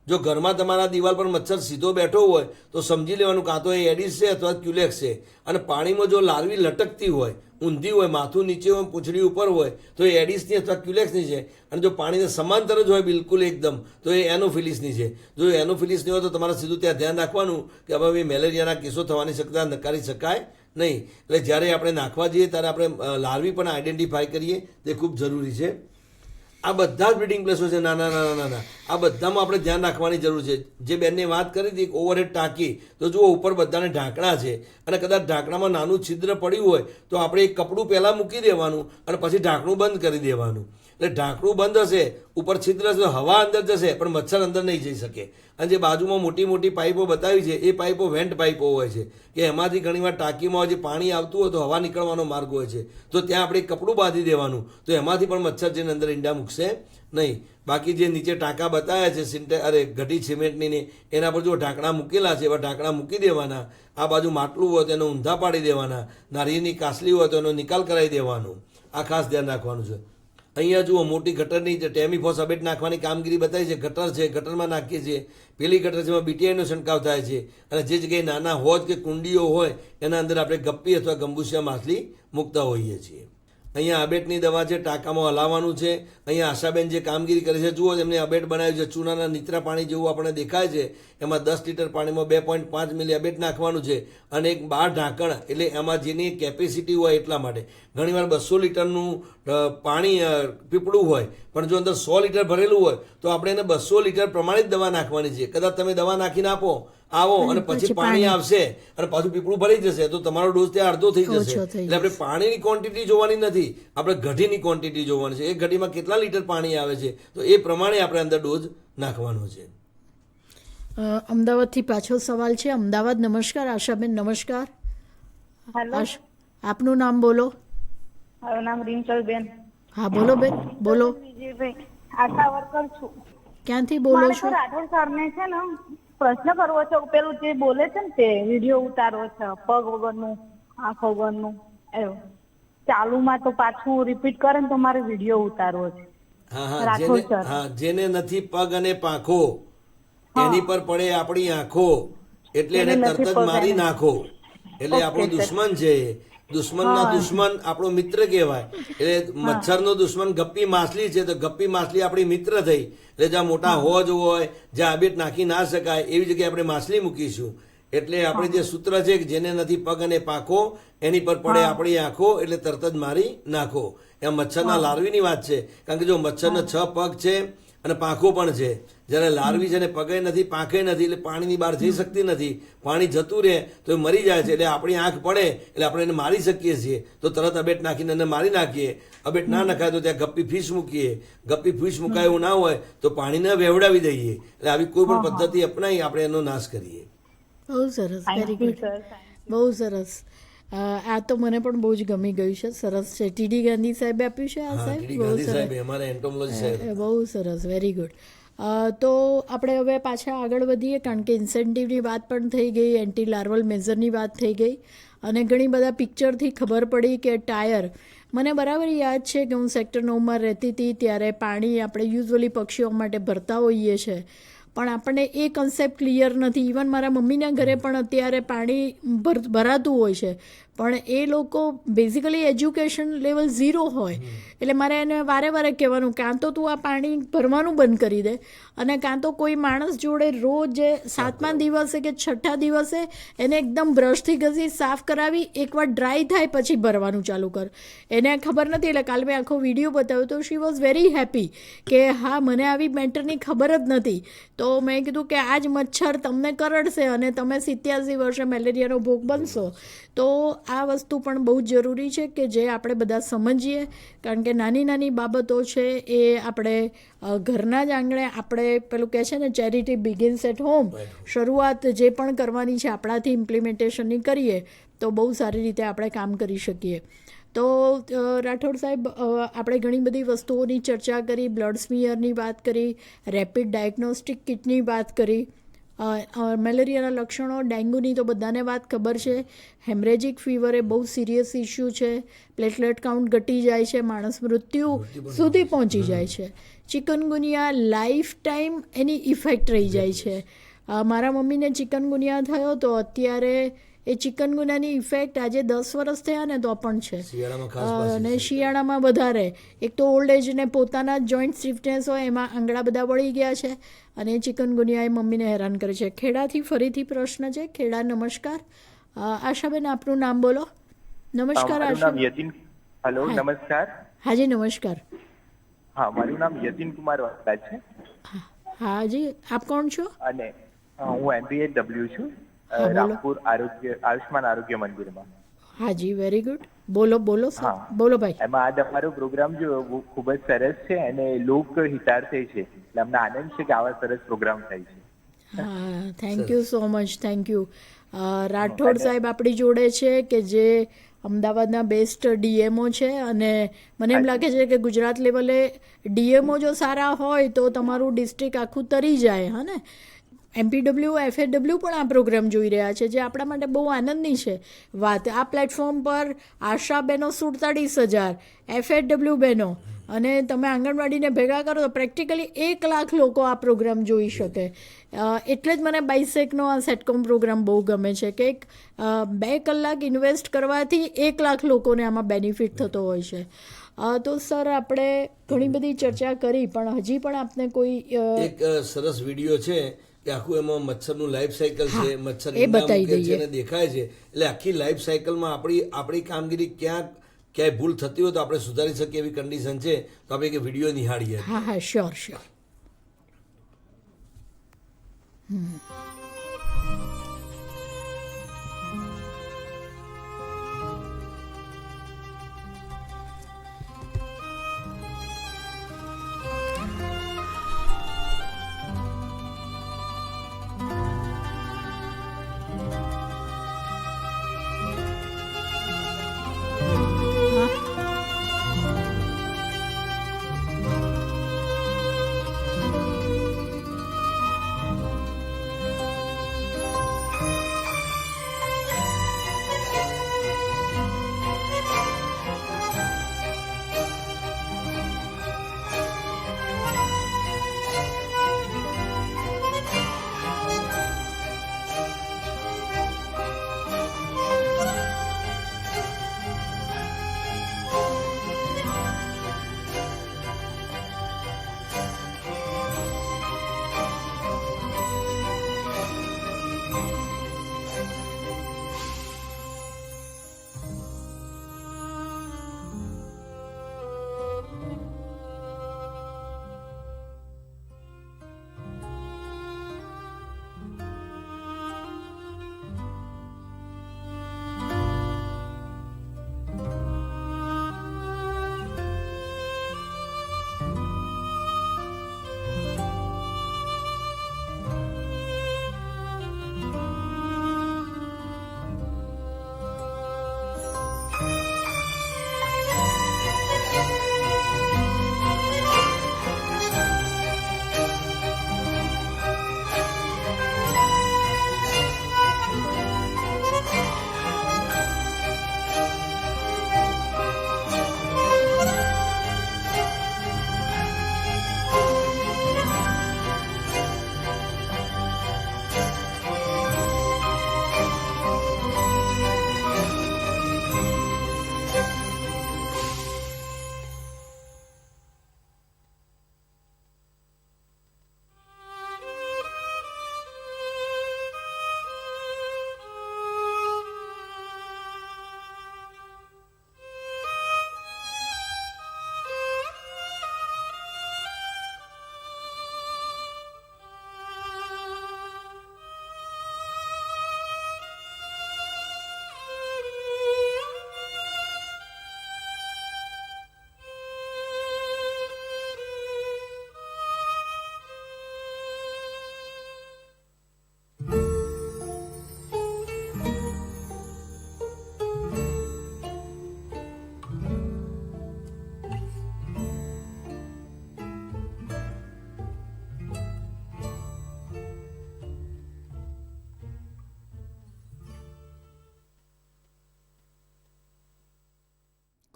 જો ઘરમાં તમારા દિવાલ પર મચ્છર સીધો બેઠો હોય તો સમજી લેવાનું કાં તો એ એડિસ છે અથવા ક્યુલેક્સ છે. અને પાણીમાં જો લાર્વી લટકતી હોય, ઊંધી હોય, માથું નીચે હોય, પૂંછડી ઉપર હોય તો એ એડિસની અથવા ક્યુલેક્સની છે. અને જો પાણીને સમાંતર જ હોય બિલકુલ એકદમ તો એ એનોફિલિસની છે. જો એનોફિલિસની હોય તો તમારે સીધું ત્યાં ધ્યાન રાખવાનું કે હવે મેલેરિયાના કેસો થવાની શક્યતા નકારી શકાય નહીં. એટલે જ્યારે આપણે નાખવા જઈએ ત્યારે આપણે લાર્વી પણ આઈડેન્ટિફાઈ કરીએ તે ખૂબ જરૂરી છે. આ બધા જ બ્રીડિંગ પ્લેસો છે નાના, આ બધામાં આપણે ધ્યાન રાખવાની જરૂર છે. જે બેનને વાત કરી હતી ઓવરહેડ ટાંકી, તો જુઓ ઉપર બધાને ઢાંકણા છે અને કદાચ ઢાંકણામાં નાનું છિદ્ર પડ્યું હોય તો આપણે એક કપડું પહેલાં મૂકી દેવાનું અને પછી ઢાંકણું બંધ કરી દેવાનું. એટલે ઢાંકણું બંધ હશે, ઉપર છિદ્ર હશે, હવા અંદર જશે પણ મચ્છર અંદર નહીં જઈ શકે. અને જે બાજુમાં મોટી મોટી પાઇપો બતાવી છે એ પાઇપો વેન્ટ પાઇપો હોય છે કે એમાંથી ઘણીવાર ટાંકીમાં જે પાણી આવતું હોય તો હવા નીકળવાનો માર્ગ હોય છે, તો ત્યાં આપણે કપડું બાંધી દેવાનું, તો એમાંથી પણ મચ્છર જઈને અંદર ઈંડા મૂકશે નહીં. બાકી જે નીચે ટાંકા બતાવ્યા છે ઘટી સિમેન્ટની ને એના પર જો ઢાંકણા મૂકેલા છે એવા ઢાંકણા મૂકી દેવાના. આ બાજુ માટલું હોય તો એનો ઊંધા પાડી દેવાના, નારિયેળની કાસલી હોય તો એનો નિકાલ કરાવી દેવાનો. આ ખાસ ધ્યાન રાખવાનું છે. અહીંયા જુઓ મોટી ગટરની જે ટેમીફોસ અબેટ નાખવાની કામગીરી બતાવી છે. ગટર છે, ગટરમાં નાખીએ છીએ. પેલી ગટર જેમાં બીટીઆઈનો છંટકાવ થાય છે, અને જે જગ્યાએ નાના હોજ કે કુંડીઓ હોય એના અંદર આપણે ગપ્પી અથવા ગંબુસિયા માછલી મૂકતા હોઈએ છીએ. અહીંયા અબેટની દવા છે, ટાંકામાં હલાવવાનું છે. અહીંયા આશાબેન જે કામગીરી કરે છે જુઓ, એમને અબેટ બનાવ્યું છે. ચૂનાના નીતરા પાણી જેવું આપણને દેખાય છે. એમાં 10 લીટર પાણીમાં 2.5 મિલી અબેટ નાખવાનું છે, અને એક 12 ઢાંકણ, એટલે એમાં જેની કેપેસિટી હોય એટલા માટે. ઘણીવાર 200 લીટરનું પાણી પીપળું હોય, પણ જો અંદર 100 લીટર ભરેલું હોય તો આપણે એને 200 લીટર પ્રમાણે જ દવા નાખવાની છે. કદાચ તમે દવા નાખીને આવો અને પછી પાણી આવશે અને પાછું પીપળું ભરી જશે તો તમારો ડોઝ ત્યાં અડધો થઈ જશે. એટલે આપણે પાણીની ક્વોન્ટિટી જોવાની નથી, આપણે ઘટીની ક્વોન્ટિટી જોવાની છે. એ ઘટીમાં કેટલા લીટર પાણી આવે છે તો એ પ્રમાણે આપણે અંદર ડોઝ નાખવાનો છે. અમદાવાદથી પાછો સવાલ છે. અમદાવાદ, નમસ્કાર આશાબેન. નમસ્કાર. આપનું નામ બોલો. મારું નામ રિંચલબેન. હા બોલો બેન, બોલો. વિજયભાઈ, આશા વર્કર છું. ક્યાંથી બોલો છો? રાઠોડ સરને છે ને પ્રશ્ન કરવો છે. પેલું જે બોલે છે ને તે વિડીયો ઉતારવો છે, પગ વગરનું, આંખ વગરનું, એવું ચાલુમાં તો પાછું રિપીટ કરે ને તો મારે વિડીયો ઉતારવો છે. જેને નથી પગ અને પાંખો એની પર પડે આપણી આંખો, એટલે એને તરત જ મારી નાખો. એટલે આપણો દુશ્મન છે. દુશ્મનનો દુશ્મન આપણો મિત્ર કહેવાય. એટલે મચ્છરનો દુશ્મન ગપ્પી માછલી છે, તો ગપ્પી માછલી આપણી મિત્ર થઈ. એટલે જ્યાં મોટા હોજ હોય, જ્યાં અબેટ નાખી ના શકાય એવી જગ્યાએ આપણે માછલી મૂકીશું. એટલે આપણે જે સૂત્ર છે કે જેને નથી પગ અને પાંખો એની પર પડે આપણી આંખો, એટલે તરત જ મારી નાખો. એમ મચ્છરના લાર્વીની વાત છે. કારણ કે જો મચ્છરને 6 પગ છે અને પાંખો પણ છે, જ્યારે લાર્વી છે ને પગે નથી, પાંખે નથી, એટલે પાણીની બહાર જઈ શકતી નથી. પાણી જતું રહે તો એ મરી જાય છે. એટલે આપણી આંખ પડે એટલે આપણે એને મારી શકીએ છીએ. તો તરત અબેટ નાખીને એને મારી નાખીએ. અબેટ ના નખાય તો ત્યાં ગપ્પી ફિશ મૂકીએ. ગપ્પી ફિશ મુકાય એવું ના હોય તો પાણીને વેવડાવી દઈએ. એટલે આવી કોઈ પણ પદ્ધતિ અપનાવી આપણે એનો નાશ કરીએ. બહુ સરસ, વેરી ગુડ, બહુ સરસ. આ તો મને પણ બહુ જ ગમી ગયું છે. સરસ છે. ટીડી ગાંધી સાહેબે આપ્યું છે આ સાહેબ. બહુ સરસ, વેરી ગુડ. તો આપણે હવે પાછા આગળ વધીએ, કારણ કે ઇન્સેન્ટિવની વાત પણ થઈ ગઈ, એન્ટી લાર્વલ મેઝરની વાત થઈ ગઈ, અને ઘણી બધા પિક્ચરથી ખબર પડી કે ટાયર, મને બરાબર યાદ છે કે હું સેક્ટર 9માં રહેતી હતી ત્યારે પાણી આપણે યુઝ્યુઅલી પક્ષીઓ માટે ભરતા હોઈએ છીએ, પણ આપણને એ કન્સેપ્ટ ક્લિયર નથી. ઇવન મારા મમ્મીના ઘરે પણ અત્યારે પાણી ભરાતું હોય છે, પણ એ લોકો બેઝિકલી એજ્યુકેશન લેવલ 0 હોય. એટલે મારે એને વારે વારે કહેવાનું કાં તો તું આ પાણી ભરવાનું બંધ કરી દે, અને કાં તો કોઈ માણસ જોડે રોજ 7મા દિવસે કે 6ઠા દિવસે એને એકદમ બ્રશથી ઘસી સાફ કરાવી, એકવાર ડ્રાય થાય પછી ભરવાનું ચાલુ કર. એને ખબર નથી. એટલે કાલે મેં આખો વિડીયો બતાવ્યો તો શી વોઝ વેરી હેપી કે હા મને આવી મેટરની ખબર જ નથી. તો મેં કીધું કે આ જ મચ્છર તમને કરડશે અને તમે 87 વર્ષે મેલેરિયાનો ભોગ બનશો. તો આ વસ્તુ પણ બહુ જ જરૂરી છે કે જે આપણે બધા સમજીએ, કારણ કે નાની નાની બાબતો છે એ આપણે ઘરના જ આંગણે આપણે પેલું કહે છે ને ચેરિટી બિગિન્સ એટ હોમ, શરૂઆત જે પણ કરવાની છે આપણાથી ઇમ્પ્લિમેન્ટેશનની કરીએ તો બહુ સારી રીતે આપણે કામ કરી શકીએ. તો રાઠોડ સાહેબ, આપણે ઘણી બધી વસ્તુઓની ચર્ચા કરી, બ્લડ સ્મિયરની વાત કરી, રેપિડ ડાયગ્નોસ્ટિક કિટની વાત કરી, મેલેરિયાના લક્ષણો, ડેન્ગ્યુની તો બધાને વાત ખબર છે, હેમરેજિક ફીવર એ બહુ સિરિયસ ઇસ્યુ છે, પ્લેટલેટ કાઉન્ટ ઘટી જાય છે, માણસ મૃત્યુ સુધી પહોંચી જાય છે, ચિકનગુનિયા લાઈફ ટાઈમ એની ઇફેક્ટ રહી જાય છે. મારા મમ્મીને ચિકનગુનિયા થયો તો અત્યારે એ ચિકનગુનિયાની ઇફેક્ટ આજે 10 વર્ષ થયા ને તો પણ છે, અને શિયાળામાં વધારે. એક તો ઓલ્ડ એજ ને પોતાના જોઈન્ટ સ્ટીફનેસ હોય, એમાં આંગળા બધા વળી ગયા છે, અને ચિકનગુનિયા એ મમ્મીને હેરાન કરે છે. ખેડાથી ફરીથી પ્રશ્ન છે. ખેડા, નમસ્કાર. આશાબેન, આપનું નામ બોલો. નમસ્કાર આશા. હેલો, નમસ્કાર. હાજી નમસ્કાર. હા, મારું નામ યતિન કુમાર વાલા છે. હાજી, આપ કોણ છો? અને હું MBAW છું રામપુર આયુષ્માન આરોગ્ય મંદિરમાં. હાજી, વેરી ગુડ. બોલો બોલો સર, હા. બોલો ભાઈ. એમાં આ તમારો પ્રોગ્રામ જો ખૂબ જ સરસ છે અને લોક હિતાર્થી છે, એટલે અમને આનંદ છે કે આવા સરસ પ્રોગ્રામ થાય છે. હા, thank you so much, thank you. Rathod સાહેબ આપણી જોડે છે કે જે અમદાવાદના બેસ્ટ ડીએમઓ છે, અને મને એમ લાગે છે કે ગુજરાત લેવલે ડીએમઓ જો સારા હોય તો તમારું ડિસ્ટ્રિક્ટ આખું તરી જાય. હા ને, MPW FAW પણ આ પ્રોગ્રામ જોઈ રહ્યા છે, જે આપણા માટે બહુ આનંદની છે વાત. આ પ્લેટફોર્મ પર આશા બહેનો 47,000, FAW બહેનો, અને તમે આંગણવાડીને ભેગા કરો તો પ્રેક્ટિકલી 1 લાખ લોકો આ પ્રોગ્રામ જોઈ શકે. એટલે જ મને બાઇસેકનો આ સેટકોમ પ્રોગ્રામ બહુ ગમે છે કે 2 કલાક ઇન્વેસ્ટ કરવાથી 1 લાખ લોકોને આમાં બેનિફિટ થતો હોય છે. તો સર આપણે ઘણી બધી ચર્ચા કરી, પણ હજી પણ આપને કોઈ એક સરસ વિડીયો છે કે આખું એમાં મચ્છરનું લાઈફ સાયકલ છે, હા, મચ્છર એ ઈંડા બતાવી મૂકે છે દઈએ. અને દેખાય છે. એટલે આખી લાઈફ સાયકલમાં આપણી કામગીરી ક્યાંય ભૂલ થતી હોય તો આપણે સુધારી શકીએ એવી કન્ડિશન છે. તો આપણે એક વિડીયો નિહાળીએ. હા હા, શ્યોર શ્યોર.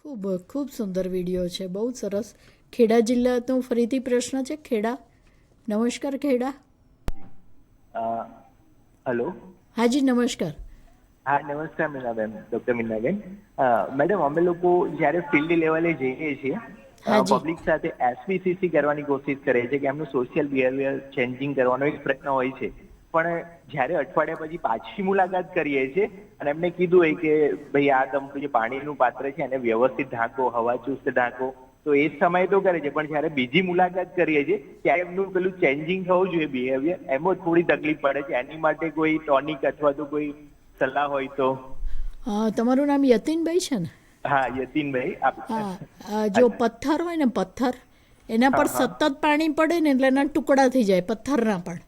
ખૂબ ખૂબ સુંદર વિડીયો છે, બહુ સરસ. ખેડા જિલ્લાનો ફરીથી પ્રશ્ન છે. ખેડા, નમસ્કાર ખેડા. હેલો. હાજી નમસ્કાર. હા નમસ્કાર મીનાબેન, ડોક્ટર મીનાબેન. મેડમ અમે લોકો જ્યારે ફિલ્ડ લેવલે જઈએ છીએ, હાજી. પબ્લિક સાથે SPCC કરવાની કોશિશ કરીએ છીએ કે એમનું સોશિયલ બિહેવિયર ચેન્જિંગ કરવાનો એક પ્રયત્ન હોય છે. પણ જ્યારે અઠવાડિયા પછી પાછી મુલાકાત કરીએ છીએ અને એમને કીધું હોય કે ભાઈ આ તમારું જે પાણીનું પાત્ર છે એને વ્યવસ્થિત ઢાંકો, હવાચુસ્ત ઢાંકો, તો એ સમયે તો કરે છે, પણ જ્યારે બીજી મુલાકાત કરીએ છીએ ત્યારે એમનું પેલું ચેન્જિંગ થવું જોઈએ બિહેવિયર, એમાં થોડી તકલીફ પડે છે. એની માટે કોઈ ટોનિક અથવા તો કોઈ સલાહ હોય તો. તમારું નામ યતીનભાઈ છે ને? હા યતીનભાઈ હા જો પથ્થર હોય ને પથ્થર એના પર સતત પાણી પડે ને એટલે એના ટુકડા થઈ જાય પથ્થરના પણ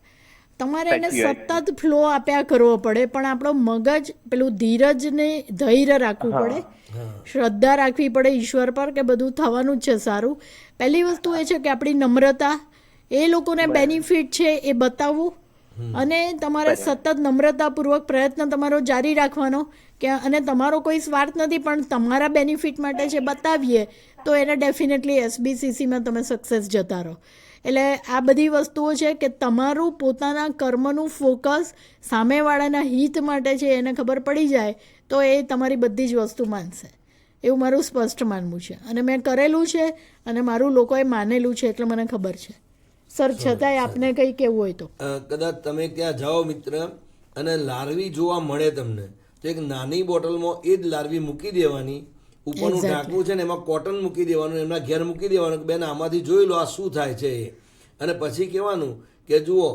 તમારે એને સતત ફ્લો આપ્યા કરવો પડે પણ આપણો મગજ પેલું ધીરજને ધૈર્ય રાખવું પડે શ્રદ્ધા રાખવી પડે ઈશ્વર પર કે બધું થવાનું જ છે સારું. પહેલી વસ્તુ એ છે કે આપણી નમ્રતા એ લોકોને બેનિફિટ છે એ બતાવવું અને તમારે સતત નમ્રતાપૂર્વક પ્રયત્ન તમારો જારી રાખવાનો કે અને તમારો કોઈ સ્વાર્થ નથી પણ તમારા બેનિફિટ માટે જે બતાવીએ તો એને ડેફિનેટલી SBCCમાં તમે સક્સેસ જતા રહો. એટલે આ બધી વસ્તુઓ છે કે તમારું પોતાના કર્મનું ફોકસ સામેવાળાના હિત માટે છે એને ખબર પડી જાય તો એ તમારી બધી જ વસ્તુ માનશે એવું મારું સ્પષ્ટ માનવું છે અને મેં કરેલું છે અને મારું લોકોએ માનેલું છે એટલે મને ખબર છે. સર છતાંય આપને કંઈ કહેવું હોય તો કદાચ તમે ત્યાં જાઓ મિત્ર અને લાર્વી જોવા મળે તમને તો એક નાની બોટલમાં એ જ લાર્વી મૂકી દેવાની ઉપરનું ઢાંકણું છે ને એમાં કોટન મૂકી દેવાનું એમના ઘેર મૂકી દેવાનું કે બેન આમાંથી જોઈ લો આ શું થાય છે એ અને પછી કહેવાનું કે જુઓ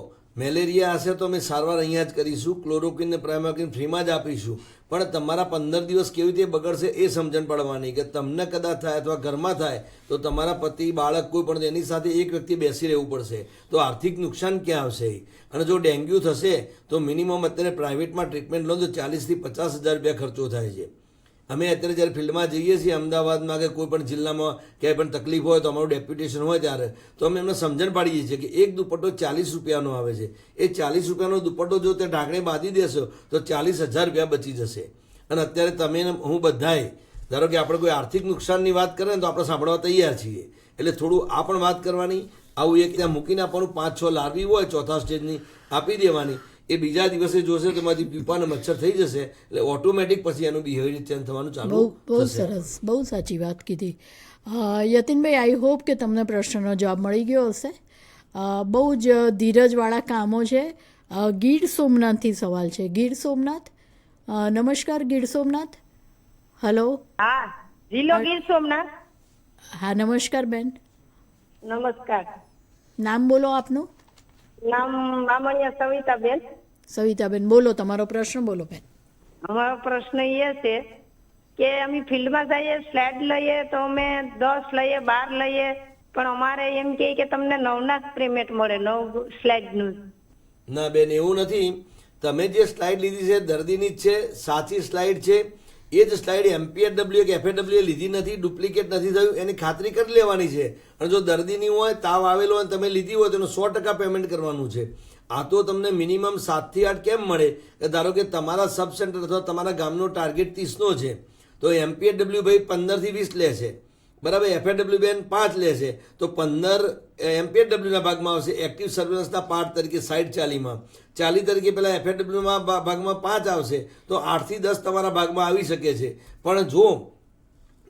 મેલેરિયા હશે તો અમે સારવાર અહીંયા જ કરીશું ક્લોરોક્વિન ને પ્રાઇમાક્વિન ફ્રીમાં જ આપીશું પણ તમારા 15 દિવસ કેવી રીતે બગડશે એ સમજણ પડવાની કે તમને કદાચ થાય અથવા ઘરમાં થાય તો તમારા પતિ બાળક કોઈ પણ એની સાથે એક વ્યક્તિ બેસી રહેવું પડશે તો આર્થિક નુકસાન ક્યાં આવશે અને જો ડેન્ગ્યુ થશે તો મિનિમમ અત્યારે પ્રાઇવેટમાં ટ્રીટમેન્ટ લો તો 40,000 થી 50,000 રૂપિયા ખર્ચો થાય છે. અમે અત્યારે જ્યારે ફિલ્ડમાં જઈએ છીએ અમદાવાદમાં કે કોઈ પણ જિલ્લામાં ક્યાંય પણ તકલીફ હોય તો અમારું ડેપ્યુટેશન હોય ત્યારે તો અમે એમને સમજણ પાડીએ છીએ કે એક દુપટ્ટો 40 રૂપિયાનો આવે છે એ 40 રૂપિયાનો દુપટ્ટો જો તે ઢાંકણે બાંધી દેશો તો 40,000 રૂપિયા બચી જશે. અને અત્યારે તમે હું બધાએ ધારો કે આપણે કોઈ આર્થિક નુકસાનની વાત કરીએ ને તો આપણે સાંભળવા તૈયાર છીએ એટલે થોડું આ પણ વાત કરવાની આવું એક ત્યાં મૂકીને આપવાનું 5-6 લાર્વી હોય ચોથા સ્ટેજની આપી દેવાની એ બીજા દિવસે જોશે તો એમાંથી પીપાને મચ્છર થઈ જશે એટલે ઓટોમેટિક પછી એનું બિહેવિયર ચેન્જ થવાનું ચાલુ બહુ સરસ બહુ સાચી વાત કીધી. યતીનભાઈ આઈ હોપ કે તમને પ્રશ્નનો જવાબ મળી ગયો હશે. બહુ જ ધીરજવાળા કામો છે. ગીર સોમનાથથી સવાલ છે. ગીર સોમનાથ નમસ્કાર ગીર સોમનાથ. હલો હા જિલ્લો ગીર સોમનાથ. હા નમસ્કાર બેન. નમસ્કાર. નામ બોલો આપનું. નામ મામણિયા સવિતાબેન. સવિતાબેન બોલો તમારો પ્રશ્ન બોલો બેન. અમારો પ્રશ્ન એ છે કે અમે ફિલ્ડમાં જઈએ સ્લેડ લઈએ તો અમે 10 લઈએ 12 લઈએ પણ અમારે એમ કે તમને 9 પેમેન્ટ મળે 9 સ્લાઇડનું. ના બેન એવું નથી. તમે જે સ્લાઇડ લીધી છે દર્દીની જ છે સાચી સ્લાઇડ છે એ જ સ્લાઇડ MPHW કે FAW લીધી નથી ડુપ્લિકેટ નથી થયું એની ખાતરી કરી લેવાની છે. અને જો દર્દીની હોય તાવ આવેલો હોય તમે લીધી હોય તો એનું 100% પેમેન્ટ કરવાનું છે. આ તો તમને મિનિમમ 7 થી 8 કેમ મળે કે ધારો કે તમારા સબ સેન્ટર અથવા તમારા ગામનો ટાર્ગેટ 30નો છે તો MPHW ભાઈ 15 થી 20 લે છે બરાબર. FAW બેન 5 લે છે તો 15 MPHWના ભાગમાં આવશે એક્ટિવ સર્વેલન્સના પાર્ટ તરીકે સાઇડ 40 તરીકે પેલા FAWમાં ભાગમાં 5 આવશે તો 8 થી 10 તમારા ભાગમાં આવી શકે છે. પણ જો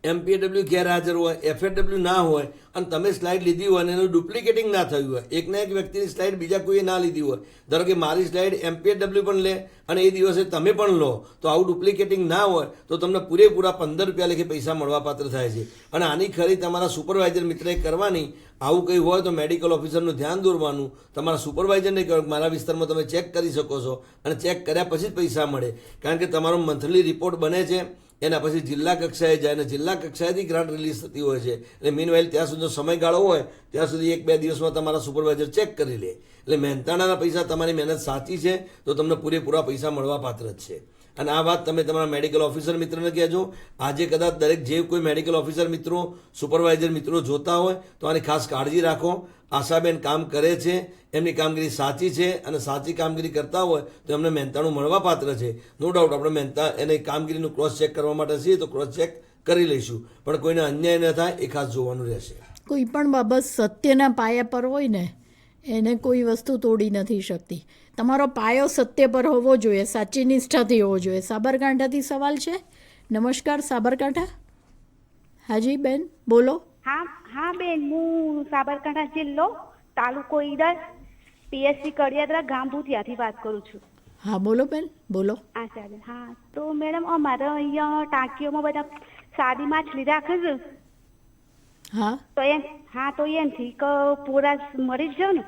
MPHW ગેરહાજર હોય FAW ના હોય અને તમે સ્લાઇડ લીધી હોય અને એનું ડુપ્લિકેટિંગ ના થયું હોય એકના એક વ્યક્તિની સ્લાઇડ બીજા કોઈએ ના લીધી હોય ધારો કે મારી સ્લાઇડ MPHW પણ લે અને એ દિવસે તમે પણ લો તો આવું ડુપ્લિકેટિંગ ના હોય તો તમને પૂરેપૂરા 15 રૂપિયા લેખે પૈસા મળવા પાત્ર થાય છે. અને આની ખરી તમારા સુપરવાઇઝર મિત્રએ કરવાની. આવું કંઈ હોય તો મેડિકલ ઓફિસરનું ધ્યાન દોરવાનું તમારા સુપરવાઇઝરને કહો મારા વિસ્તારમાં તમે ચેક કરી શકો છો અને ચેક કર્યા પછી જ પૈસા મળે કારણ કે તમારો મંથલી રિપોર્ટ બને છે એના પછી જિલ્લા કક્ષાએ જાય અને જિલ્લા કક્ષાએથી ગ્રાન્ટ રિલીઝ થતી હોય છે એટલે મીનવાઇલ ત્યાં સુધીનો સમયગાળો હોય ત્યાં સુધી 1-2 દિવસમાં તમારા સુપરવાઇઝર ચેક કરી લે એટલે મહેનતાણાના પૈસા તમારી મહેનત સાચી છે તો તમને પૂરેપૂરા પૈસા મળવા પાત્ર જ છે. અને આ વાત તમે તમારા મેડિકલ ઓફિસર મિત્રને કહેજો. આજે કદાચ દરેક જે કોઈ મેડિકલ ઓફિસર મિત્રો સુપરવાઇઝર મિત્રો જોતા હોય તો આની ખાસ કાળજી રાખો. આશાબેન કામ કરે છે એમની કામગીરી સાચી છે અને સાચી કામગીરી કરતા હોય તો એમને મહેનતાણું મળવા પાત્ર છે. નો ડાઉટ આપણે મહેનતા એની કામગીરીનું ક્રોસ ચેક કરવા માટે છીએ તો ક્રોસ ચેક કરી લઈશું પણ કોઈને અન્યાય ન થાય એ ખાસ જોવાનું રહેશે. કોઈ પણ બાબત સત્યના પાયા પર હોય ને એને કોઈ વસ્તુ તોડી નથી શકતી. તમારો પાયો સત્ય પર હોવો જોઈએ સાચી નિષ્ઠાથી હોવો જોઈએ. સાબરકાંઠાથી સવાલ છે. નમસ્કાર સાબરકાંઠા. હાજી બેન બોલો. હા બેન હું સાબરકાંઠા જિલ્લો તાલુકો ઈડર PSC કડિયાદરા ગામભૂ ત્યાંથી વાત કરું છું. હા બોલો બેન બોલો. હા તો મેડમ અમારે અહીંયા ટાંકીઓમાં બધા સાદી માછલી રાખે છે. હા તો એનથી પૂરા મરી જ જાવ ને.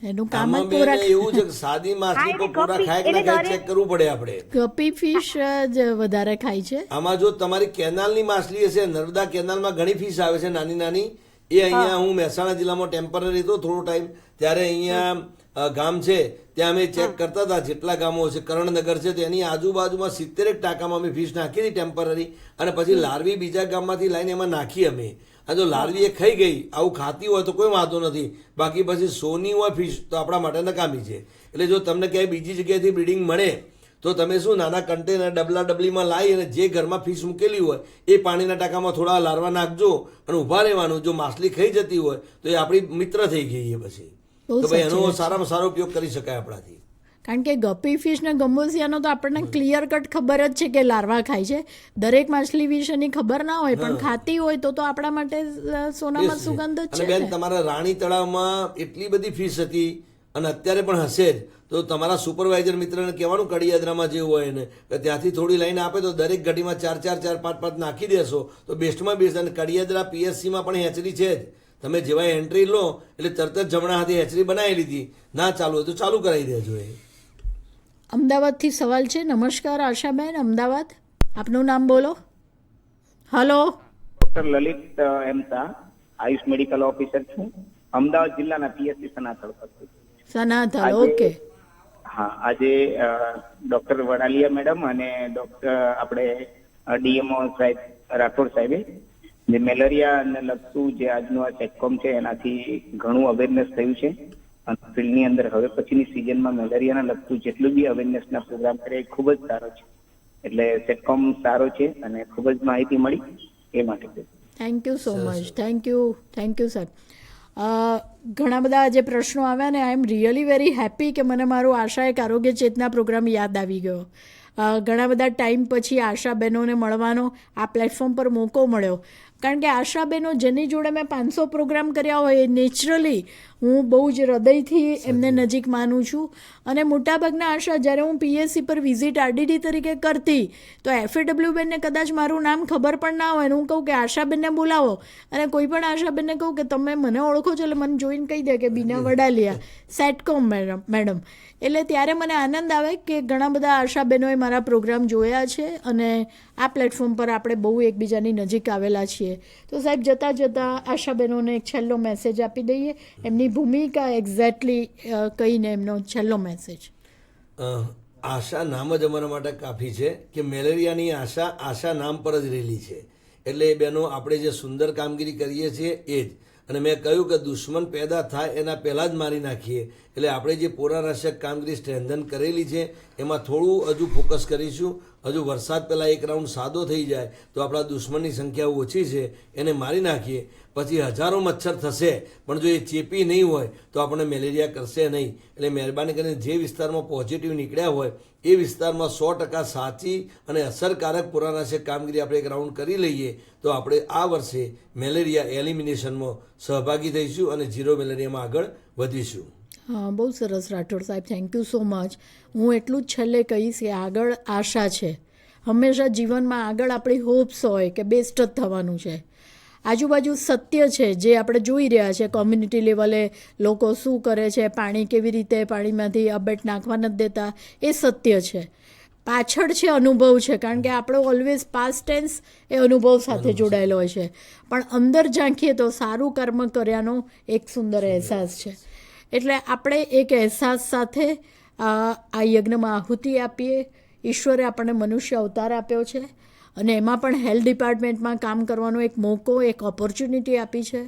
એનું કામ જ આમાં બેન પૂરા એવું છે કે સાદી માછલી પણ પૂરા ખાય કે ના ખાય ચેક કરવું પડે આપણે. ગપી ફિશ જ વધારે ખાય છે. આમાં જો તમારી કેનાલની માછલી હશે, નર્મદા કેનાલમાં ઘણી ફિશ આવે છે નાની નાની, એ અહીંયા હું મહેસાણા જિલ્લામાં ટેમ્પરરી હતો થોડો ટાઈમ, ત્યારે અહીંયા ગામ છે ત્યાં અમે ચેક કરતા હતા જેટલા ગામો છે, કરણનગર છે, તેની આજુબાજુમાં 70 ટાંકામાં અમે ફિશ નાખી હતી ટેમ્પરરી, અને પછી લાર્વી બીજા ગામમાંથી લાઈને એમાં નાખી અમે. અને જો લાર્વી એ ખાઈ ગઈ આવું ખાતી હોય તો કોઈ વાંધો નથી, બાકી પછી સોની હોય ફિશ તો આપણા માટે નકામી છે. એટલે જો તમને ક્યાંય બીજી જગ્યાએથી બ્રીડિંગ મળે તો તમે શું નાના કન્ટેનર ડબલીમાં લાવી અને જે ઘરમાં ફિશ મૂકેલી હોય એ પાણીના ટાંકામાં થોડા લારવા નાખજો અને ઊભા રહેવાનું. જો માછલી ખાઈ જતી હોય તો એ આપણી મિત્ર થઈ ગઈ એ પછી, તો ભાઈ એનો સારામાં સારો ઉપયોગ કરી શકાય આપણાથી. કારણ કે ગપી ફિશ ને ગંબોસિયાનો તો આપણને ક્લિયર કટ ખબર જ છે કે લાર્વા ખાય છે. દરેક માછલી વિશેની ખબર ના હોય પણ ખાતી હોય તો આપણા માટે સોનામાં સુગંધ જ અને છે. બેન તમારા રાણી તળાવમાં એટલી બધી ફિશ હતી અને અત્યારે પણ હશે જ, તો તમારા સુપરવાઇઝર મિત્રને કહેવાનું કડિયાદરામાં જે હોય એને કે ત્યાંથી થોડી લઈને આપે તો દરેક ઘડીમાં 4 5 નાખી દેશો તો બેસ્ટમાં બેસ્ટ. અને કડિયાદરા પીએસસીમાં પણ હેચરી છે જ, તમે જેવા એન્ટ્રી લો એટલે તરત જ જમણા હાથે હેચરી બનાવી લીધી, ના ચાલુ હોય તો ચાલુ કરાવી દેજો. એ અમદાવાદથી સવાલ છે. નમસ્કાર આશાબેન, અમદાવાદ, આપનું નામ બોલો. હલો, ડોક્ટર લલિત એમતા, આયુષ મેડિકલ ઓફિસર છું, અમદાવાદ જિલ્લાના પીએસસી સનાતળ પરથી. સનાતલ, ઓકે. હા, આજે ડોક્ટર વડાલિયા મેડમ અને ડોક્ટર આપણે ડીએમઓ સાહેબ રાઠોડ સાહેબે જે મેલેરિયાને લગતું જે આજનું આ સેટકોમ છે એનાથી ઘણું અવેરનેસ થયું છે. અને ફિલ્ડની અંદર હવે પછીની સિઝનમાં મેલેરિયાને લગતું જેટલું બી અવેરનેસના પ્રોગ્રામ કરે એ ખૂબ જ સારો છે. એટલે સેટકોમ સારો છે અને ખૂબ જ માહિતી મળી એ માટે. Thank you so much. Thank you sir. ઘણા બધા જે પ્રશ્નો આવ્યા ને, આઈ એમ રિયલી વેરી હેપી કે મને મારું આશા એક આરોગ્ય ચેતના પ્રોગ્રામ યાદ આવી ગયો. ઘણા બધા ટાઈમ પછી આશા બહેનોને મળવાનો આ પ્લેટફોર્મ પર મોકો મળ્યો. કારણ કે આશા બહેનો જેની જોડે મેં 500 પ્રોગ્રામ કર્યા હોય એ નેચરલી હું બહુ જ હૃદયથી એમને નજીક માનું છું. અને મોટાભાગના આશા જ્યારે હું પીએસસી પર વિઝિટ આરડીડી તરીકે કરતી તો એફએડબલ્યુ બેનને કદાચ મારું નામ ખબર પણ ના હોય, હું કહું કે આશાબેનને બોલાવો, અને કોઈ પણ આશાબેનને કહું કે તમે મને ઓળખો છો, એટલે મને જોઈને કહી દે કે બીના વડાલિયા સેટકોમ મેડમ. એટલે ત્યારે મને આનંદ આવે કે ઘણા બધા આશાબેનોએ મારા પ્રોગ્રામ જોયા છે અને આ પ્લેટફોર્મ પર આપણે બહુ એકબીજાની નજીક આવેલા છીએ. તો સાહેબ જતાં જતાં આશાબેનોને એક છેલ્લો મેસેજ આપી દઈએ, એમની ભૂમિકા એક્ઝેક્ટલી કહીને એમનો છેલ્લો મેસેજ. આશા નામ જ અમારા માટે કાફી છે કે મેલેરિયાની આશા નામ પર જ રહેલી છે. એટલે બહેનો આપણે જે સુંદર કામગીરી કરીએ છીએ એ જ. અને મેં કહ્યું કે દુશ્મન પેદા થાય એના પહેલાં જ મારી નાખીએ. એટલે આપણે જે પોરાનાશક કામગીરી સ્ટ્રેન્થન કરેલી છે એમાં થોડું હજુ ફોકસ કરીશું. હજુ વરસાદ પહેલાં એક રાઉન્ડ સાદો થઈ જાય તો આપણા દુશ્મનની સંખ્યા ઓછી છે એને મારી નાખીએ. પછી હજારો મચ્છર થશે પણ જો એ ચેપી નહીં હોય તો આપણને મેલેરિયા કરશે નહીં. એટલે મહેરબાની કરીને જે વિસ્તારમાં પોઝિટિવ નીકળ્યા હોય એ વિસ્તારમાં 100% સાચી અને અસરકારક પુરાનાશક કામગીરી આપણે એક રાઉન્ડ કરી લઈએ તો આપણે આ વર્ષે મેલેરિયા એલિમિનેશનમાં સહભાગી થઈશું અને ઝીરો મેલેરિયામાં આગળ વધીશું. હા, બહુ સરસ રાઠોડ સાહેબ, થેન્ક યુ સો મચ. હું એટલું જ છેલ્લે કહીશ કે આગળ આશા છે. હંમેશા જીવનમાં આગળ આપણી હોપ્સ હોય કે બેસ્ટ જ થવાનું છે. આજુબાજુ સત્ય છે જે આપણે જોઈ રહ્યા છે. કોમ્યુનિટી લેવલે લોકો શું કરે છે, પાણી કેવી રીતે પાણીમાંથી અબેટ નાખવા નથી દેતા, એ સત્ય છે. પાછળ છે અનુભવ છે, કારણ કે આપણો ઓલવેઝ પાસ્ટ ટેન્સ એ અનુભવ સાથે જોડાયેલો હોય છે. પણ અંદર ઝાંખીએ તો સારું કર્મ કર્યાનો એક સુંદર અહેસાસ છે. એટલે આપણે એક અહેસાસ સાથે આ યજ્ઞમાં આહુતિ આપીએ. ઈશ્વરે આપણને મનુષ્ય અવતાર આપ્યો છે અને એમાં પણ હેલ્થ ડિપાર્ટમેન્ટમાં કામ કરવાનો એક મોકો, એક ઓપોર્ચ્યુનિટી આપી છે.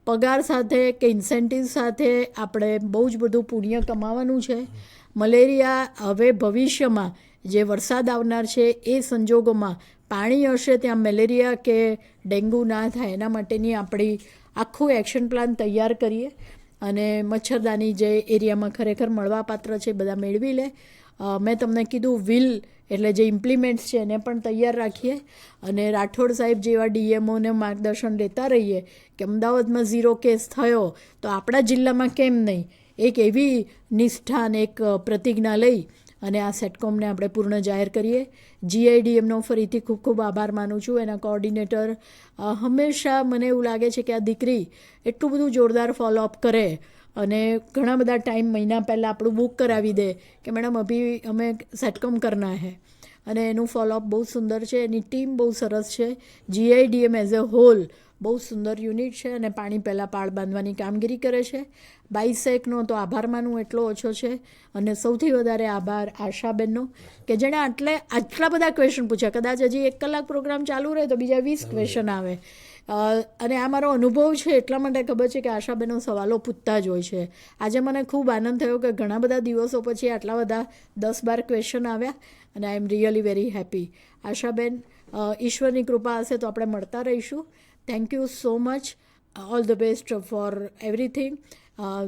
પગાર સાથે કે ઇન્સેન્ટિવ સાથે આપણે બહુ જ બધું પુણ્ય કમાવાનું છે. મલેરિયા હવે ભવિષ્યમાં જે વરસાદ આવનાર છે એ સંજોગોમાં પાણી હશે ત્યાં મેલેરિયા કે ડેન્ગ્યુ ના થાય એના માટેની આપણી આખું એક્શન પ્લાન તૈયાર કરીએ અને મચ્છરદાની જે એરિયામાં ખરેખર મળવાપાત્ર છે બધા મેળવી લે. મેં તમને કીધું વિલ એટલે જે ઇમ્પ્લિમેન્ટ્સ છે એને પણ તૈયાર રાખીએ અને રાઠોડ સાહેબ જેવા ડીએમઓને માર્ગદર્શન લેતા રહીએ કે અમદાવાદમાં 0 કેસ થયો તો આપણા જિલ્લામાં કેમ નહીં. એક એવી નિષ્ઠા અને એક પ્રતિજ્ઞા લઈ અને આ સેટકોમને આપણે પૂર્ણ જાહેર કરીએ. જીઆઈડીએમનો ફરીથી ખૂબ ખૂબ આભાર માનું છું. એના કોઓર્ડિનેટર હંમેશા મને એવું લાગે છે કે આ દીકરી એટલું બધું જોરદાર ફોલોઅપ કરે અને ઘણા બધા ટાઈમ મહિના પહેલાં આપણું બુક કરાવી દે કે મેડમ અભી અમે સેટકોમ કરના હે, અને એનું ફોલોઅપ બહુ સુંદર છે. એની ટીમ બહુ સરસ છે. GIDM એઝ અ હોલ બહુ સુંદર યુનિટ છે અને પાણી પહેલાં પાળ બાંધવાની કામગીરી કરે છે. બાયસેકનો તો આભાર માનવું એટલો ઓછો છે. અને સૌથી વધારે આભાર આશાબેનનો કે જેણે આટલા બધા ક્વેશ્ચન પૂછ્યા. કદાચ હજી 1 કલાક પ્રોગ્રામ ચાલુ રહે તો બીજા 20 ક્વેશ્ચન આવે. અને આ મારો અનુભવ છે એટલા માટે ખબર છે કે આશાબેનો સવાલો પૂછતા જ હોય છે. આજે મને ખૂબ આનંદ થયો કે ઘણા બધા દિવસો પછી આટલા બધા 10-12 ક્વેશ્ચન આવ્યા અને I am really very happy. Ashaben, ઈશ્વરની કૃપા હશે તો આપણે મળતા રહીશું. Thank you so much. All the best for everything.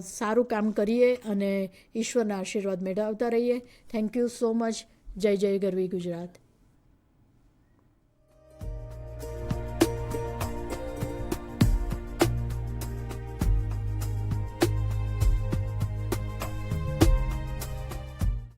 સારું કામ કરીએ અને ઈશ્વરના આશીર્વાદ મેળવતા રહીએ. Thank you so much. જય જય ગરવી ગુજરાત.